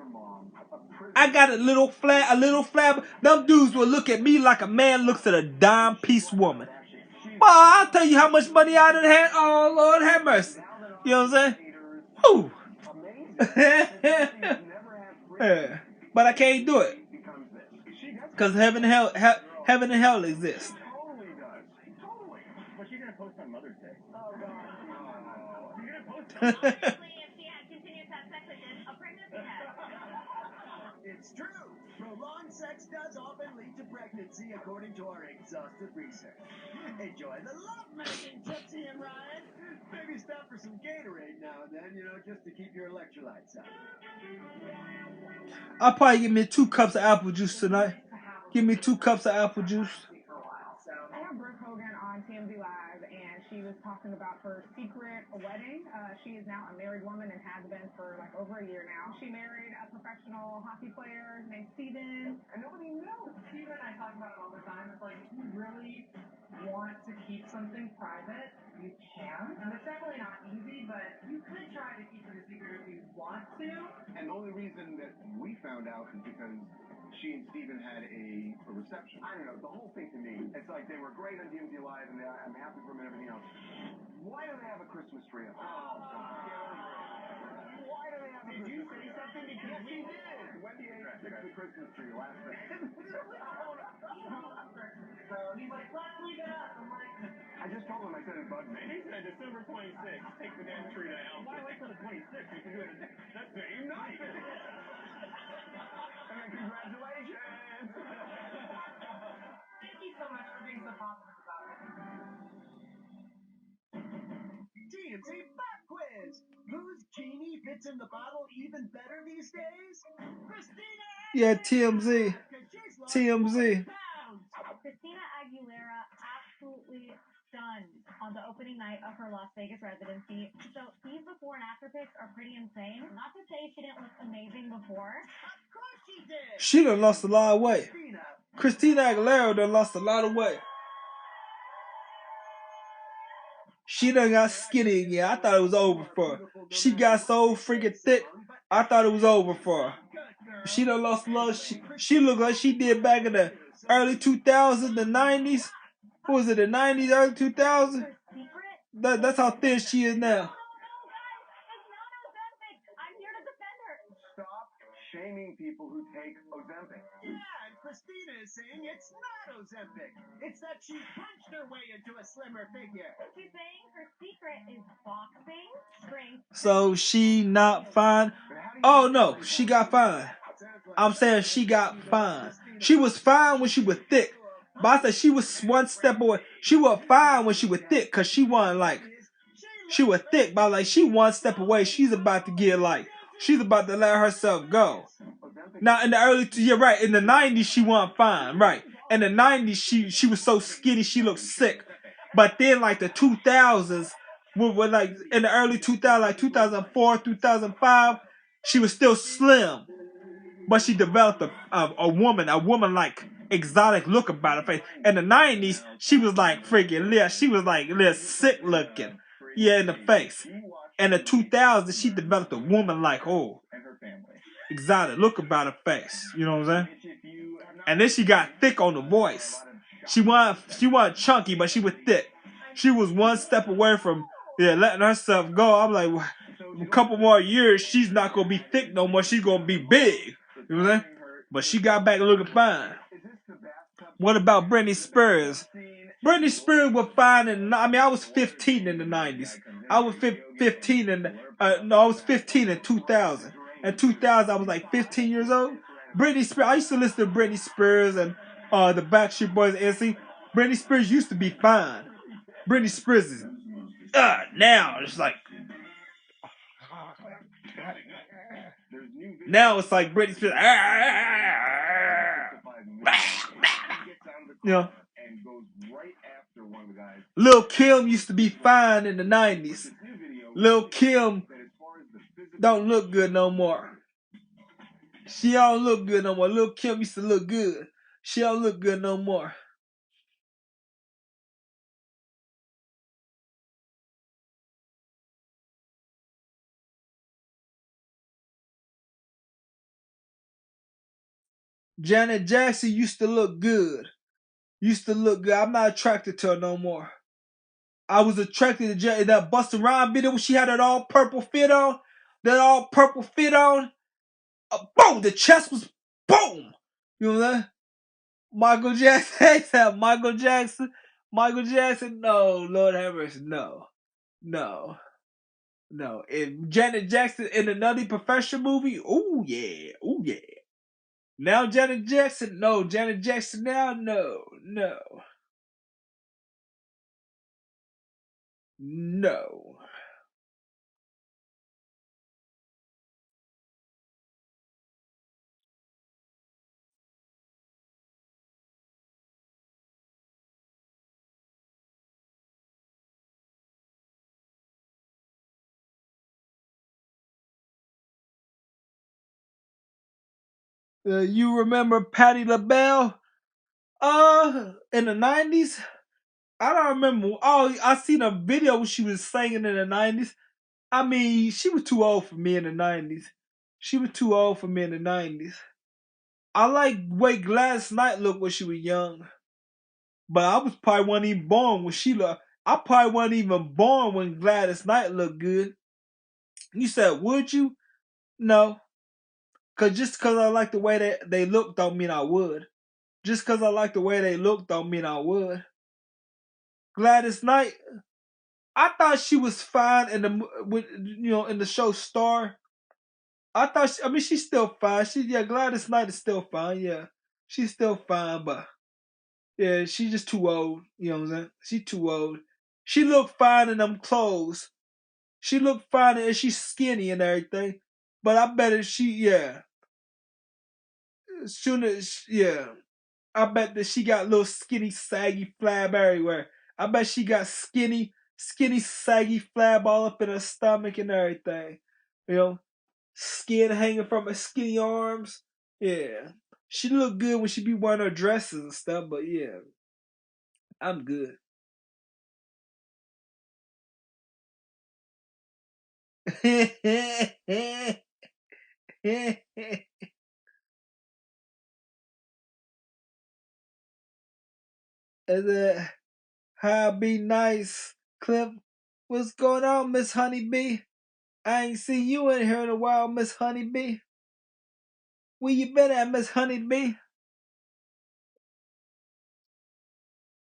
I got a little flab. Them dudes will look at me like a man looks at a dime piece woman. Well, I'll tell you how much money I done had. Oh, Lord have mercy. You know what I'm saying? Whew. Yeah. But I can't do it. Because heaven and hell exist. It's true. Prolonged sex does often lead to pregnancy, according to our exhaustive research. Enjoy the lovemaking, Tootsie and Ryan. Maybe stop for some Gatorade now and then, just to keep your electrolytes up. I'll probably give me 2 cups of apple juice tonight. Give me 2 cups of apple juice. I have Brooke Hogan on TMZ Live, and she was talking about her secret wedding. She is now a married woman and has been for like over a year now. She married a professional hockey player named Steven, and nobody knows. Steven and I talk about it all the time. It's like, if you really want to keep something private, you can. And it's definitely not easy, but you could try to keep it a secret if you want to. And the only reason that we found out is because she and Steven had a reception. I don't know, the whole thing to me, it's like they were great on TMZ Live, and I'm happy for them and everything else. Why do they have a Christmas tree up? Oh, God. Why do they have a Christmas tree? Did you say something? Because yes, we did. Wendy fixed the Christmas tree last night. So he's like, let's leave it up. I'm like, I just told him, I said it bugged me. He said December 26th, take the damn tree down. Why wait till the 26th? You can do it that same night. And then congratulations. thank you so much for being so positive about it. TMZ Pop Quiz. Whose genie fits in the bottle even better these days? Christina! Yeah, TMZ. TMZ. Christina Aguilera absolutely stunned on the opening night of her Las Vegas residency. So these before and after pics are pretty insane. Not to say she didn't look amazing before. Of course she did. She done lost a lot of weight. Christina Aguilera done lost a lot of weight. She done got skinny again. I thought it was over for her. She got so freaking thick, I thought it was over for her. She done lost a lot. She looked like she did back in the early 2000s, the 90s. What was it, the 90s, early 2000s? That's how thin she is now. Stop shaming people who take Ozempic. Yeah, and Christina is saying it's not Ozempic. It's that she punched her way into a slimmer figure. She's saying her secret is boxing, strength. So she not fine? Oh no, she got fine. I'm saying she got fine. She was fine when she was thick. But I said she was one step away. She was fine when she was thick, cause she wasn't like, she was thick, but like she one step away. She's about to get like, she's about to let herself go. Now in the early, you're right. In the 90s, she wasn't fine, right? In the 90s, she was so skinny, she looked sick. But then like the 2000s, were like in the early 2000s, like 2004, 2005, she was still slim. But she developed a woman like exotic look about her face. In the 90s, she was like freaking she was like sick looking. Yeah, in the face. In the 2000s, she developed a woman like, exotic look about her face. You know what I'm saying? And then she got thick on the voice. She wasn't chunky, but she was thick. She was one step away from letting herself go. I'm like, a couple more years, she's not gonna be thick no more. She's gonna be big. You know what I'm saying? But she got back looking fine. What about Britney Spears? Britney Spears was fine I was 15 in the 90s. I was 15 and No, I was 15 in 2000. In 2000, I was like 15 years old. Britney Spears. I used to listen to Britney Spears and the Backstreet Boys and NSYNC. Britney Spears used to be fine. Britney Spears is now it's like now it's like Britney Spears. You know, Lil' Kim used to be fine in the 90s. Lil' Kim don't look good no more. She don't look good no more. Lil' Kim used to look good. She don't look good no more. Janet Jackson used to look good. Used to look good. I'm not attracted to her no more. I was attracted to Janet. That Busta Rhymes video when she had that all purple fit on. That all purple fit on. Boom! The chest was boom! You know what I'm saying? Michael Jackson. Michael Jackson. Michael Jackson. No, Lord have mercy. No. No. No. If Janet Jackson in a Nutty Professor movie, ooh yeah. Ooh yeah. Now Janet Jackson, no. Janet Jackson now, no. No. No. You remember Patti LaBelle? In the 90s? I don't remember. Oh, I seen a video when she was singing in the 90s. I mean, she was too old for me in the 90s. She was too old for me in the 90s. I like way Gladys Knight looked when she was young. But I was probably wasn't even born when she looked. I probably wasn't even born when Gladys Knight looked good. You said, would you? No. Just because I like the way they look don't mean I would. Just because I like the way they look don't mean I would. Gladys Knight, I thought she was fine in the show Star. I thought she's still fine. Gladys Knight is still fine. Yeah, she's still fine, but yeah, she's just too old. You know what I'm saying? She's too old. She looked fine in them clothes. She looked fine and she's skinny and everything. But I bet I bet that she got little skinny, saggy flab everywhere. I bet she got skinny, saggy flab all up in her stomach and everything. You know, skin hanging from her skinny arms. Yeah. She look good when she be wearing her dresses and stuff, but yeah. I'm good. And then, how be nice, Cliff? What's going on, Miss Honeybee? I ain't seen you in here in a while, Miss Honeybee. Where you been at, Miss Honeybee?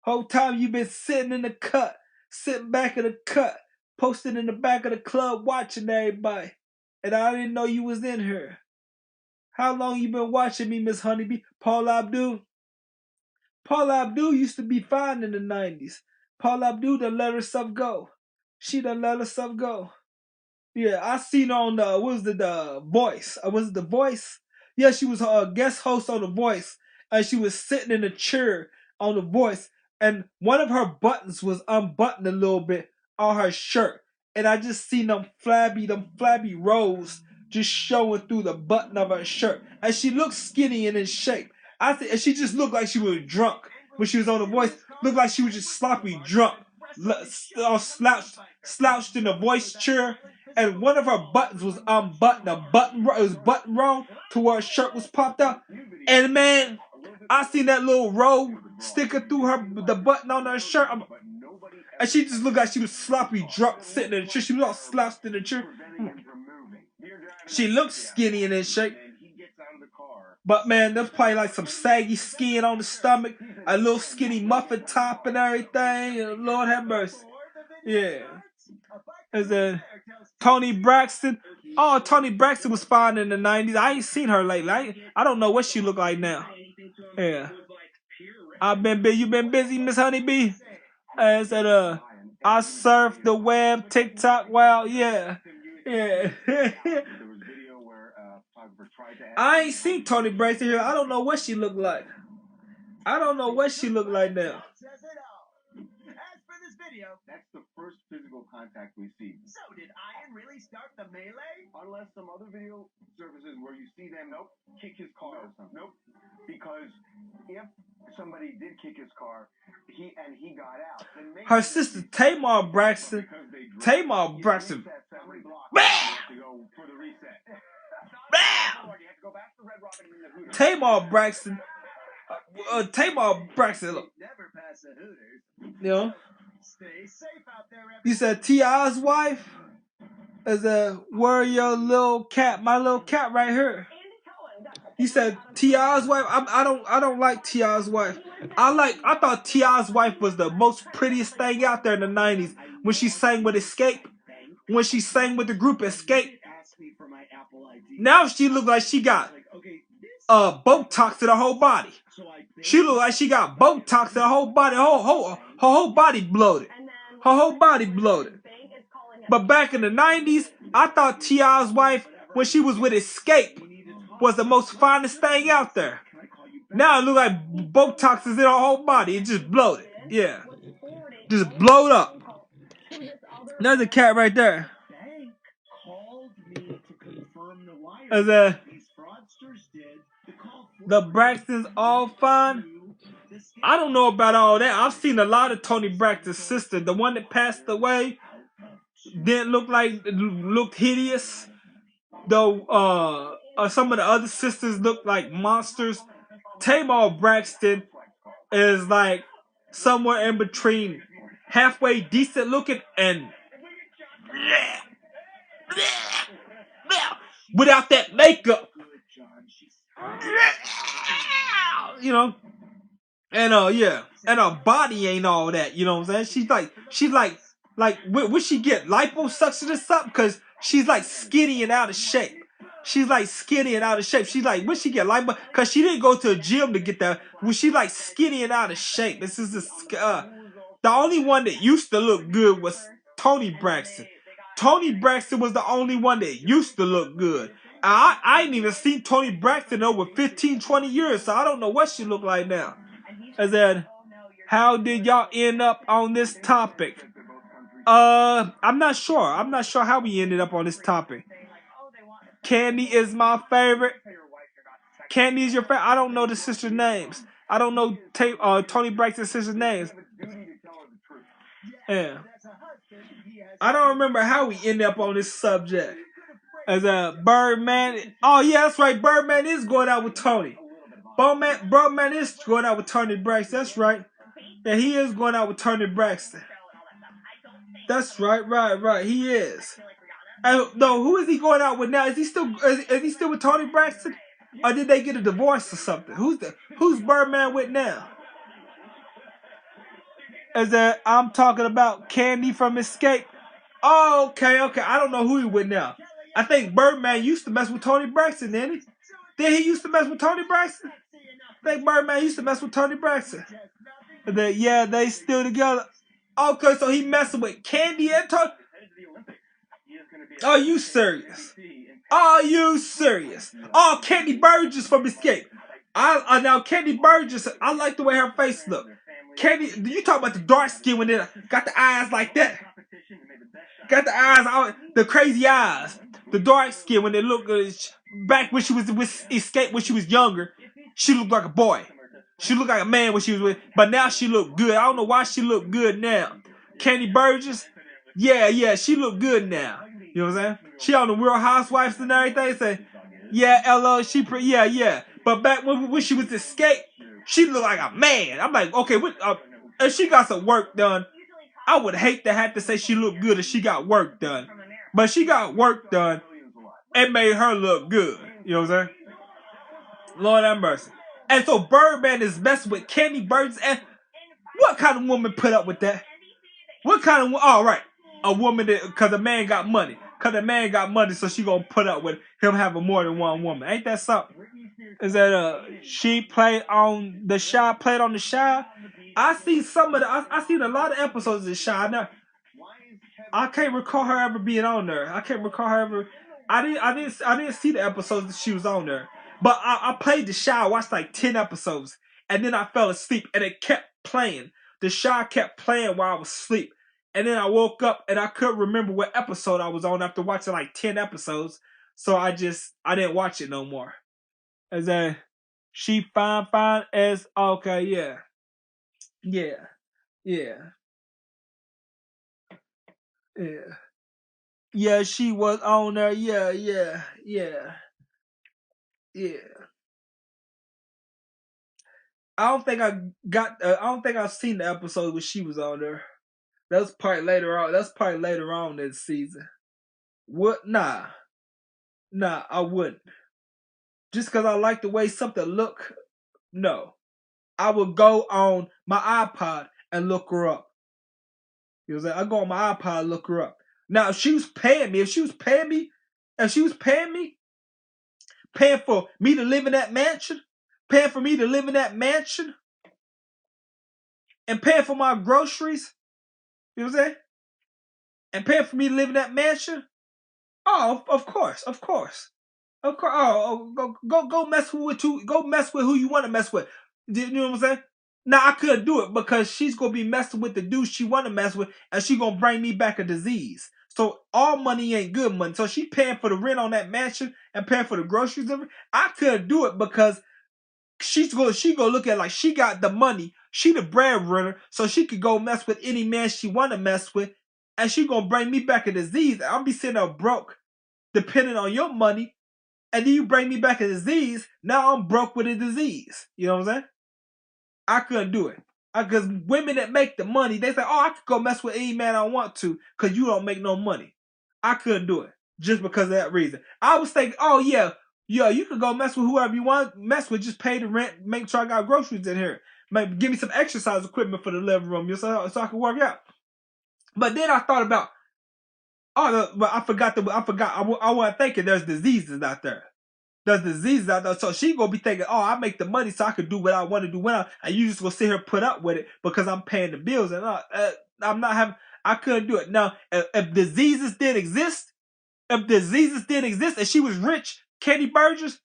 Whole time you been sitting in the cut, sitting back in the cut, posted in the back of the club watching everybody. And I didn't know you was in here. How long you been watching me, Miss Honeybee? Paula Abdul? Paula Abdul used to be fine in the 90s. Paula Abdul done let herself go. She done let herself go. Yeah, I seen her on the Voice? Was it The Voice? Yeah, she was a guest host on The Voice. And she was sitting in a chair on The Voice. And one of her buttons was unbuttoned a little bit on her shirt. And I just seen them flabby rolls just showing through the button of her shirt. And she looked skinny and in shape. And she just looked like she was drunk when she was on The Voice. Looked like she was just sloppy drunk. Slouched in the voice chair. And one of her buttons was unbuttoned. It was buttoned wrong to where her shirt was popped out. And man, I seen that little roll sticking through the button on her shirt. And she just looked like she was sloppy drunk sitting in the chair. She was all slouched in the chair. She looked skinny and in shape. But man, there's probably like some saggy skin on the stomach, a little skinny muffin top and everything. Lord have mercy. Yeah. And then Toni Braxton. Oh, Toni Braxton was fine in the 90s. I ain't seen her lately. I don't know what she look like now. Yeah. You been busy, Miss Honeybee? I said, I surf the web, TikTok, wow, yeah. Yeah. I ain't seen Toni Braxton here. I don't know what she look like. I don't know what she look like now. That's the first physical contact we see. So did Ian really start the melee? Unless some other video services where you see them kick his car or something. Nope. Because if somebody did kick his car, he got out, then maybe her sister Tamar Braxton. Tamar Braxton. Tamar Braxton. Tamar Braxton. Look. You know. You said T.I.'s wife is where your little cat, my little cat right here. You said T.I.'s wife. I don't like T.I.'s wife. I thought T.I.'s wife was the most prettiest thing out there in the 90s when she sang with Escape. When she sang with the group Escape. Now she look like she got Botox in her whole body. She look like she got Botox in her whole body. Her whole body bloated. Her whole body bloated. But back in the 90s, I thought T.I.'s wife, when she was with Escape, was the most finest thing out there. Now it look like Botox is in her whole body. It just bloated. Yeah. Just blowed up. There's a cat right there. The Braxtons all fine. I don't know about all that. I've seen a lot of Toni Braxton's sister. The one that passed away didn't looked hideous. Though some of the other sisters look like monsters. Tamar Braxton is like somewhere in between halfway decent looking and without that makeup. You know. And yeah. And her body ain't all that, you know what I'm saying? She's like would she get liposuction or something? Because she's like skinny and out of shape. She's like skinny and out of shape. She's like, would she get lipo? Because she didn't go to a gym to get that. Was she like skinny and out of shape? This is the only one that used to look good was Toni Braxton. Toni Braxton was the only one that used to look good. I ain't even seen Toni Braxton over 15, 20 years, so I don't know what she look like now. I said, how did y'all end up on this topic? I'm not sure. I'm not sure how we ended up on this topic. Candy is my favorite. Candy is your favorite. I don't know the sisters' names. I don't know Toni Braxton's sisters' names. Yeah. I don't remember how we ended up on this subject. As Birdman. Oh yeah, that's right. Birdman is going out with Toni. Birdman is going out with Toni Braxton. That's right. Yeah, he is going out with Toni Braxton. That's right. Right. He is. No, who is he going out with now? Is he still with Toni Braxton? Or did they get a divorce or something? Who's Birdman with now? I'm talking about Candy from Escape. Oh, okay. I don't know who he with now. I think Birdman used to mess with Toni Braxton, didn't he? Did he used to mess with Toni Braxton? I think Birdman used to mess with Toni Braxton. Yeah, they still together. Okay, so he messing with Candy and Toni. Are you serious? Are you serious? Oh, Candy Burgess from Escape. Now Candy Burgess, I like the way her face look. Candy, you talk about the dark skin when they got the eyes like that? Got the eyes, the crazy eyes. The dark skin when they look back when she was with Escape when she was younger. She looked like a boy. She looked like a man when she was with, but now she look good. I don't know why she look good now. Candy Burgess, yeah, she look good now. You know what I'm saying? She on the Real Housewives and everything. Say, yeah, Ella, yeah. But back when she was Escape, she looked like a man. I'm like, okay, if she got some work done, I would hate to have to say she looked good if she got work done. But she got work done. It made her look good. You know what I'm saying? Lord have mercy. And so Birdman is messing with Candy Burgess. And what kind of woman put up with that? What kind of... All right. A woman that... Because a man got money. Cause the man got money, so she gonna put up with him having more than one woman. Ain't that something? Is that she played on The Chi? Played on The Chi. I see some of the. I seen a lot of episodes of The Chi. Now, I can't recall her ever being on there. I can't recall her ever. I didn't see the episodes that she was on there. But I played The Chi. I watched like 10 episodes, and then I fell asleep, and it kept playing. The Chi kept playing while I was asleep. And then I woke up and I couldn't remember what episode I was on after watching like 10 episodes. So I didn't watch it no more. As a she fine as okay, yeah. Yeah. Yeah. Yeah. Yeah, she was on there. Yeah. I don't think I've seen the episode where she was on there. That's probably later on. That's probably later on this season. What? Nah, I wouldn't. Just because I like the way something look, no. I would go on my iPod and look her up. You know what I'm saying? I go on my iPod and look her up. Now, if she was paying me, paying for me to live in that mansion, and paying for my groceries, you know what I'm saying? And paying for me to live in that mansion, oh, of course. Oh, go mess with who you want to mess with. You know what I'm saying? Now I couldn't do it because she's gonna be messing with the dude she want to mess with, and she gonna bring me back a disease. So all money ain't good money. So she paying for the rent on that mansion and paying for the groceries. I couldn't do it because she gonna look at it like she got the money. She the breadwinner, so she could go mess with any man she want to mess with, and she gonna bring me back a disease. I'll be sitting there broke, depending on your money. And then you bring me back a disease. Now I'm broke with a disease. You know what I'm saying? I couldn't do it. Because women that make the money, they say, oh, I could go mess with any man I want to because you don't make no money. I couldn't do it just because of that reason. I was thinking, oh, yeah, you could go mess with whoever you want to mess with. Just pay the rent, make sure I got groceries in here. Maybe give me some exercise equipment for the living room so I can work out. But then I thought about, but I forgot. I wasn't thinking there's diseases out there. So she gonna be thinking, oh, I make the money so I can do what I want to do. And you just gonna sit here and put up with it because I'm paying the bills. And I couldn't do it. Now, if diseases didn't exist, and she was rich, Katie Burgess,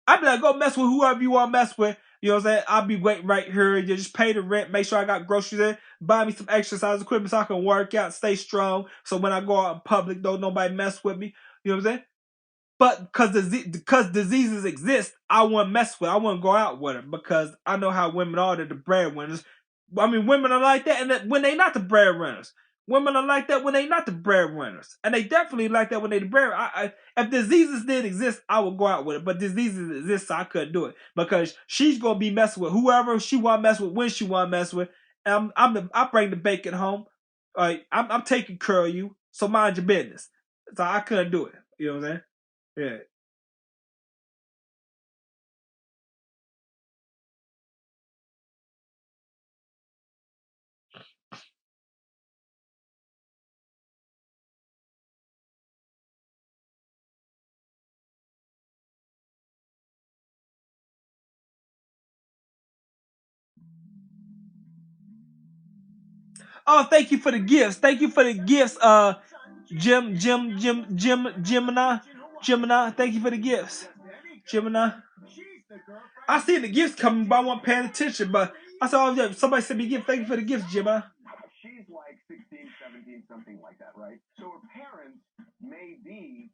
I'd be like, go mess with whoever you want to mess with. You know what I'm saying? I'll be waiting right here. You just pay the rent, make sure I got groceries in, buy me some exercise equipment so I can work out, stay strong. So when I go out in public, don't nobody mess with me. You know what I'm saying? But because diseases exist, I wouldn't mess with her. I wouldn't go out with her because I know how women are. They're the breadwinners. I mean, women are like that, and when they not the breadwinners. Women are like that when they not the breadwinners. And they definitely like that when they the breadwinners. If diseases didn't exist, I would go out with it. But diseases exist, so I couldn't do it. Because she's going to be messing with whoever she want to mess with, when she want to mess with. And I bring the bacon home. I'm taking care of you, so mind your business. So I couldn't do it. You know what I'm saying? Yeah. Oh, thank you for the gifts. Gemini. Thank you for the gifts. Gemini. I see the gifts coming, but I wasn't paying attention. But I saw somebody sent me a gift. Thank you for the gifts, Gemini. She's like 16, 17, something like that, right? So her parents may be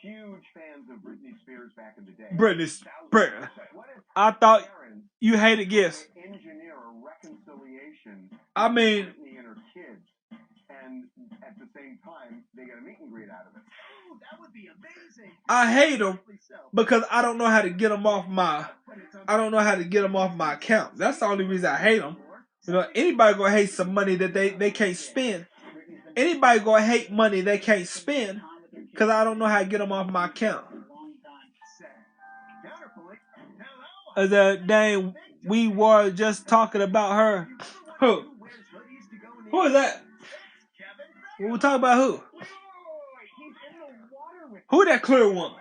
huge fans of Britney Spears back in the day. Britney. I thought you hated gifts. Engineer a reconciliation. I mean, Britney and her kids, and at the same time, they get a meet and greet out of it. Oh, that would be amazing. I hate them because I don't know how to get them off my. Account. That's the only reason I hate them. You know, anybody gonna hate some money that they can't spend. Anybody gonna hate money they can't spend because I don't know how to get them off my account. Dang, we were just talking about her. Who? Who is that? We were talking about who? Who that clear woman?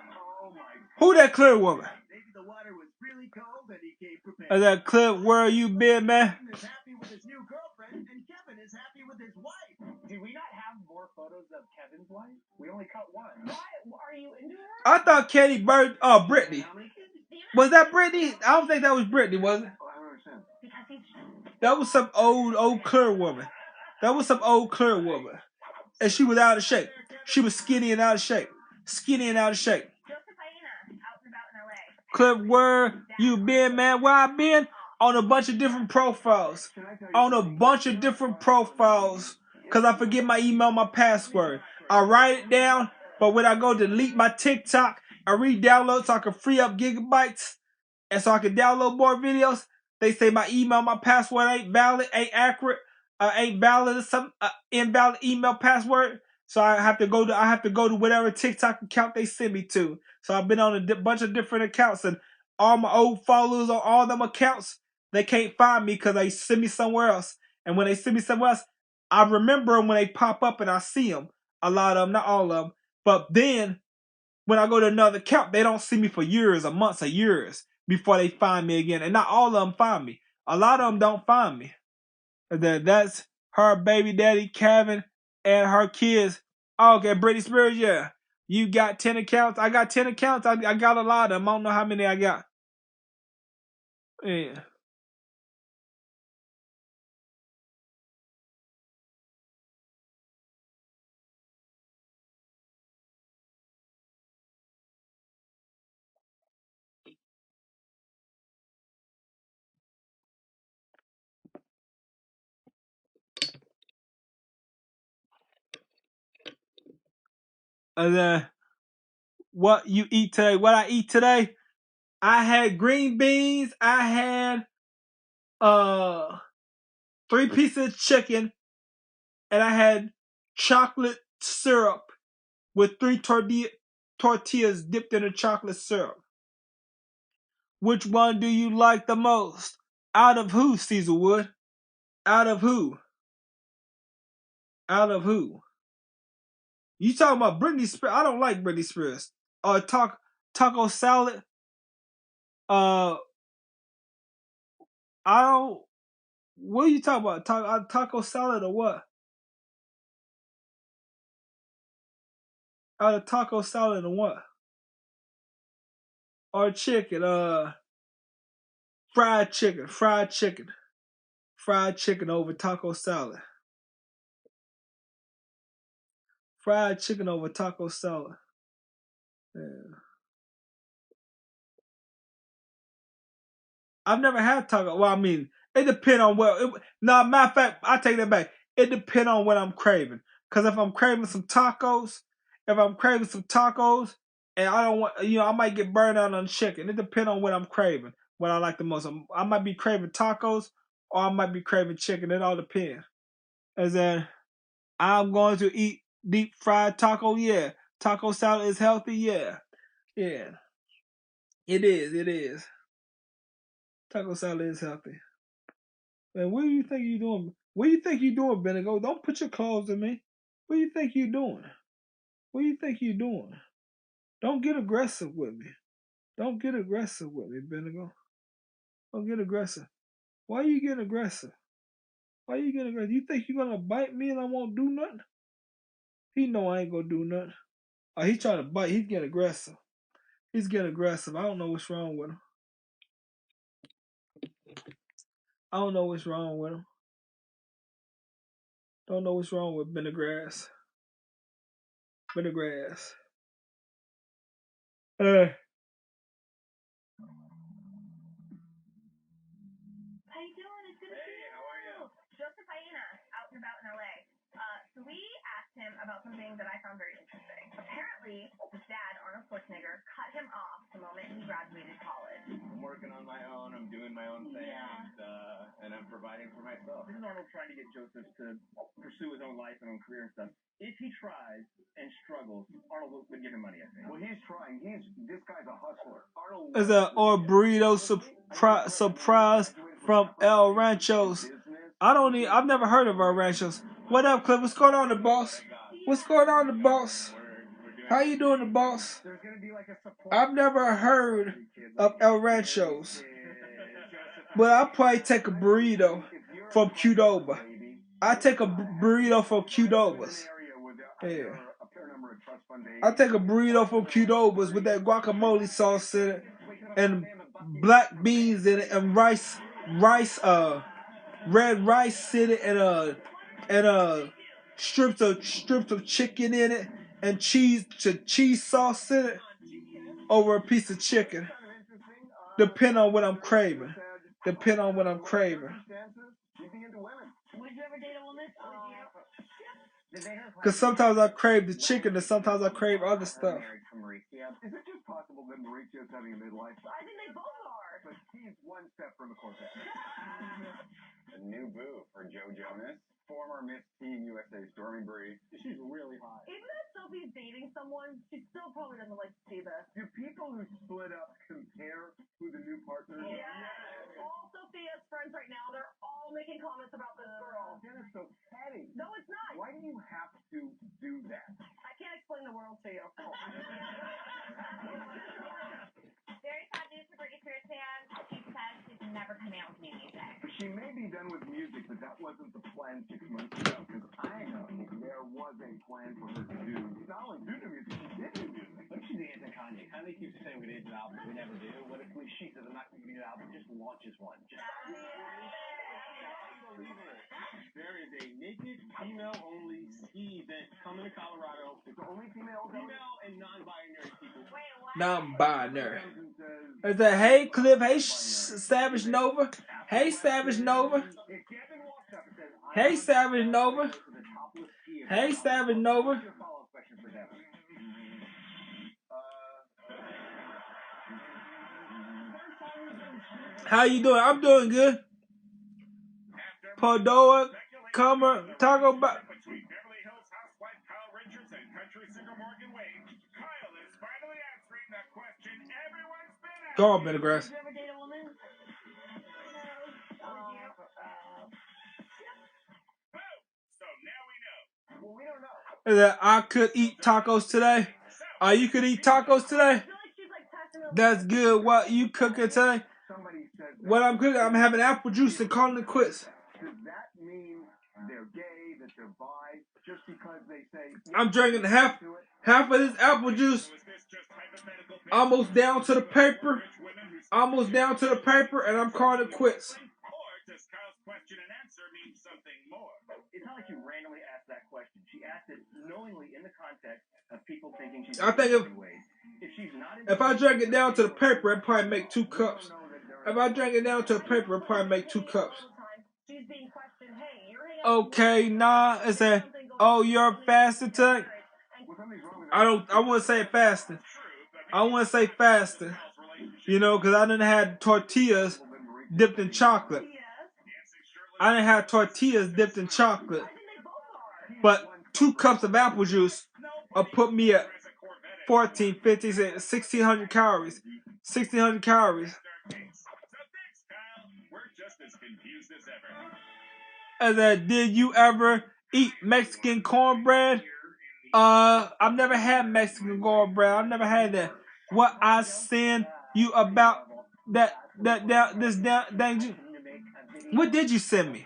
Who that clear woman? Maybe the water was really cold and he came prepared. Is that clip where you been, man? Kevin is happy with his new girlfriend, and Kevin is happy with his wife. Did we not have more photos of Kevin's wife? We only cut one. Why are you into her? I thought Katy Bird, Brittany. Was that Brittany? I don't think that was Brittany, was it? I don't understand. Because he's That was some old clear woman. That was some old clear woman. And she was out of shape. She was skinny and out of shape. Skinny and out of shape. Josephina, out and about in LA. Clip, where you been, man? Where I been? On a bunch of different profiles. On a bunch of different profiles. Because I forget my email, my password. I write it down, but when I go delete my TikTok, I re-download so I can free up gigabytes. And so I can download more videos. They say my email, my password ain't valid, ain't accurate, ain't valid, or some invalid email password. So I have to go to whatever TikTok account they send me to. So I've been on a bunch of different accounts, and all my old followers on all them accounts, they can't find me because they send me somewhere else. And when they send me somewhere else, I remember them when they pop up and I see them. A lot of them, not all of them. But then when I go to another account, they don't see me for years or months or years before they find me again. And not all of them find me. A lot of them don't find me. That's her baby daddy, Kevin, and her kids. Oh, okay, Britney Spears, yeah. You got 10 accounts? I got 10 accounts. I got a lot of them. I don't know how many I got. Yeah. And then what you eat today? What I eat today? I had green beans. I had 3 pieces of chicken, and I had chocolate syrup with 3 tortillas dipped in a chocolate syrup. Which one do you like the most? Out of who, Cecil Wood? Out of who? Out of who? You talking about Britney Spears? I don't like Britney Spears. Taco salad. I don't. What are you talking about? Taco salad or what? Out of taco salad or what? Or chicken? Fried chicken. Fried chicken. Fried chicken over taco salad. Fried chicken over taco salad. Yeah. I've never had taco. Well, I mean, it depends on what. No, matter of fact, I take that back. It depends on what I'm craving. Because if I'm craving some tacos, and I don't want, I might get burned out on chicken. It depends on what I'm craving, what I like the most. I might be craving tacos, or I might be craving chicken. It all depends. As in, I'm going to eat deep fried taco. Yeah, taco salad is healthy. Yeah, yeah, it is. Taco salad is healthy. Man, what do you think you're doing? What do you think you're doing, Benego? Don't put your clothes on me. What do you think you're doing? What do you think you're doing? Don't get aggressive with me. Don't get aggressive with me, Benego. Don't get aggressive. Why are you getting aggressive? Why are you getting aggressive? You think you're gonna bite me and I won't do nothing? He know I ain't gonna do nothing. Oh, he's trying to bite. He's getting aggressive. He's getting aggressive. I don't know what's wrong with him. I don't know what's wrong with him. Don't know what's wrong with Benegrass. Benegrass. How you doing? It's good to see you. How are you? Josephina, out and about in LA. So we asked him about something that I found very interesting. Apparently, his dad, Arnold Schwarzenegger, cut him off the moment he graduated college. I'm working on my own. I'm doing my own thing, and I'm providing for myself. This is Arnold trying to get Joseph to pursue his own life and own career and stuff. If he tries and struggles, Arnold would give him money, I think. Well, he's trying. This guy's a hustler. Arnold Is that or burrito surprise from El Ranchos? I've never heard of El Ranchos. What up, Cliff? What's going on, the boss? What's going on, the boss? How you doing, the boss? There's gonna be like a support. I've never heard of El Ranchos, but I'll probably take a burrito from Qdoba. I take a burrito from Qdoba's. Yeah. I take a burrito from Qdoba's with that guacamole sauce in it, and black beans in it, and red rice in it, and strips of chicken in it, and cheese sauce in it over a piece of chicken. Depend on what I'm craving. Depend on what I'm craving. Would you ever date a woman? Because sometimes I crave the chicken, and sometimes I crave other stuff. Is it just possible that Mauricio's having a midlife? I think they both are. But he's one step from a quartet. A new boo for Joe Jonas, former Miss Teen USA Stormy Bree. She's really hot. Even if Sophie's dating someone, she still probably doesn't like to see this. Do people who split up compare who the new partner is? Yes. All Sophia's friends right now, they're all making comments about this girl. Jenna's so petty. No, it's not. Why do you have to do that? I can't explain the world to you. Very sad news for Britney Spears fans. She says she's never coming out with new music. She may be done with music, but that wasn't the plan 6 months ago. Because I know there was a plan for her to do not only do new music, she did do music. What if she's Aunt Kanye? Kanye keeps saying we're gonna do an album, we never do. What if she says I'm not gonna do an album, just launches one? There is a naked female-only ski event coming to Colorado. It's only female and non-binary people. Wait, what? Non-binary. Is that hey Cliff? Hey Savage Nova? Hey Savage Nova? Hey Savage Nova? Hey Savage Nova? How you doing? I'm doing good. Padoa, Comer, Taco Bell. Go on, Bendergrass. Would you ever date a woman? Well, we don't know. That I could eat tacos today. You could eat tacos today. That's good. What you cooking today? What I'm cooking, I'm having apple juice and calling it quits. Does that mean they're gay, that they're bi, just because they say... I'm drinking half of this apple juice. Almost down to the paper. Almost down to the paper, and I'm calling it quits. It's not like you randomly asked that question. She asked it knowingly in the context of people thinking she's... I think if I drank it down to the paper, it'd probably make 2 cups. If I drank it down to the paper, it'd probably make 2 cups. Okay, nah, it's a, oh, you're fasting today? I wouldn't say fasting. I wouldn't say fasting. You know, because I didn't have tortillas dipped in chocolate. I didn't have tortillas dipped in chocolate. But 2 cups of apple juice will put me at 14, 15, 1,600 calories. 1,600 calories. And then, did you ever eat Mexican cornbread? I've never had Mexican cornbread. I've never had that. What I send you about this danger? What did you send me?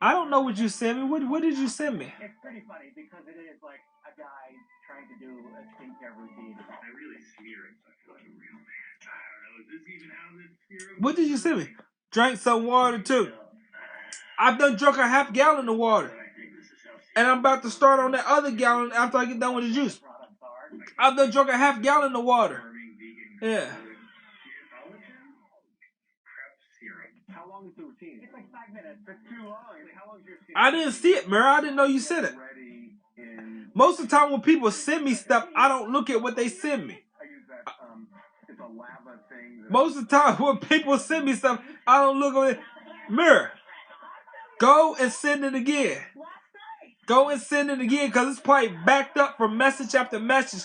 I don't know what you sent me. What did you send me? It's pretty funny because it is like a guy trying to do a skincare routine. I really smear it, so I feel like a real man. I don't know. Is this even how this serum? What did you send me? Drank some water too. I've done drunk a half gallon of water. And I'm about to start on that other gallon after I get done with the juice. I've done drunk a half gallon of water. Yeah. How long is the routine? It's like 5 minutes. That's too long. How long is your routine? I didn't see it, man. I didn't know you sent it. Most of the time when people send me stuff, I don't look at what they send me. I use that, it's a lava thing. Most of the time when people send me stuff, I don't look at it. Mirror, go and send it again. Go and send it again because it's probably backed up from message after message.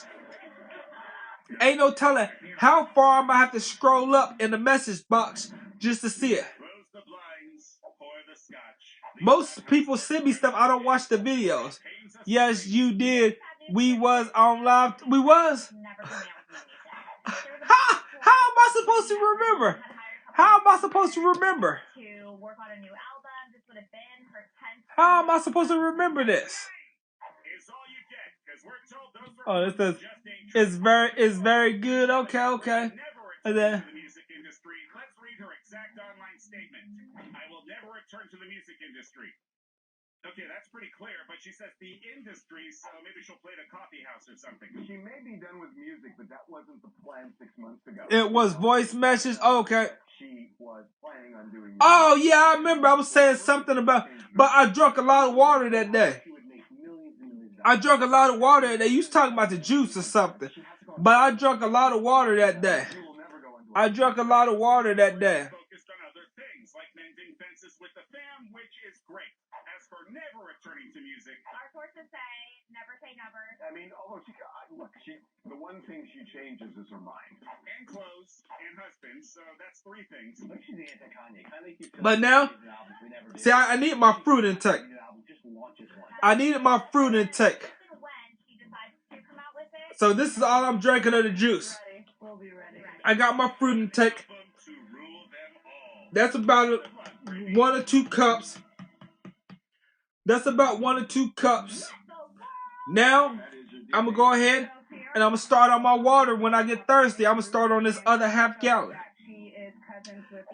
Ain't no telling how far I'm going to have to scroll up in the message box just to see it. Most people send me stuff. I don't watch the videos. Yes, you did We was on live. We was. How am I supposed to remember? How am I supposed to remember? How am I supposed to remember this? Oh, this is. It's very good. Okay. And then. Let's read her exact online statement. I will never return to the music industry. Okay, that's pretty clear, but she says the industry, so maybe she'll play at a coffee house or something. She may be done with music, but that wasn't the plan 6 months ago. It was voice message. Okay. She was planning on doing. Oh yeah, I remember. I was saying something about, but I drank a lot of water that day. I drank a lot of water that day. You was talking about the juice or something, but I drank a lot of water that day. I drank a lot of water that day. Focused on other things like mending fences with the fam, which is great. As for never returning to music, Our sources say never say never. I mean, although the one thing she changes is her mind. And clothes, and husband, so that's 3 things. Look, she's anti-Kanye. Kanye keeps But now, see, I need my fruit intake. I needed my fruit intake. So this is all I'm drinking of the juice. We'll be ready. I got my fruit intake. That's about 1 or 2 cups. That's about 1 or 2 cups. Now, I'm going to go ahead and I'm going to start on my water when I get thirsty. I'm going to start on this other half gallon.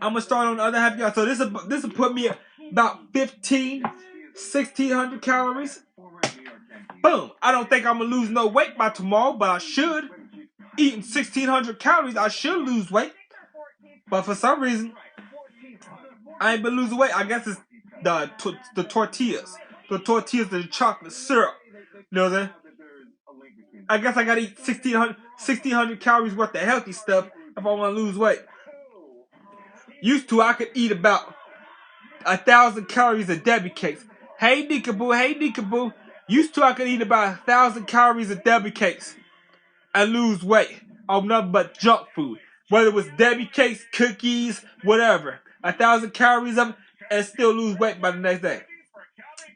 I'm going to start on the other half gallon. So this will put me at about 1,600 calories. Boom. I don't think I'm going to lose no weight by tomorrow, but I should. Eating 1,600 calories, I should lose weight. But for some reason, I ain't been losing weight. I guess it's the tortillas. The tortillas, the chocolate syrup. You know what I'm saying? I guess I gotta eat 1,600 calories worth of healthy stuff if I want to lose weight. Used to, I could eat about 1,000 calories of Debbie cakes. Hey, Nikaboo. Used to, I could eat about 1,000 calories of Debbie cakes and lose weight on nothing but junk food. Whether it was Debbie cakes, cookies, whatever. 1,000 calories of it and still lose weight by the next day.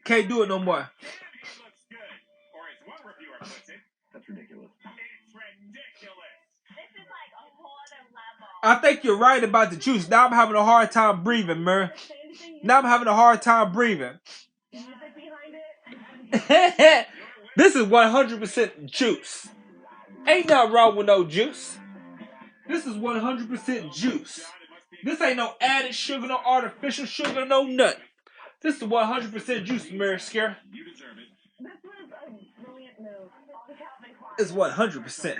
Can't do it no more. That's ridiculous. I think you're right about the juice. Now I'm having a hard time breathing, man. Now I'm having a hard time breathing. This is 100% juice. Ain't nothing wrong with no juice. This is 100% juice. This ain't no added sugar, no artificial sugar, no nothing. This is 100% juice, Mary Scare. It's 100%.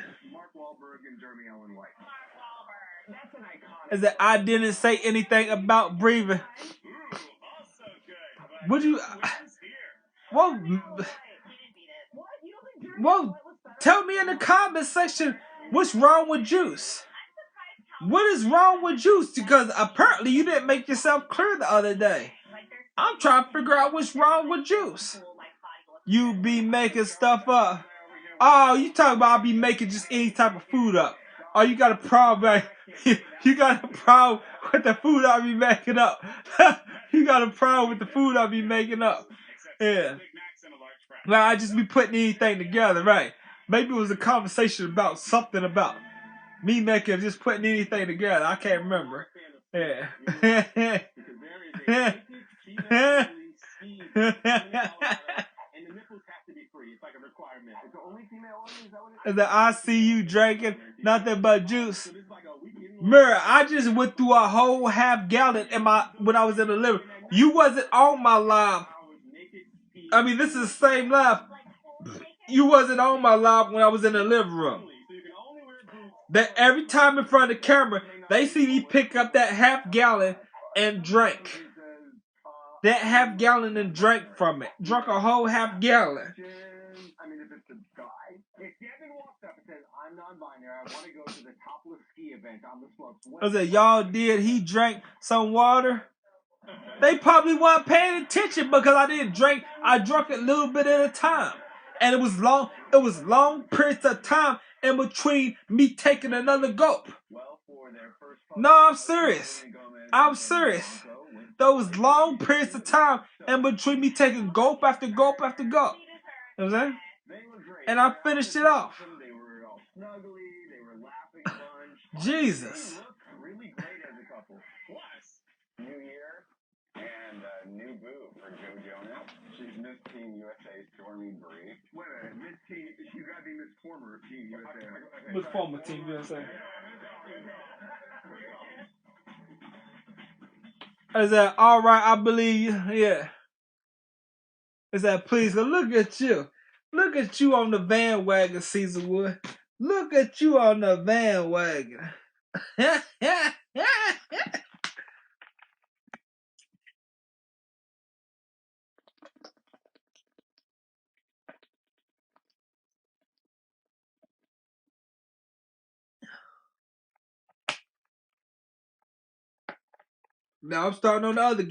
Is that I didn't say anything about breathing. Would you? Well, tell me in the comment section what's wrong with juice. What is wrong with juice? Because apparently you didn't make yourself clear the other day. I'm trying to figure out what's wrong with juice. You be making stuff up. Oh, you talking about I be making just any type of food up. Oh, you got a problem, right? You got a problem with the food I be making up. You got a problem with the food I be making up. Yeah. Well, I just be putting anything together, right? Maybe it was a conversation about something about me making, just putting anything together. I can't remember. Yeah. Is that I see you drinking nothing but juice? Mirror, I just went through a whole half gallon when I was in the living room. You wasn't on my live. I mean, this is the same live. You wasn't on my live when I was in the living room. That every time in front of the camera, they see me pick up that half gallon and drink. That half gallon and drink from it. Drunk a whole half gallon. I mean, if it's a guy, if Devin walks up and says, I'm non-binary, I want to go to the topless ski event on the slopes. I said, y'all did, he drank some water? They probably weren't paying attention because I didn't drink. I drank a little bit at a time. And it was long periods of time in between me taking another gulp. No, I'm serious. I'm serious. Those long periods of time in between me taking gulp after gulp after gulp. You know what I'm saying? And I finished it off. They were all snuggly. They were laughing a bunch. Jesus. They look really great as a couple. Plus, new year and new boo for Joe Jonas. She's Miss Team USA Stormy Bree. Wait a minute, Miss Team. You gotta be Miss Former Team USA. Miss Former Team USA. Is that all right? I believe, yeah. Is that please? Look at you. Look at you on the bandwagon, Caesar Wood. Look at you on the bandwagon. Now I'm starting on the other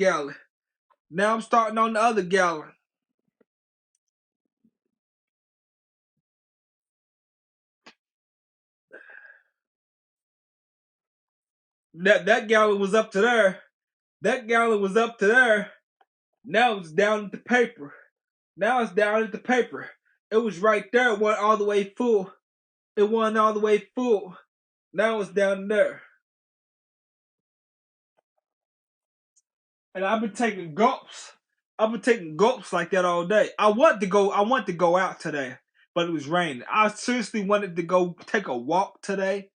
gallon. That gallon was up to there. Now it's down at the paper. It was right there. It wasn't all the way full. Now it's down there. And I've been taking gulps. Like that all day. I want to go out today, but it was raining. I seriously wanted to go take a walk today,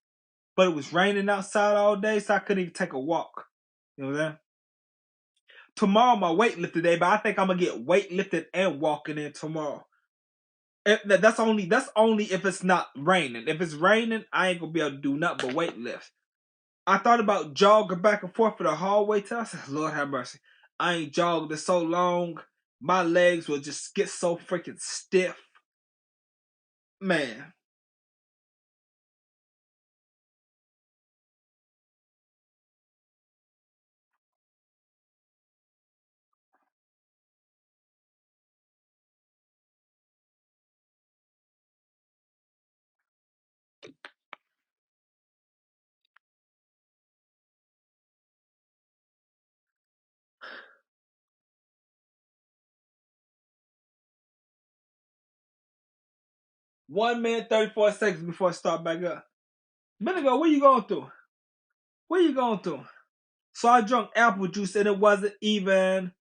but it was raining outside all day, so I couldn't even take a walk. You know what I'm saying? Tomorrow my weightlifting day, but I think I'm gonna get weightlifted and walking in tomorrow. That's only if it's not raining. If it's raining, I ain't gonna be able to do nothing but weightlift. I thought about jogging back and forth for the hallway till I said, Lord have mercy. I ain't jogged in so long. My legs will just get so freaking stiff. Man. One minute, 34 seconds before I start back up. Benigo, what you going through? So I drank apple juice and it wasn't even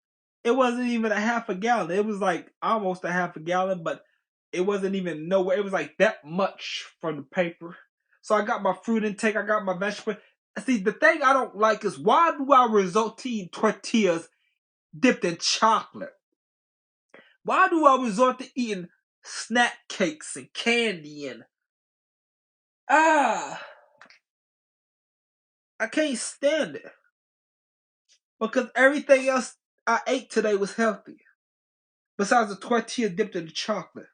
a half a gallon. It was like almost a half a gallon, but it wasn't even nowhere. It was like that much from the paper. So I got my fruit intake, I got my vegetable. See, the thing I don't like is why do I resort to eating tortillas dipped in chocolate? Why do I resort to eating snack cakes and candy and I can't stand it. Because everything else I ate today was healthy. Besides the tortilla dipped in the chocolate.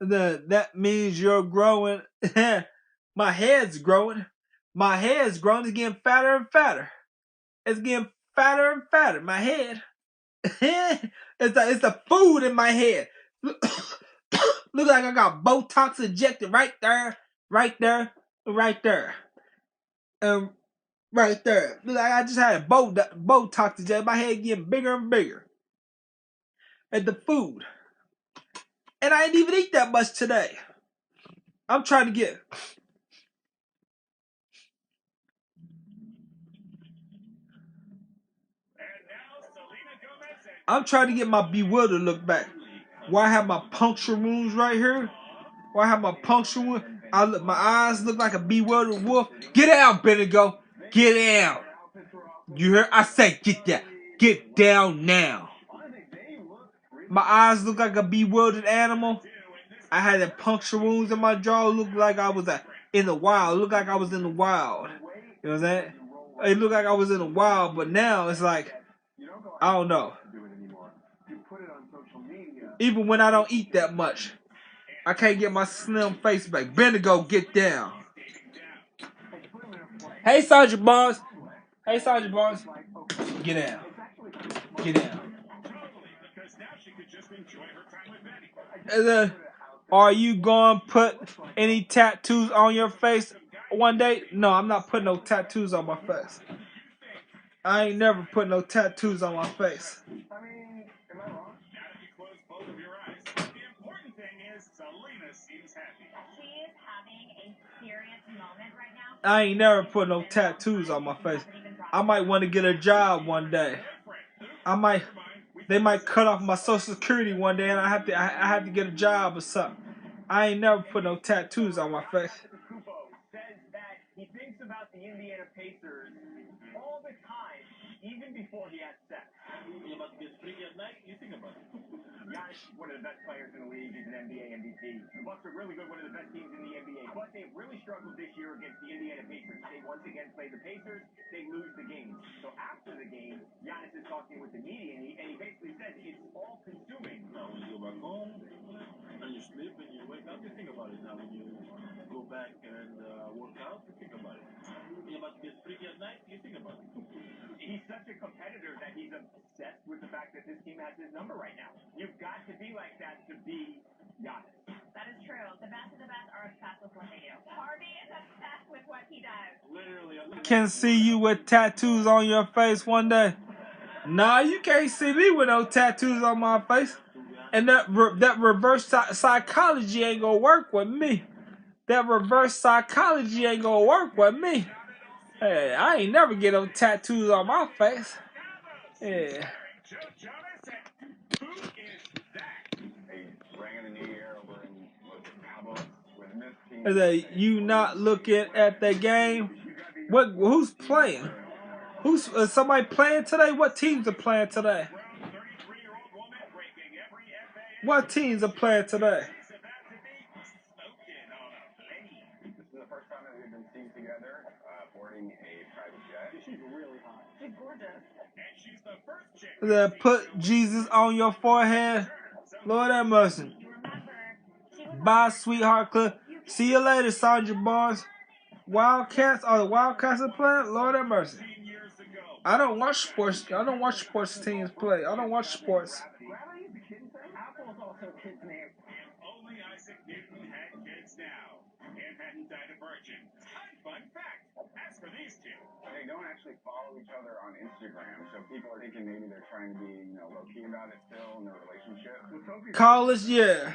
That means you're growing. My head's growing. It's getting fatter and fatter. My head. It's the food in my head. Look like I got Botox injected right there. Right there. Right there. Look like I just had a Botox injected. My head getting bigger and bigger. And the food. And I didn't even eat that much today. I'm trying to get my bewildered look back. Where I have my puncture wounds right here. My eyes look like a bewildered wolf. Get out, Benigo. Get out. You heard? I said get down. Get down now. My eyes look like a bewildered animal. I had the puncture wounds in my jaw. It looked like I was in the wild. You know what I'm saying? It looked like I was in the wild, but now it's like, I don't know. Even when I don't eat that much, I can't get my slim face back. Benigo, get down. Hey, Sergeant Barnes. Get down. And then Are you going to put any tattoos on your face one day? No, I'm not putting no tattoos on my face. I ain't never put no tattoos on my face. I mean, am I wrong? Not if you close both of your eyes. But the important thing is Selena seems happy. She is having a serious moment right now. I ain't never put no tattoos on my face. I might want to get a job one day. They might cut off my Social Security one day, and I have to get a job or something. I ain't never put no tattoos on my face. Kupo says that he thinks about the Indiana Pacers all the time, even before he has sex. You about to get freaky at night? You think about it. Giannis, one of the best players in the league, is an NBA MVP. The Bucks are really good, one of the best teams in the NBA, but they've really struggled this year against the Indiana Pacers. They once again play the Pacers, they lose the game. So after the game, Giannis is talking with the media, and he basically says it's all-consuming. Now, when you go back home and you sleep and you wake up, you think about it. Now, when you go back and work out, you think about it. When you're about to get freaky at night, you think about it. He's such a competitor that he's obsessed with the fact that this team has his number right now. You've got to be like that to be Giannis. That is true. The best of the best are obsessed with what they do. Harvey is obsessed with what he does. Literally. Can see you with tattoos on your face one day. Nah, you can't see me with no tattoos on my face. And that reverse psychology ain't gonna work with me. That reverse psychology ain't gonna work with me. Hey, I ain't never get no tattoos on my face. Yeah. Is that you not looking at the game? Who's playing? Who's somebody playing today? What teams are playing today? What teams are playing today? This is the first time that we've been seen together, boarding a private jet. She's really hot. She's gorgeous. And she's the first chick. Put Jesus on your forehead. Lord have mercy. Bye, sweetheart Cliff. See you later, Sandra Barnes. Wildcats are the Wildcats are playing? Lord have mercy. I don't watch sports. I don't watch sports teams play. I don't watch sports. Apple's also kid's name. Only Isaac Newton had kids now and hadn't died a virgin. Fun fact. As for these two, They don't actually follow each other on Instagram, so people are thinking maybe they're trying to be, low-key about it still in their relationship. College, yeah.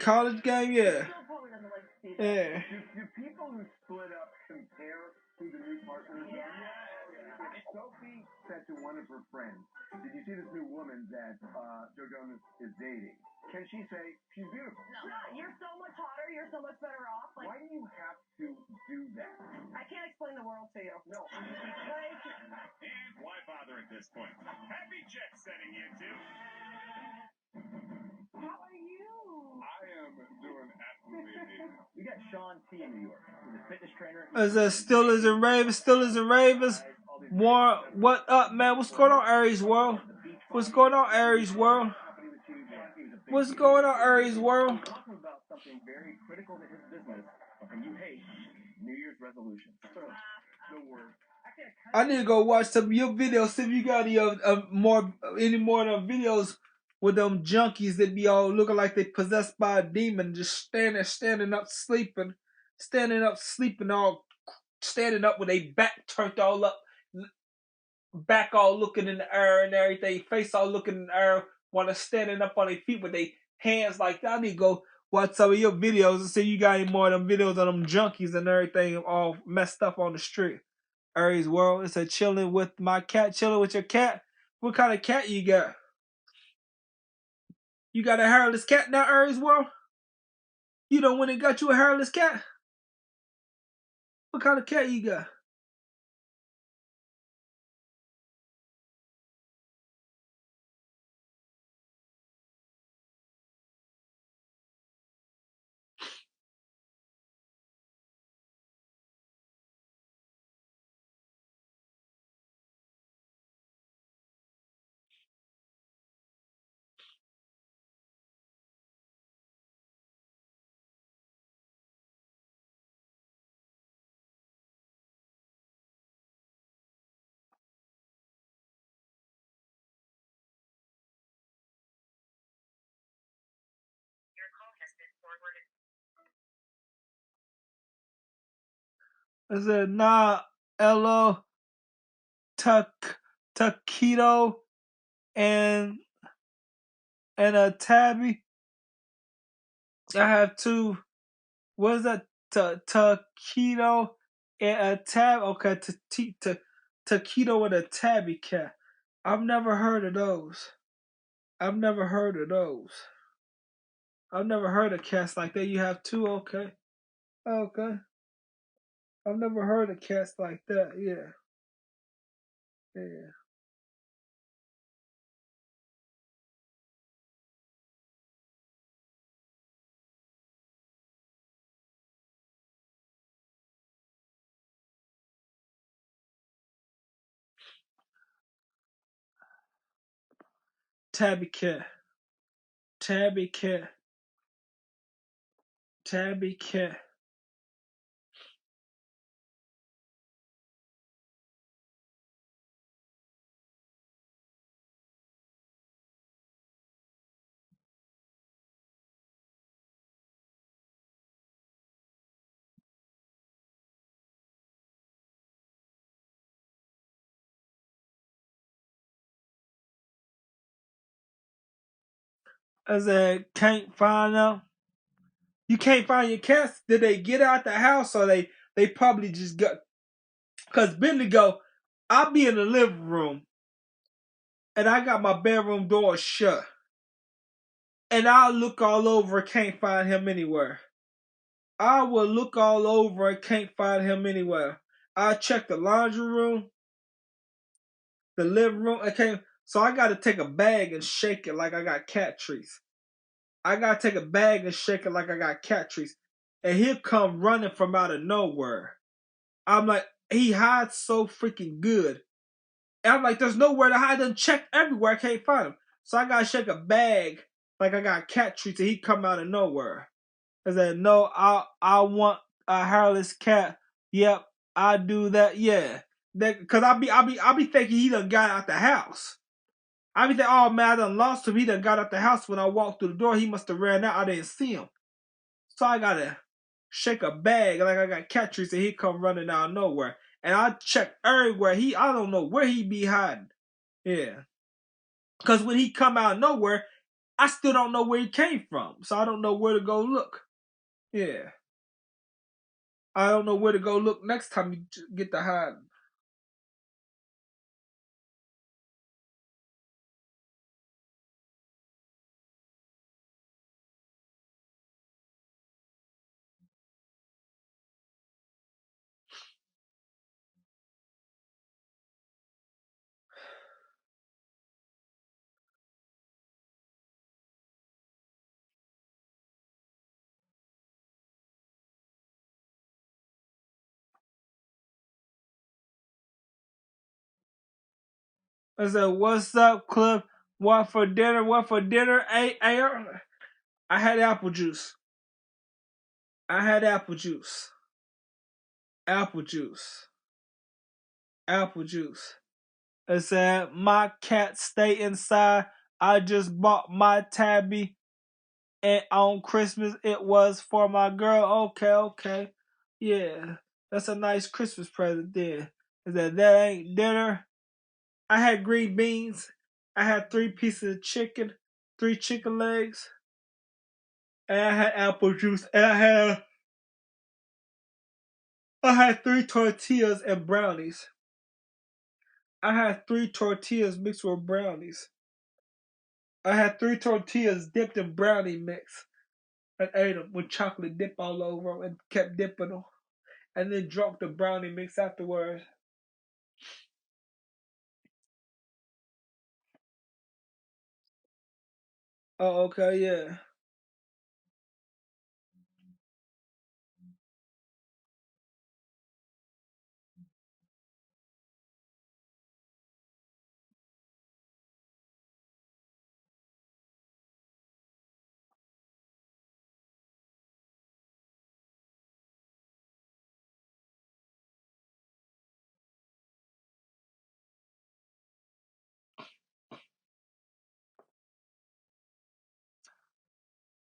College game, yeah. Yeah. Do people who split up compare who the new partners are? Sophie said to one of her friends, "Did you see this new woman that Joe Jonas is dating?" Can she say she's beautiful? No, you're so much hotter. You're so much better off. Like, Why do you have to do that? I can't explain the world to you. No, and why bother at this point? Happy jet setting, you two. How are you? I am doing absolutely amazing. We got Sean T in New York. He's a fitness trainer. Is that Steelers and Ravens? Steelers and Ravens. War, what up, man? What's going on, Aries World? What's going on, Aries World? What's going on, Aries World? Talking about something very critical to his business, and you hate New Year's resolutions. No word. I need to go watch some of your videos. See if you got any more of them videos with them junkies that be all looking like they possessed by a demon, just standing up sleeping, all standing up with a back turned all up, back all looking in the air and everything, face all looking in the air, while they're standing up on their feet with their hands like that. I need to go watch some of your videos and see if you got any more of them videos of them junkies and everything all messed up on the street. Aries World, it's a chilling with my cat. Chilling with your cat? What kind of cat you got? You got a hairless cat now, Aries World? You don't went and got you a hairless cat? What kind of cat you got? I said, nah, Elo, Taquito, and a Tabby. I have two. What is that? Taquito and a Tab. Okay, Taquito and a Tabby cat. I've never heard of those. I've never heard of those. I've never heard of cats like that. You have two, okay. Okay. I've never heard of cats like that, yeah. Yeah. Tabby cat. Tabby cat. Tabby cat. I said, can't find them. You can't find your cats. Did they get out the house or they probably just got? Cause Bendigo, I'll be in the living room and I got my bedroom door shut. And I'll look all over, can't find him anywhere. I will look all over and can't find him anywhere. I check the laundry room, the living room. Okay, so I got to take a bag and shake it like I got cat trees. I got to take a bag and shake it like I got cat trees. And he'll come running from out of nowhere. I'm like, he hides so freaking good. And I'm like, there's nowhere to hide. I done checked everywhere. I can't find him. So I got to shake a bag like I got cat trees and he come out of nowhere. I said, no, I want a hairless cat. Yep, I do that. Yeah, cause I be thinking he done got out the house. I be thinking, oh man, I done lost him. He done got out the house when I walked through the door. He must have ran out. I didn't see him. So I gotta shake a bag like I got cat trees and he come running out of nowhere. And I check everywhere. I don't know where he be hiding. Yeah, cause when he come out of nowhere, I still don't know where he came from. So I don't know where to go look. Yeah. I don't know where to go look next time you get to hide. I said, what's up, Cliff? What for dinner? What for dinner? Hey, I had apple juice. I had apple juice. Apple juice. Apple juice. I said, my cat stay inside. I just bought my tabby. And on Christmas, it was for my girl. Okay. Yeah. That's a nice Christmas present there. I said, that ain't dinner. I had green beans. I had 3 pieces of chicken, 3 chicken legs, and I had apple juice, and I had 3 tortillas and brownies. I had 3 tortillas mixed with brownies. I had 3 tortillas dipped in brownie mix and ate them with chocolate dip all over them and kept dipping them, and then drunk the brownie mix afterwards. Oh, okay, yeah.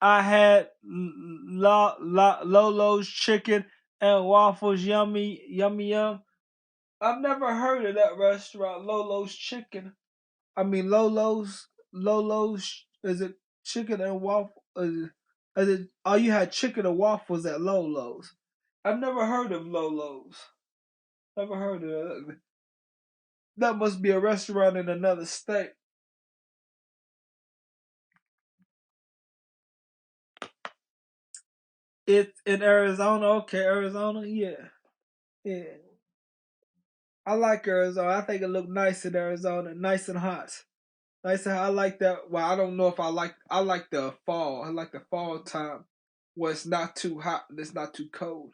I had Lolo's chicken and waffles, yummy, yummy, yum. I've never heard of that restaurant, Lolo's Chicken. I mean, Lolo's, is it chicken and waffle? Is it, oh, you had chicken and waffles at Lolo's. I've never heard of Lolo's. Never heard of that. That must be a restaurant in another state. It's in Arizona. Okay, Arizona. Yeah. Yeah. I like Arizona. I think it looked nice in Arizona. Nice and hot. Nice and hot. I like that. Well, I don't know if I like the fall. I like the fall time where it's not too hot and it's not too cold.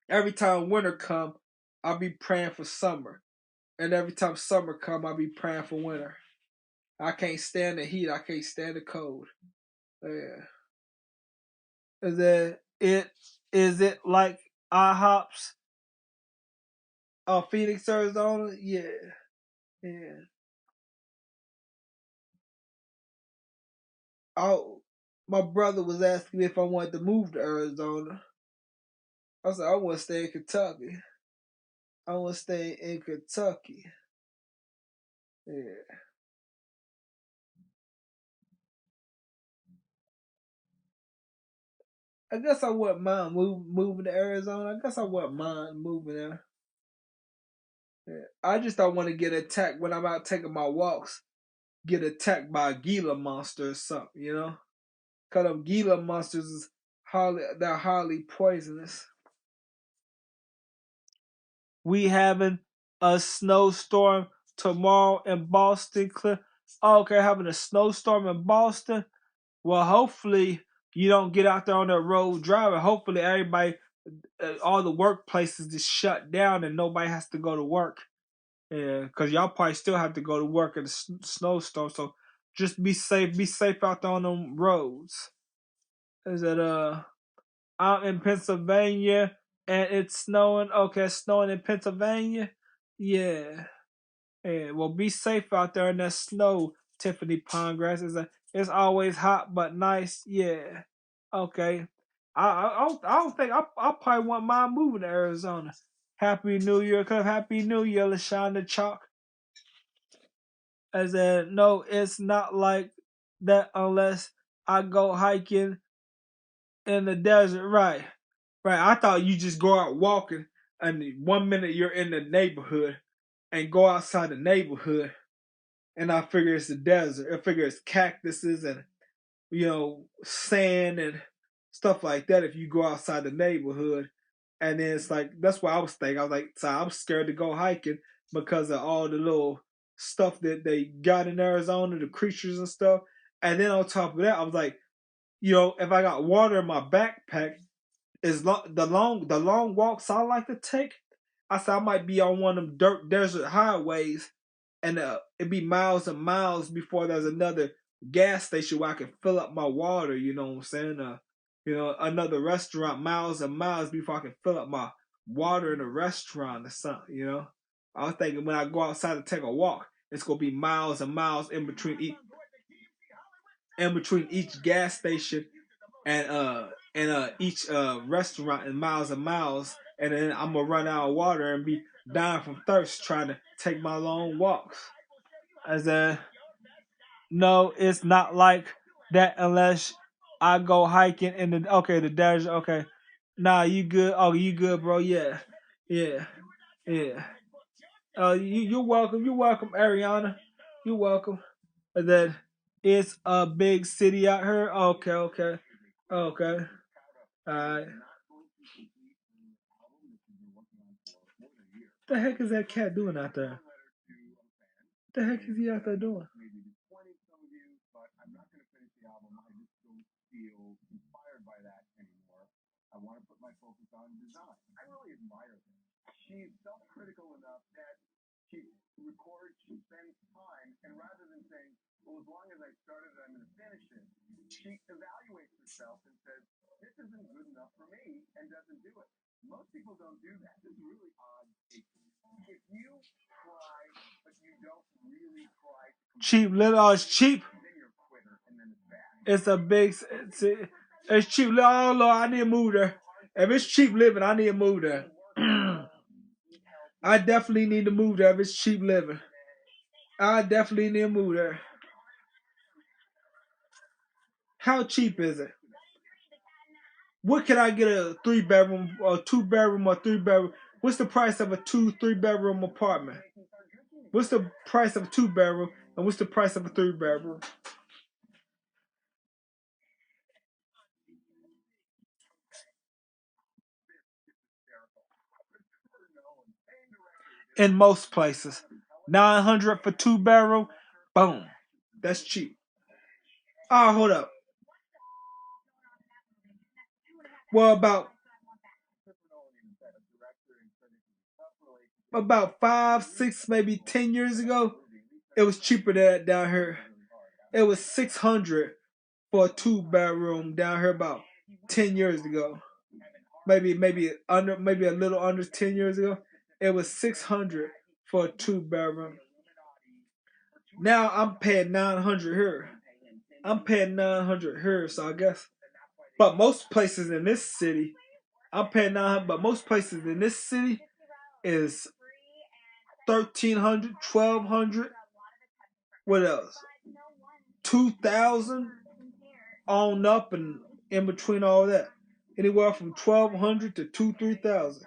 Every time winter come, I'll be praying for summer. And every time summer come, I'll be praying for winter. I can't stand the heat. I can't stand the cold. Yeah. Is it like IHOPs? Phoenix, Arizona? Yeah. Yeah. Oh, my brother was asking me if I wanted to move to Arizona. I said, I want to stay in Kentucky. I want to stay in Kentucky. Yeah. I guess I wouldn't mind moving to Arizona. I guess I wouldn't mind moving there. Yeah. I just don't want to get attacked when I'm out taking my walks. Get attacked by a Gila monster or something, you know? Because them Gila monsters is highly poisonous. We having a snowstorm tomorrow in Boston. Okay, having a snowstorm in Boston. Well, hopefully you don't get out there on that road driving. Hopefully everybody, all the workplaces is shut down and nobody has to go to work. Yeah, because y'all probably still have to go to work in a snowstorm. So just be safe. Be safe out there on them roads. Is it I'm in Pennsylvania and it's snowing. Okay, it's snowing in Pennsylvania. Yeah. Yeah. Well, be safe out there in that snow, Tiffany Pondgrass. It's always hot but nice. Yeah. Okay. I don't think I probably want mine moving to Arizona. Happy New Year, Happy New Year, LaShonda Chalk. I said, no, it's not like that unless I go hiking in the desert. Right. Right. I thought you just go out walking and 1 minute you're in the neighborhood and go outside the neighborhood and I figure it's the desert. I figure it's cactuses and, sand and stuff like that if you go outside the neighborhood. And then it's like, that's what I was thinking. I was like, so I was scared to go hiking because of all the little stuff that they got in Arizona, the creatures and stuff. And then on top of that, I was like, if I got water in my backpack, the long walks I like to take, I said I might be on one of them dirt desert highways, and it'd be miles and miles before there's another gas station where I can fill up my water. You know what I'm saying? Another restaurant miles and miles before I can fill up my water in a restaurant or something. I was thinking when I go outside to take a walk, it's gonna be miles and miles in between each gas station and each restaurant, and miles, and then I'm gonna run out of water and be dying from thirst trying to take my long walks. I said, no, it's not like that unless I go hiking in the desert. Okay, nah, you good? Oh, you good, bro? Yeah. You're welcome. You're welcome, Ariana. You're welcome. And then it's a big city out here. Okay. Alright. What the heck is that cat doing out there? What the heck is he out there doing? I want to put my focus on design. I really admire her. She's self-critical enough that she records, she spends time, and rather than saying, well, as long as I started it, I'm going to finish it, she evaluates herself and says, this isn't good enough for me, and doesn't do it. Most people don't do that. This is really odd. If you try, but you don't really try. Cheap, it's cheap. It's a big, it's cheap. Oh Lord, I need to move there. If it's cheap living, I need to move there. I definitely need to move there if it's cheap living. I definitely need to move there. How cheap is it? What can I get a 3-bedroom or 2-bedroom or 3-bedroom? What's the price of a 2-3-bedroom apartment? What's the price of a 2-bedroom and what's the price of a 3-bedroom? In most places, $900 for 2-bedroom. Boom, that's cheap. Oh, hold up. Well, about 5, 6, maybe 10 years ago, it was cheaper than that down here. It was $600 for a 2-bedroom down here about 10 years ago. Maybe a little under 10 years ago. It was $600 for a 2-bedroom. Now I'm paying $900 here. I'm paying $900 here, so I guess. But most places in this city, I'm paying $900. But most places in this city is $1,300, $1,200. What else? $2,000 on up and in between all that. Anywhere from $1,200 to $2,000-$3,000.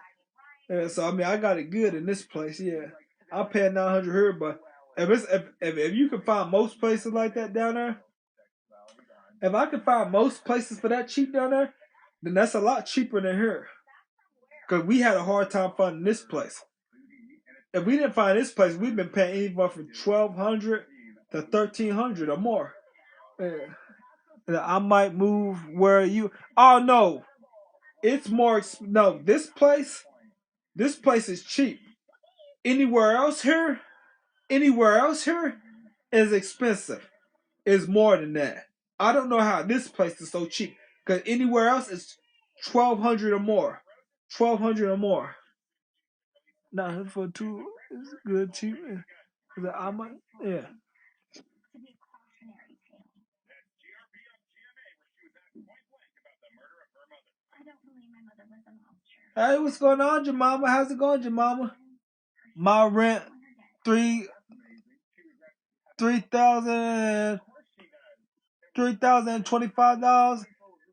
Yeah, so I mean, I got it good in this place. Yeah, I'm paying $900 here, but if you can find most places like that down there, if I can find most places for that cheap down there, then that's a lot cheaper than here. Cause we had a hard time finding this place. If we didn't find this place, we've been paying anywhere from $1,200 to $1,300 or more. Yeah. I might move where you. Oh no, it's more. No, this place is cheap. Anywhere else here is expensive. It's more than that. I don't know how this place is so cheap. Cause anywhere else is $1,200 or more. $1,200 or more. Nah, for 2 is good cheap. I might, yeah. Hey, what's going on, Jemima? How's it going, Jemima? My rent, $3,025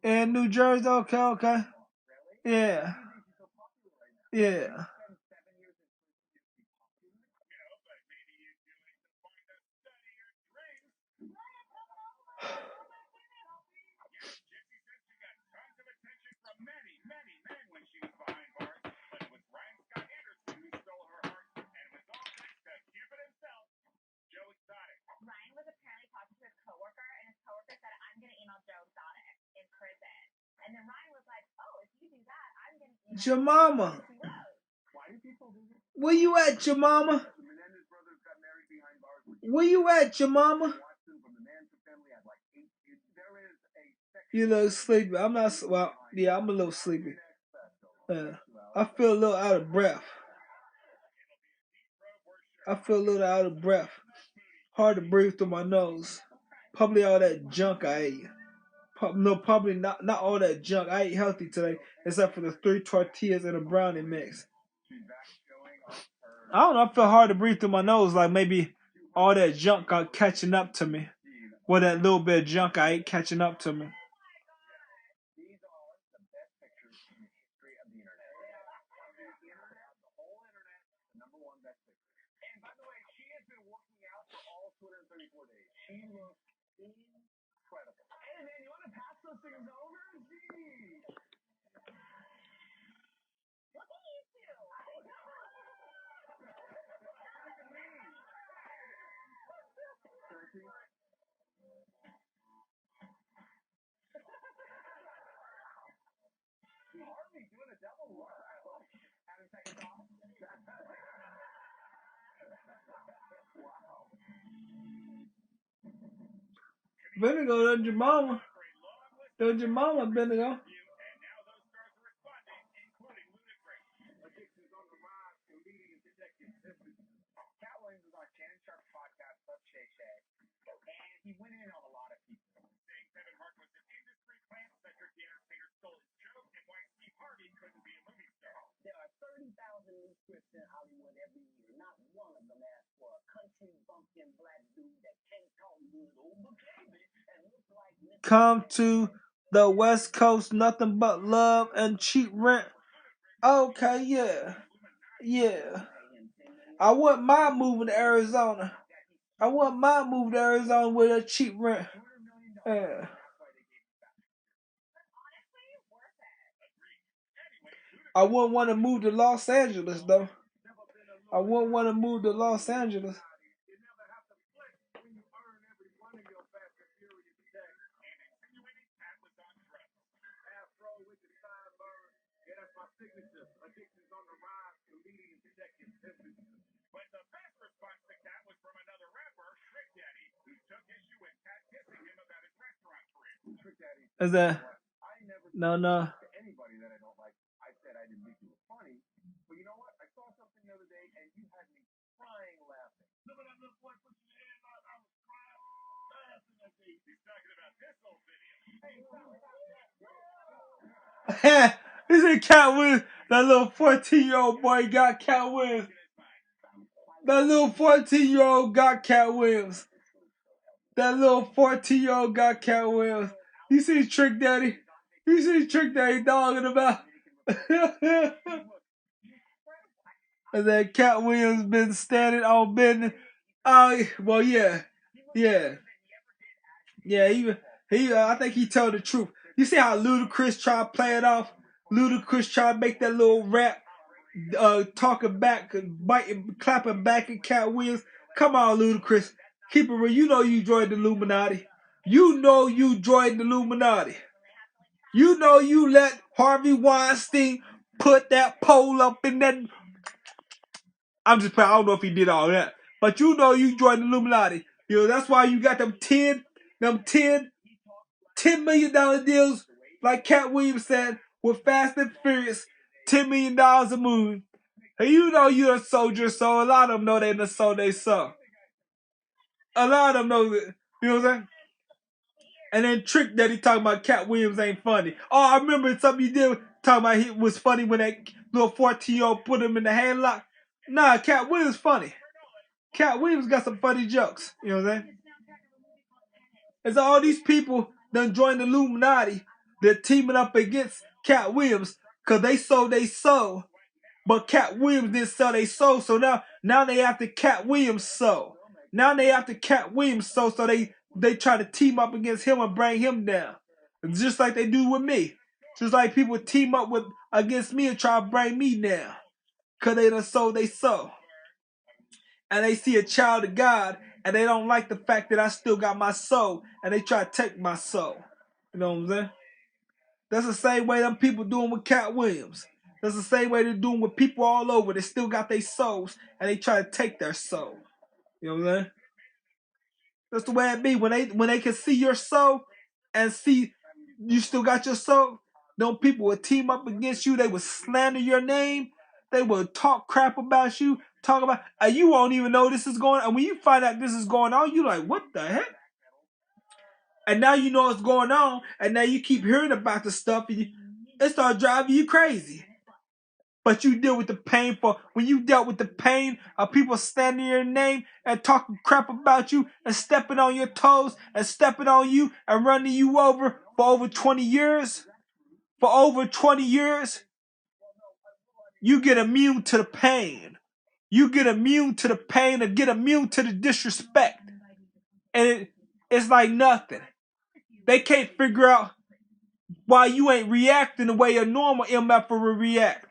in New Jersey. Okay. Yeah. Jemima, where you at, Jemima? Where you at, Jemima? You look sleepy. I'm not. Well, yeah, I'm a little sleepy. I feel a little out of breath. Hard to breathe through my nose. Probably all that junk I ate. No, probably not all that junk. I ate healthy today, except for the 3 tortillas and a brownie mix. I don't know. I feel hard to breathe through my nose, like maybe all that junk got catching up to me. Well, that little bit of junk I ate catching up to me. Vinegar, that's your mama. That's your mama, Vinegar. He went in on a lot of people, saying Kevin Hart was an industry plant, Cedric the Entertainer stole his joke, and why Steve Harvey Come to the West Coast, nothing but love and cheap rent. Okay, yeah. Yeah. I wouldn't mind moving to Arizona. I wouldn't mind moving to Arizona with a cheap rent. Yeah. I wouldn't want to move to Los Angeles, though. I wouldn't want to move to Los Angeles. Is that? No. He said Cat Williams. That little 14-year-old boy got Cat Williams. That little 14-year-old got Cat Williams. That little 14-year-old got Cat Williams. You see Trick Daddy? You see Trick Daddy dogging about? And then Cat Williams been standing on business. Oh, well, yeah. I think he told the truth. You see how Ludacris tried to play it off? Ludacris tried to make that little rap, talking back, biting, clapping back at Cat Williams. Come on, Ludacris. Keep it real. You know you joined the Illuminati. You know you joined the Illuminati. You know you let Harvey Weinstein put that pole up in that. I'm just playing. I don't know if he did all that. But you know you joined the Illuminati. You know, that's why you got them $10 million deals, like Cat Williams said, with Fast and Furious, $10 million a movie. And you know you're a soldier, so a lot of them know they done sold they soul. A lot of them know that, you know what I'm saying? And then Trick Daddy talking about Cat Williams ain't funny. Oh, I remember something you did talking about he was funny when that little 14-year-old put him in the handlock. Nah, Cat Williams funny. Cat Williams got some funny jokes. You know what I'm saying? It's all these people done joined the Illuminati. They're teaming up against Cat Williams because they sold they soul. But Cat Williams didn't sell their soul. So now they after Cat Williams' soul. Now they after Cat Williams' soul. So they try to team up against him and bring him down. Just like they do with me. Just like people team up against me and try to bring me down. Because they done sold their soul. And they see a child of God, and they don't like the fact that I still got my soul, and they try to take my soul. You know what I'm saying? That's the same way them people doing with Cat Williams. That's the same way they're doing with people all over. They still got their souls, and they try to take their soul. You know what I'm saying? That's the way it be. When they can see your soul, and see you still got your soul, them people will team up against you. They will slander your name. They will talk crap about you. Talk about, you won't even know this is going on. And when you find out this is going on, you like, what the heck? And now you know what's going on, and now you keep hearing about the stuff, and it starts driving you crazy. But you deal with the pain when you dealt with the pain of people standing in your name and talking crap about you and stepping on your toes and stepping on you and running you over for over 20 years. For over 20 years, you get immune to the pain. You get immune to the pain and get immune to the disrespect. And it's like nothing. They can't figure out why you ain't reacting the way a normal MF would react.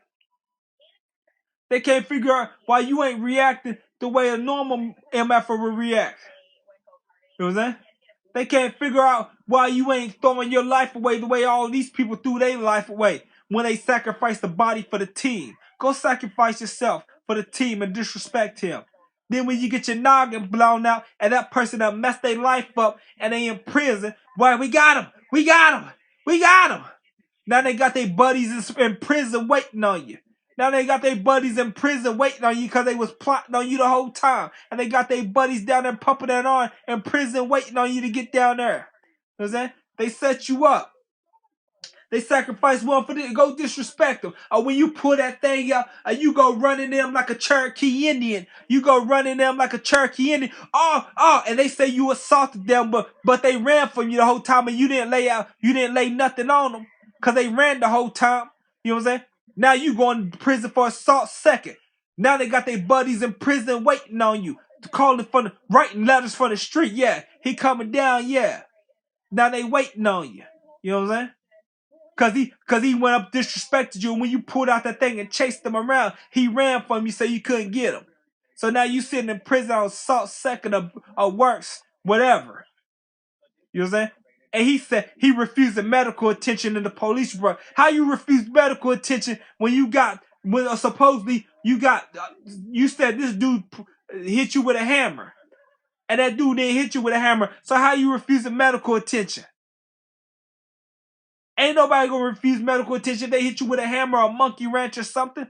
They can't figure out why you ain't reacting the way a normal MF would react. You know what I'm saying? They can't figure out why you ain't throwing your life away the way all these people threw their life away when they sacrificed the body for the team. Go sacrifice yourself for the team and disrespect him. Then when you get your noggin blown out and that person that messed their life up and they in prison, boy, we got him. We got him. We got him. Now they got their buddies in prison waiting on you. Now they got their buddies in prison waiting on you because they was plotting on you the whole time. And they got their buddies down there pumping that on in prison waiting on you to get down there. You know what I'm saying? They set you up. They sacrifice one for them. Go disrespect them. Or when you pull that thing out, you go running them like a Cherokee Indian. You go running them like a Cherokee Indian. And they say you assaulted them, but they ran from you the whole time, and you didn't lay nothing on them, because they ran the whole time. You know what I'm saying? Now you going to prison for assault second. Now they got their buddies in prison waiting on you. Writing letters for the street. Yeah, he coming down. Yeah. Now they waiting on you. You know what I'm saying? Cause he went up, disrespected you, and when you pulled out that thing and chased him around, he ran from you so you couldn't get him. So now you sitting in prison on assault second or worse, whatever. You know what I'm saying? And he said he refused medical attention in the police bro. How you refuse medical attention when supposedly you said this dude hit you with a hammer, and that dude didn't hit you with a hammer. So how you refusing medical attention? Ain't nobody gonna refuse medical attention if they hit you with a hammer or a monkey wrench or something.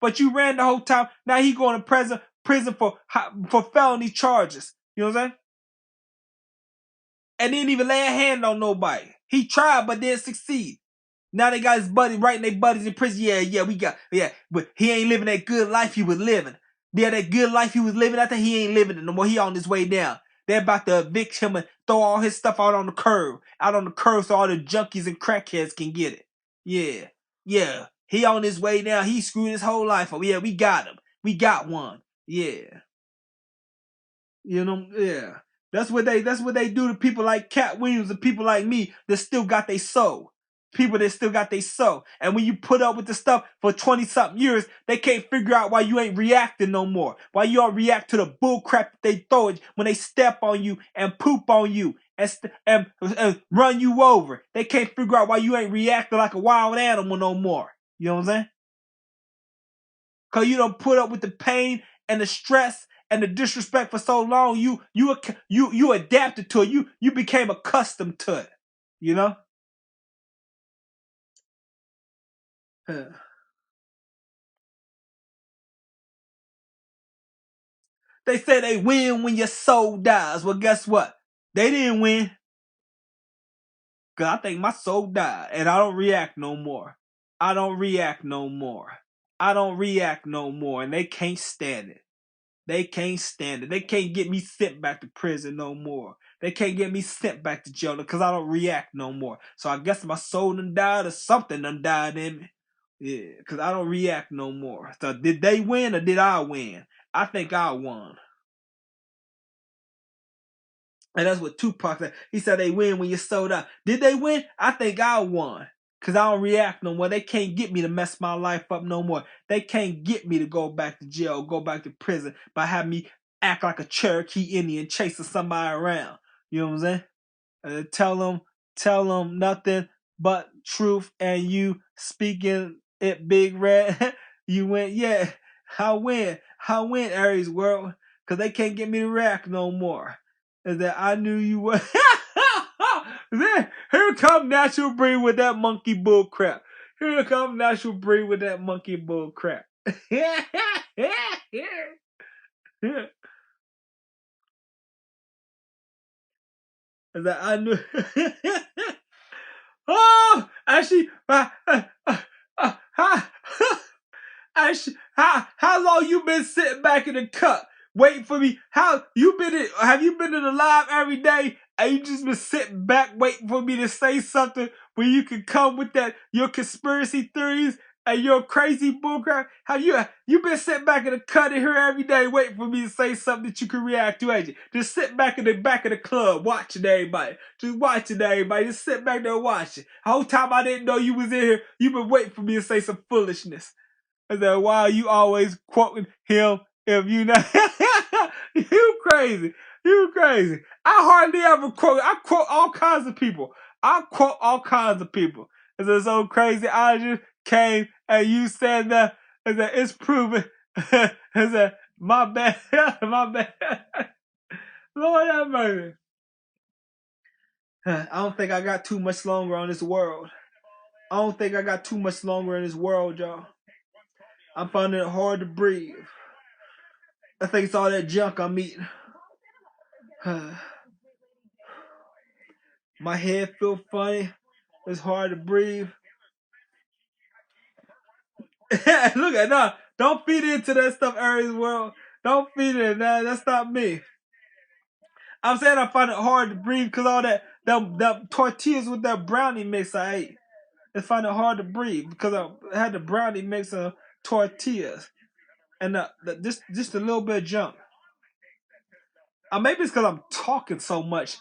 But you ran the whole time. Now he going to prison for felony charges. You know what I'm saying? And didn't even lay a hand on nobody. He tried but didn't succeed. Now they got his buddy writing their buddies in prison. But he ain't living that good life he was living. Yeah, that good life he was living, I think he ain't living it no more. He on his way down. They're about to evict him and throw all his stuff out on the curb so all the junkies and crackheads can get it. Yeah. He on his way down. He screwed his whole life up. Yeah, we got him. We got one. Yeah. You know, yeah. That's what they do to people like Cat Williams and people like me that still got their soul. People that still got their soul. And when you put up with the stuff for 20-something years, they can't figure out why you ain't reacting no more. Why you don't react to the bull crap that they throw at you when they step on you and poop on you and run you over. They can't figure out why you ain't reacting like a wild animal no more. You know what I'm saying? Because you don't put up with the pain and the stress and the disrespect for so long, you adapted to it. You became accustomed to it. You know? They say they win when your soul dies. Well, guess what? They didn't win. Because I think my soul died. And I don't react no more. And they can't stand it. They can't get me sent back to prison no more. They can't get me sent back to jail because I don't react no more. So I guess my soul done died or something done died in me. Yeah, because I don't react no more. So did they win or did I win? I think I won. And that's what Tupac said. He said they win when you're sold out. Did they win? I think I won. Because I don't react no more. They can't get me to mess my life up no more. They can't get me to go back to jail, go back to prison by having me act like a Cherokee Indian chasing somebody around. You know what I'm saying? Tell them nothing but truth, and you speaking it big red. You win. Yeah, I win, Aries world. Because they can't get me to react no more. Is that I knew you were. Then here come Natural Breed with that monkey bull crap. Here come Natural Breed with that monkey bull crap. Is that I knew. Oh, actually, how long you been sitting back in the cut waiting for me? Have you been in the live every day and you just been sitting back waiting for me to say something where you can come with your conspiracy theories and your crazy bullcrap? Have you been sitting back in the cut in here every day waiting for me to say something that you can react to, ain't you? Just sit back in the back of the club watching everybody. Just sit back there watching. The whole time I didn't know you was in here, you been waiting for me to say some foolishness. I said, why are you always quoting him if you not? You crazy. I hardly ever quote. I quote all kinds of people. It's so crazy. I just came and you said that. It's proven. My bad. Lord have mercy. I don't think I got too much longer on this world. y'all. I'm finding it hard to breathe. I think it's all that junk I'm eating. My head feel funny. It's hard to breathe. Look at that. Don't feed into that stuff, Aries World. Don't feed it. That's not me. I'm saying I find it hard to breathe because all that tortillas with that brownie mix I ate. I find it hard to breathe because I had the brownie mix of tortillas. And just a little bit of junk. Maybe it's because I'm talking so much.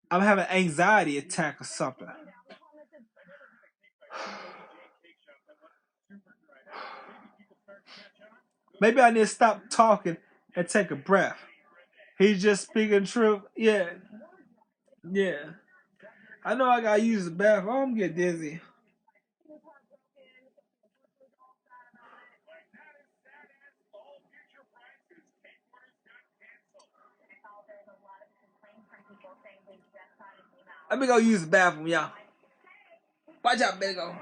I'm having an anxiety attack or something. Maybe I need to stop talking and take a breath. He's just speaking truth. Yeah. Yeah. I know I gotta use the bathroom. I'm gonna get dizzy. Let me go use the bathroom, y'all. Watch out, better go.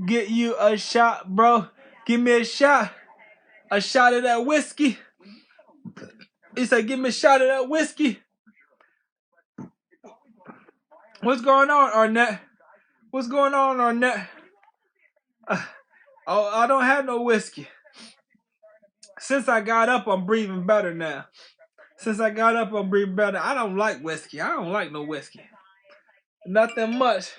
Get you a shot, bro. Give me a shot. A shot of that whiskey. He said, give me a shot of that whiskey. What's going on, Arnett? What's going on, Arnett? I don't have no whiskey. Since I got up, I'm breathing better now. Since I got up, I'm breathing better. I don't like whiskey. I don't like no whiskey. Nothing much.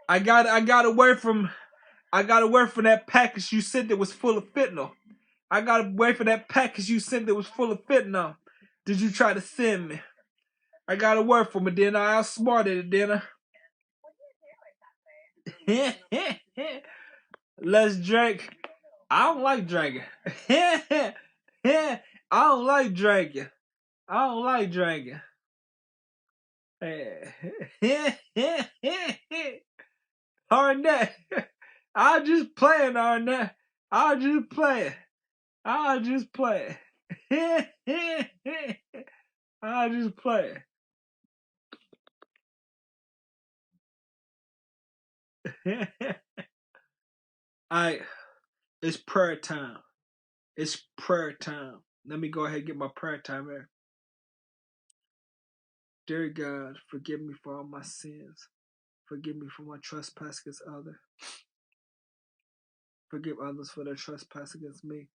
I got away from that package you sent that was full of fentanyl. I got away from that package you sent that was full of fentanyl. Did you try to send me? I got away from it, then I outsmarted it, then Let's drink. I don't like drinking. I don't like drinking. I don't like drinking. Arnett, I'll just play it, Arnett. I'll just play it. I'll just play it. I'll just play it. Alright, it's prayer time. It's prayer time. Let me go ahead and get my prayer time here. Dear God, forgive me for all my sins. Forgive me for my trespass against others. Forgive others for their trespass against me.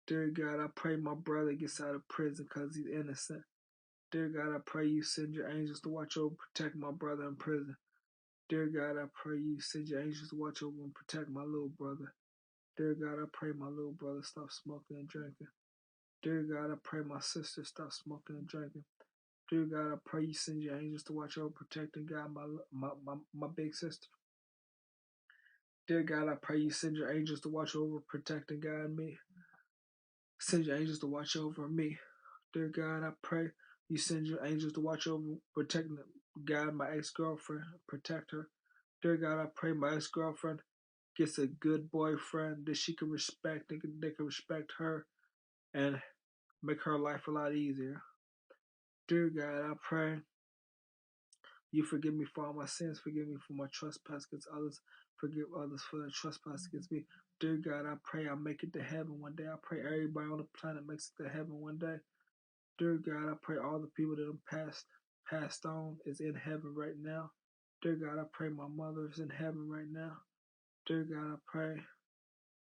Dear God, I pray my brother gets out of prison because he's innocent. Dear God, I pray you send your angels to watch over and protect my brother in prison. Dear God, I pray you send your angels to watch over and protect my little brother. Dear God, I pray my little brother stop smoking and drinking. Dear God, I pray my sister stop smoking and drinking. Dear God, I pray you send your angels to watch over, protect, and guide my big sister. Dear God, I pray you send your angels to watch over, protect, and guide me. Send your angels to watch over me. Dear God, I pray you send your angels to watch over, protect, and guide my ex-girlfriend, protect her. Dear God, I pray my ex-girlfriend gets a good boyfriend that she can respect, they can respect her, and make her life a lot easier. Dear God, I pray you forgive me for all my sins, forgive me for my trespass against others, forgive others for their trespass against me. Dear God, I pray I make it to heaven one day. I pray everybody on the planet makes it to heaven one day. Dear God, I pray all the people that have passed on is in heaven right now. Dear God, I pray my mother is in heaven right now. Dear God, I pray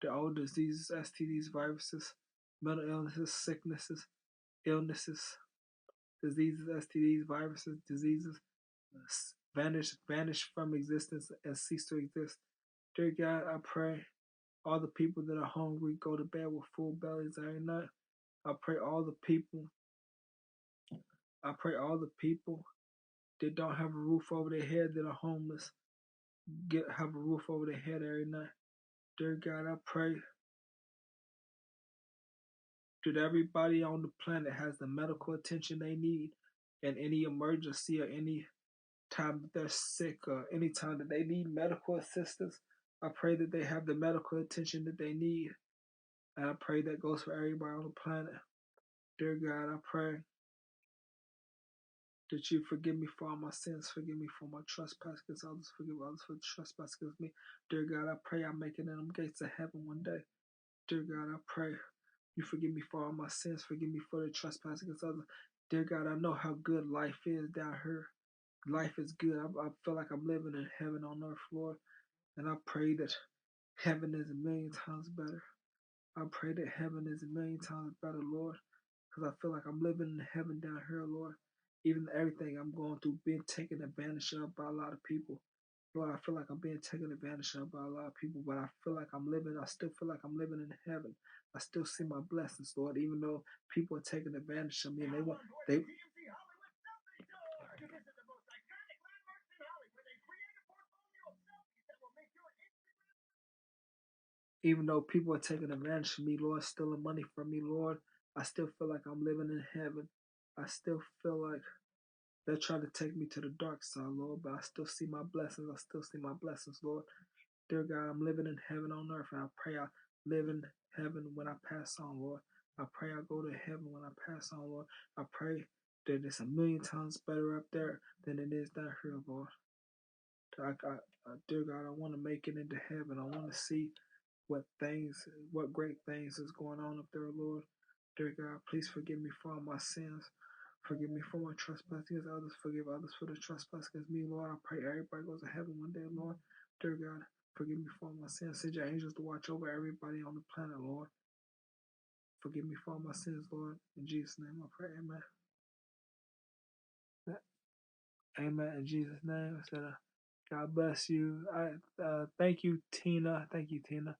that all diseases, STDs, viruses, mental illnesses, sicknesses, illnesses, diseases, STDs, viruses, diseases, vanish from existence and cease to exist. Dear God, I pray all the people that are hungry go to bed with full bellies every night. I pray all the people that don't have a roof over their head, that are homeless, have a roof over their head every night. Dear God, I pray that everybody on the planet has the medical attention they need in any emergency or any time that they're sick or any time that they need medical assistance. I pray that they have the medical attention that they need. And I pray that goes for everybody on the planet. Dear God, I pray that you forgive me for all my sins, forgive me for my trespass against others, forgive others for the trespass against me. Dear God, I pray I make it in them gates of heaven one day. Dear God, I pray you forgive me for all my sins, forgive me for the trespass against others. Dear God, I know how good life is down here. Life is good. I feel like I'm living in heaven on earth, Lord. And I pray that heaven is a million times better. I pray that heaven is a million times better, Lord. Because I feel like I'm living in heaven down here, Lord. Even everything I'm going through being taken advantage of by a lot of people. Lord, I feel like I'm being taken advantage of by a lot of people, but I still feel like I'm living in heaven. I still see my blessings, Lord, even though people are taking advantage of me and even though people are taking advantage of me, Lord, stealing money from me, Lord, I still feel like I'm living in heaven. I still feel like they're trying to take me to the dark side, Lord, but I still see my blessings. I still see my blessings, Lord. Dear God, I'm living in heaven on earth, and I pray I live in heaven when I pass on, Lord. I pray I go to heaven when I pass on, Lord. I pray that it's a million times better up there than it is down here, Lord. Dear God, I want to make it into heaven. I want to see what great things is going on up there, Lord. Dear God, please forgive me for all my sins. Forgive me for my trespass against others. Forgive others for the trespass against me, Lord. I pray everybody goes to heaven one day, Lord. Dear God, forgive me for all my sins. Send your angels to watch over everybody on the planet, Lord. Forgive me for all my sins, Lord. In Jesus' name I pray, amen. Amen. In Jesus' name, I said, God bless you. Thank you, Tina. Thank you, Tina.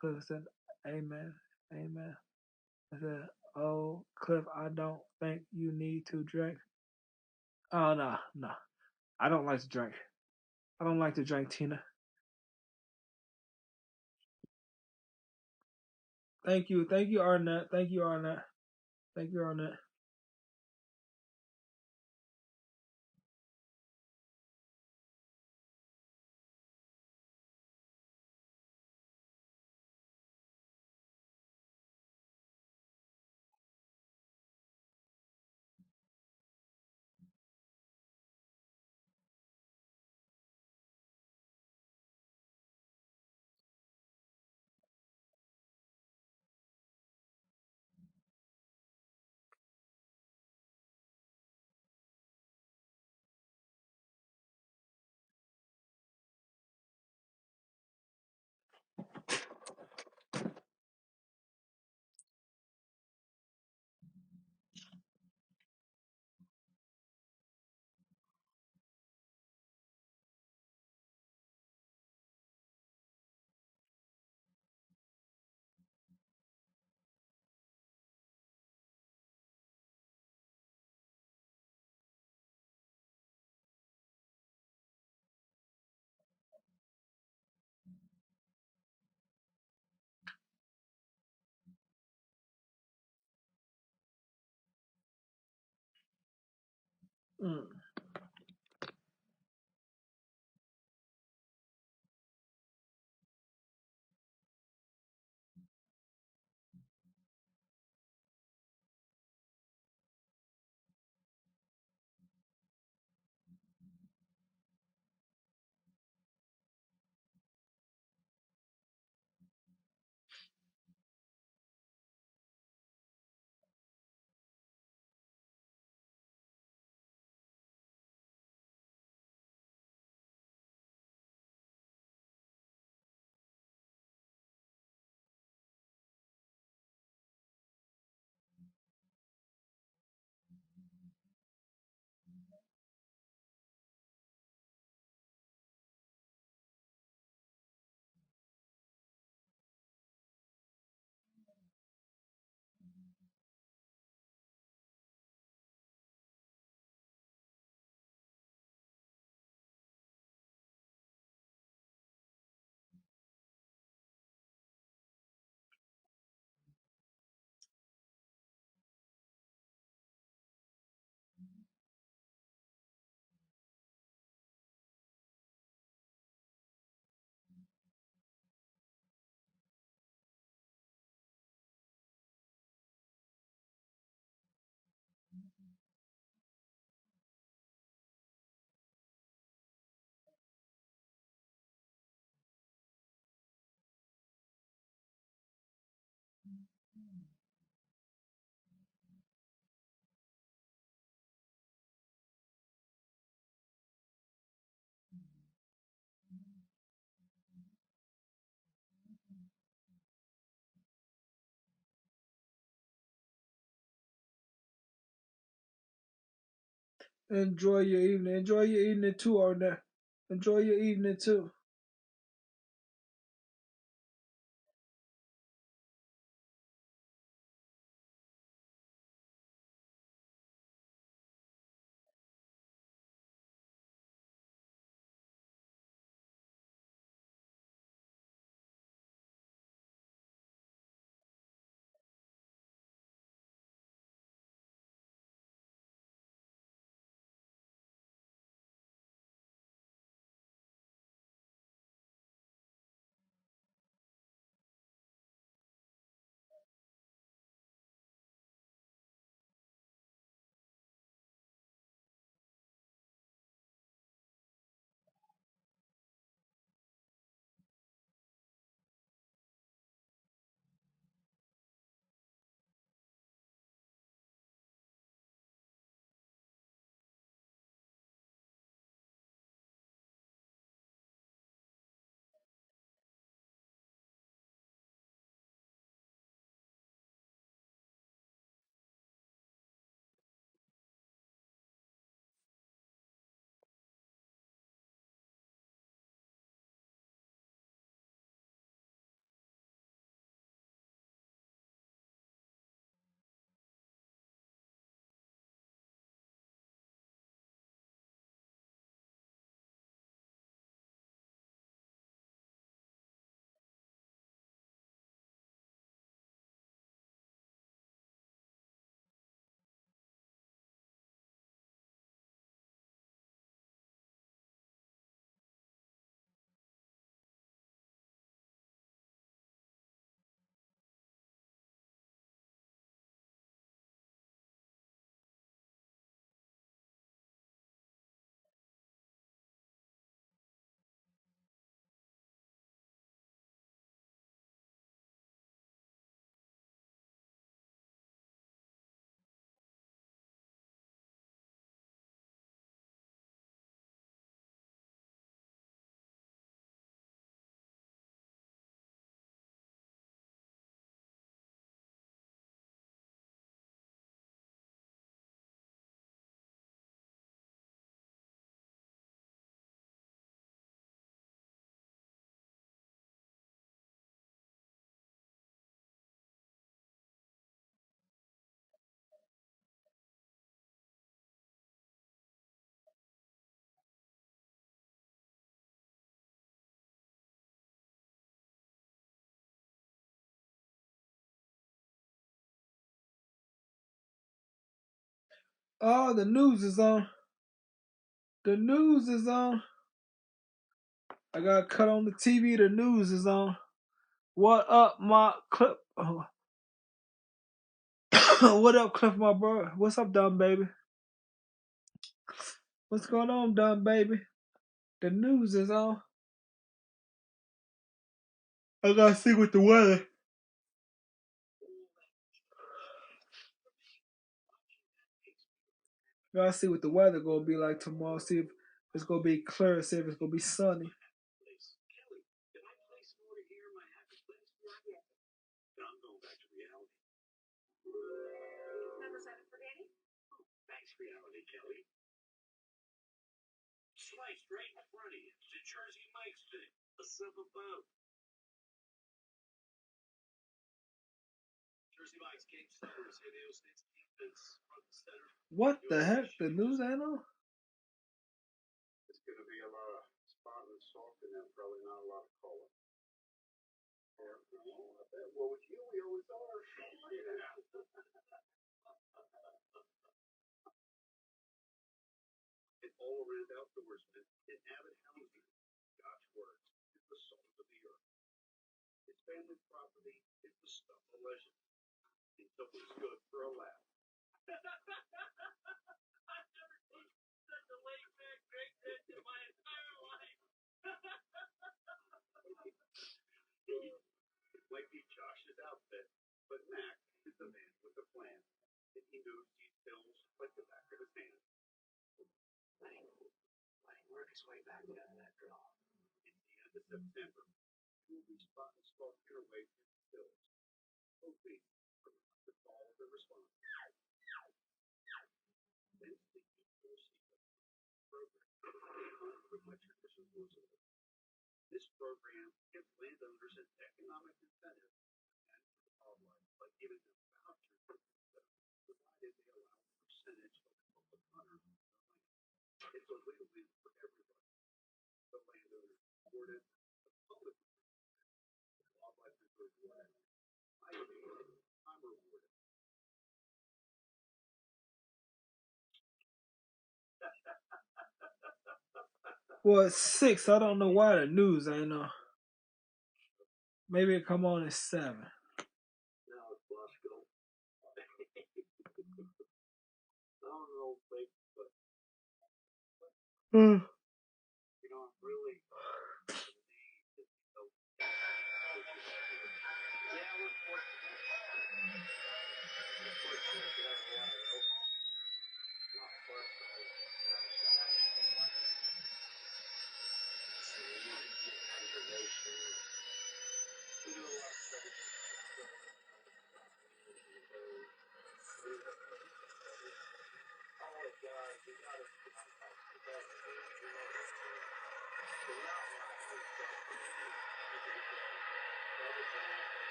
Cliff said, amen. Amen. I said, oh, Cliff, I don't think you need to drink. Oh, no. I don't like to drink. I don't like to drink, Tina. Thank you, Arnett. Thank you, Arnett. Thank you, Arnett. Mm. Enjoy your evening. Enjoy your evening too, Arnett. Enjoy your evening too. Oh, the news is on. The news is on. I got cut on the TV. The news is on. What up, my Clip? Oh. What up, Cliff, my bro? What's up, Dumb Baby? What's going on, Dumb Baby? The news is on. I gotta see what the weather. Gotta see what the weather gonna be like tomorrow. See if it's gonna be clear. See if it's gonna be sunny. Reality, Kelly. Sliced right in front of you. It's a Jersey Mike's thing. A simple boat. Jersey Mike's King Summers, Hideo State's defense front and center. What the heck? The news ain't on? It's going to be a lot of spot and soft and then probably not a lot of color. Well, with you, we always are. Yeah. All around outdoorsmen and avid houndsmen. God's word is the salt of the earth. His family property is the stuff of legend. Until it's good for a laugh. I've never seen such a laid back great bitch in my entire life. It might be Josh's outfit, but Mac is the man with the plan. And he knows these bills like the back of his hand. Letting work his way back down that draw. In the end of September, he will be spot and stalk your way through the hills, hoping for the call of the response. Then the Equal Secret program with my traditional Roosevelt. This program gives landowners an economic incentive and for wildlife by giving them vouchers provided they allow a percentage of the public hunter. It's a win-win for everybody. The landowner rewarded, the public rewarded, the wildlife is rewarded. I'm rewarded. Well, it's 6. I don't know why the news ain't on. Maybe it come on at 7. Now it's Bosco. I don't know, but you know, I'm really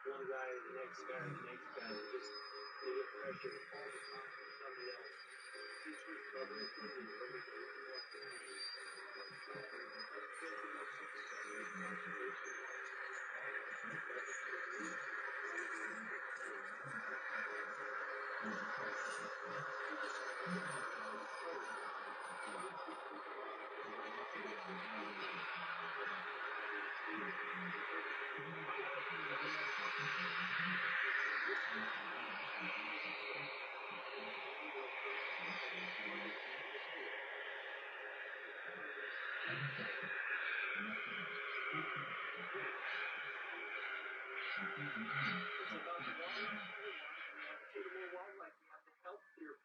one guy, the next guy, just they get pressure all the time from somebody else. He's recovering from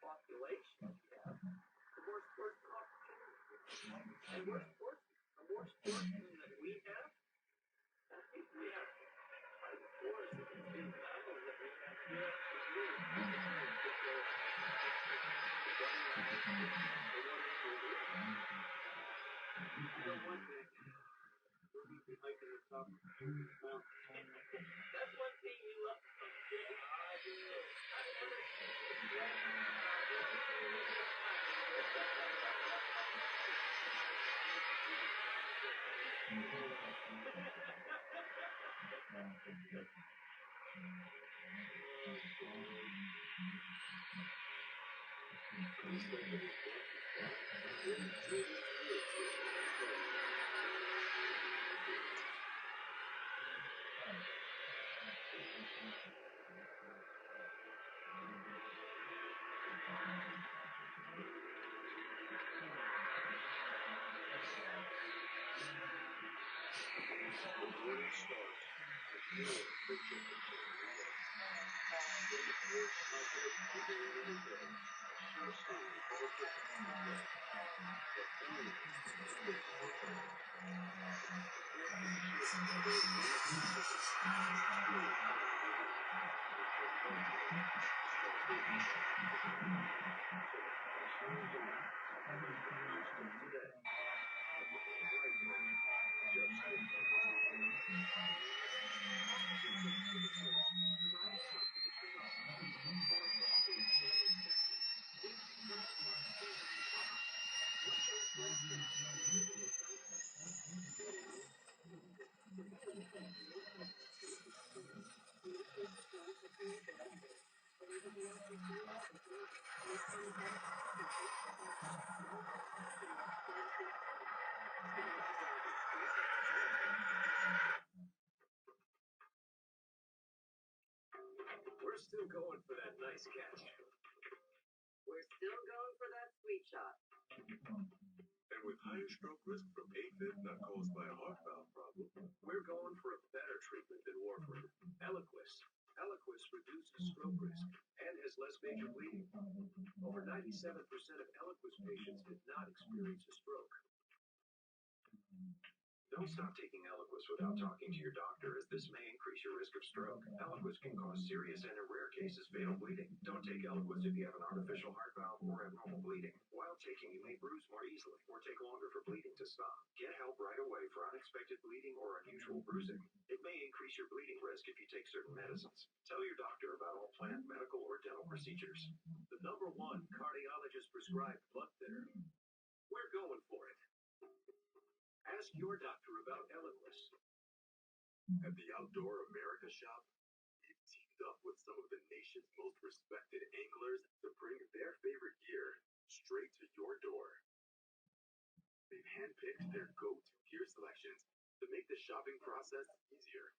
population, yeah. The more sports opportunities. And the more sportsmen that we have, I think we have the force of the two battles that we have here. One thing, we'll be hiking the top of the mountain. That's one thing you love. I do. I never We're still going for that nice catch. We're still going for that sweet shot. And with higher stroke risk from AFib not caused by a heart valve problem, we're going for a better treatment than warfarin. Eliquis. Eliquis reduces stroke risk and has less major bleeding. Over 97% of Eliquis patients did not experience a stroke. Don't stop taking Eliquis without talking to your doctor, as this may increase your risk of stroke. Eliquis can cause serious and, in rare cases, fatal bleeding. Don't take Eliquis if you have an artificial heart valve or abnormal bleeding. While taking, you may bruise more easily or take longer for bleeding to stop. Get help right away for unexpected bleeding or unusual bruising. It may increase your bleeding risk if you take certain medicines. Tell your doctor about all planned medical or dental procedures. The #1 cardiologist-prescribed blood thinner. We're going for it. Ask your doctor about Eliquis. At the Outdoor America shop, we've teamed up with some of the nation's most respected anglers to bring their favorite gear straight to your door. They've handpicked their go-to gear selections to make the shopping process easier.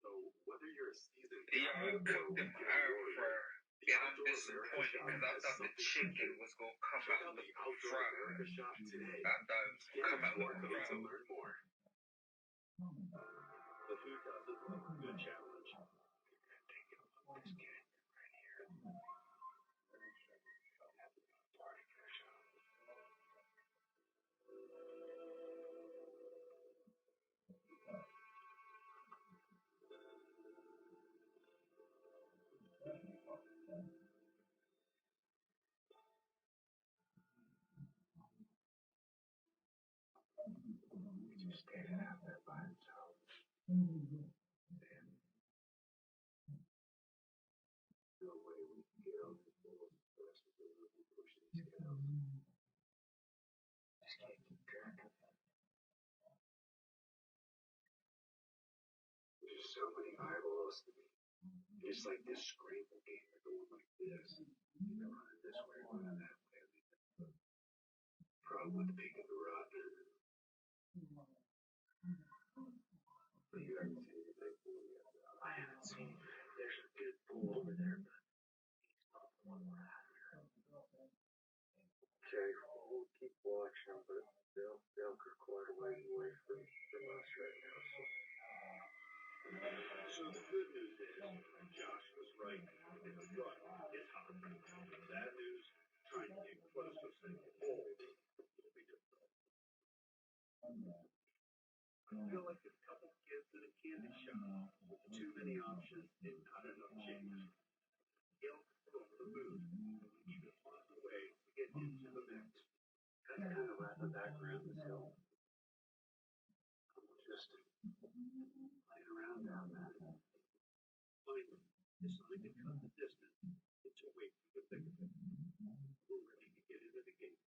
So whether you're a seasoned guide or a weekend warrior, the Outdoor America shop has something chicken was gonna come out of the Outdoor America shop today. I thought it was gonna come out to learn more. But who doesn't love a good challenge? Take it off this kid right here. Party for the show. He just standing out there by himself. No way we can get on this board the rest of the week and push these cows. Just can't keep track of it. There's just so many eyeballs to me. It's like this scramble game. They're going like this. They're running this way, running that way. Problem with the pig in the rod. But you haven't seen anything cool yet. I haven't seen. There's a good pool over there, but he's not the one we're after. Okay, we'll keep watching, but they're quite a ways away from us right now. So the good news is Josh was right. In the front is hot. The bad news, trying to get close to a single hole will be difficult. I feel like a couple kids in a candy shop with too many options and not enough change. Guilt over the mood, even find a way to get into the mix. Kind of wrap the background this hill. Just playing around down that. Finally, decided to cut the distance and to wait for the thick of it. We're ready to get into the game.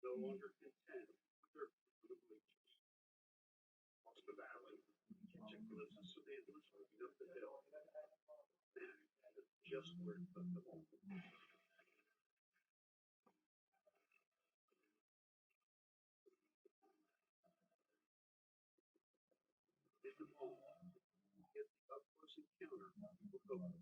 No longer content with their bleachers. was a sedan was moving up the hill. Man, just where it took them all. In the mall, get the up-close encounter with Coco.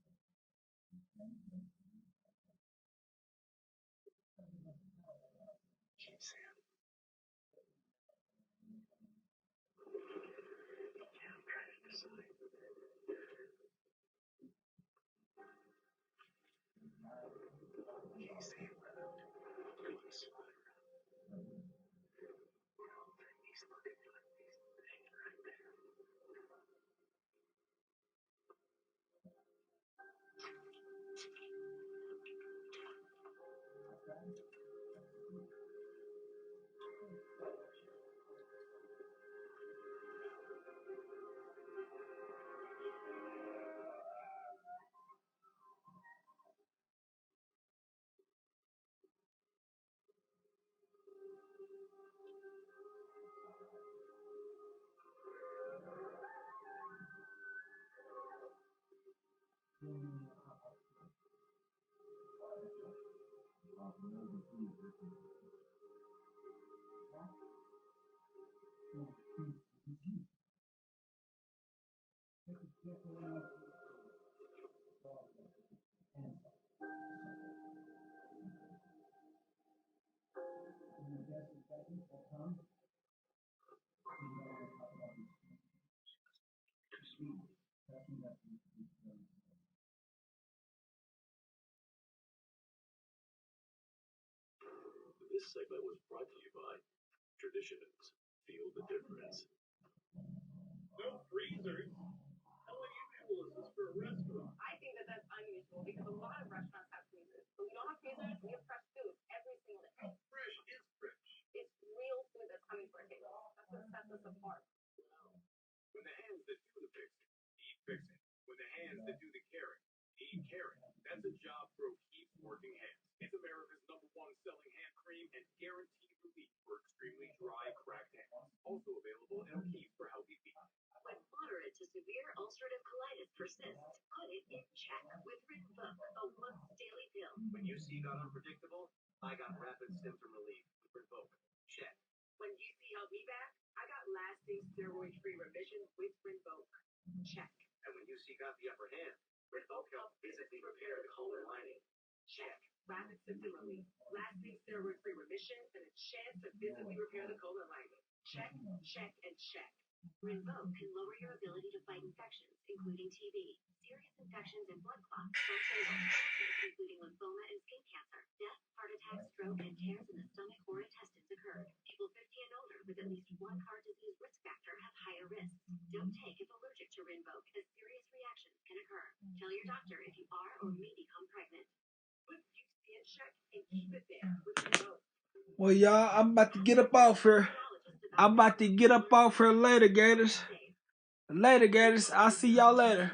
This segment was brought to you by Traditions. Feel the difference. No freezers. How unusual is this for a restaurant? I think that that's unusual because a lot of restaurants have freezers. But we don't have freezers, we have fresh food every single day. Fresh is fresh. It's real food that's coming to our table. That's what sets us apart. When the hands that do the fixing need fixing. When the hands that do the caring need caring. That's a job for O'Keefe's Working Hands. It's America's #1 selling hand cream and guaranteed relief for extremely dry, cracked hands. Also available in O'Keefe for healthy feet. When moderate to severe ulcerative colitis persists, put it in check with Rinvoq, a once daily pill. When UC got unpredictable, I got rapid symptom relief with Rinvoq. Check. When UC held me back, I got lasting steroid-free remission with Rinvoq. Check. And when UC got the upper hand, Rinvoq helped physically repair the colon lining. Check. Rapid symptom relief, lasting steroid-free remission, and a chance to physically repair the colon lining. Check, check, and check. Rinvoq can lower your ability to fight infections, including TB, serious infections and blood clots, bacterial infections, including lymphoma and skin cancer. Death, heart attack, stroke, and tears in the stomach or intestines occurred. People 50 and older with at least one heart disease risk factor have higher risks. Don't take if allergic to Rinvoq, as serious reactions can occur. Tell your doctor if you are or may become pregnant. Put UC in check and keep it there with Rinvoq. Well, y'all, I'm about to get up off here. I'm about to get up off here later, Gators. Later, Gators. I'll see y'all later.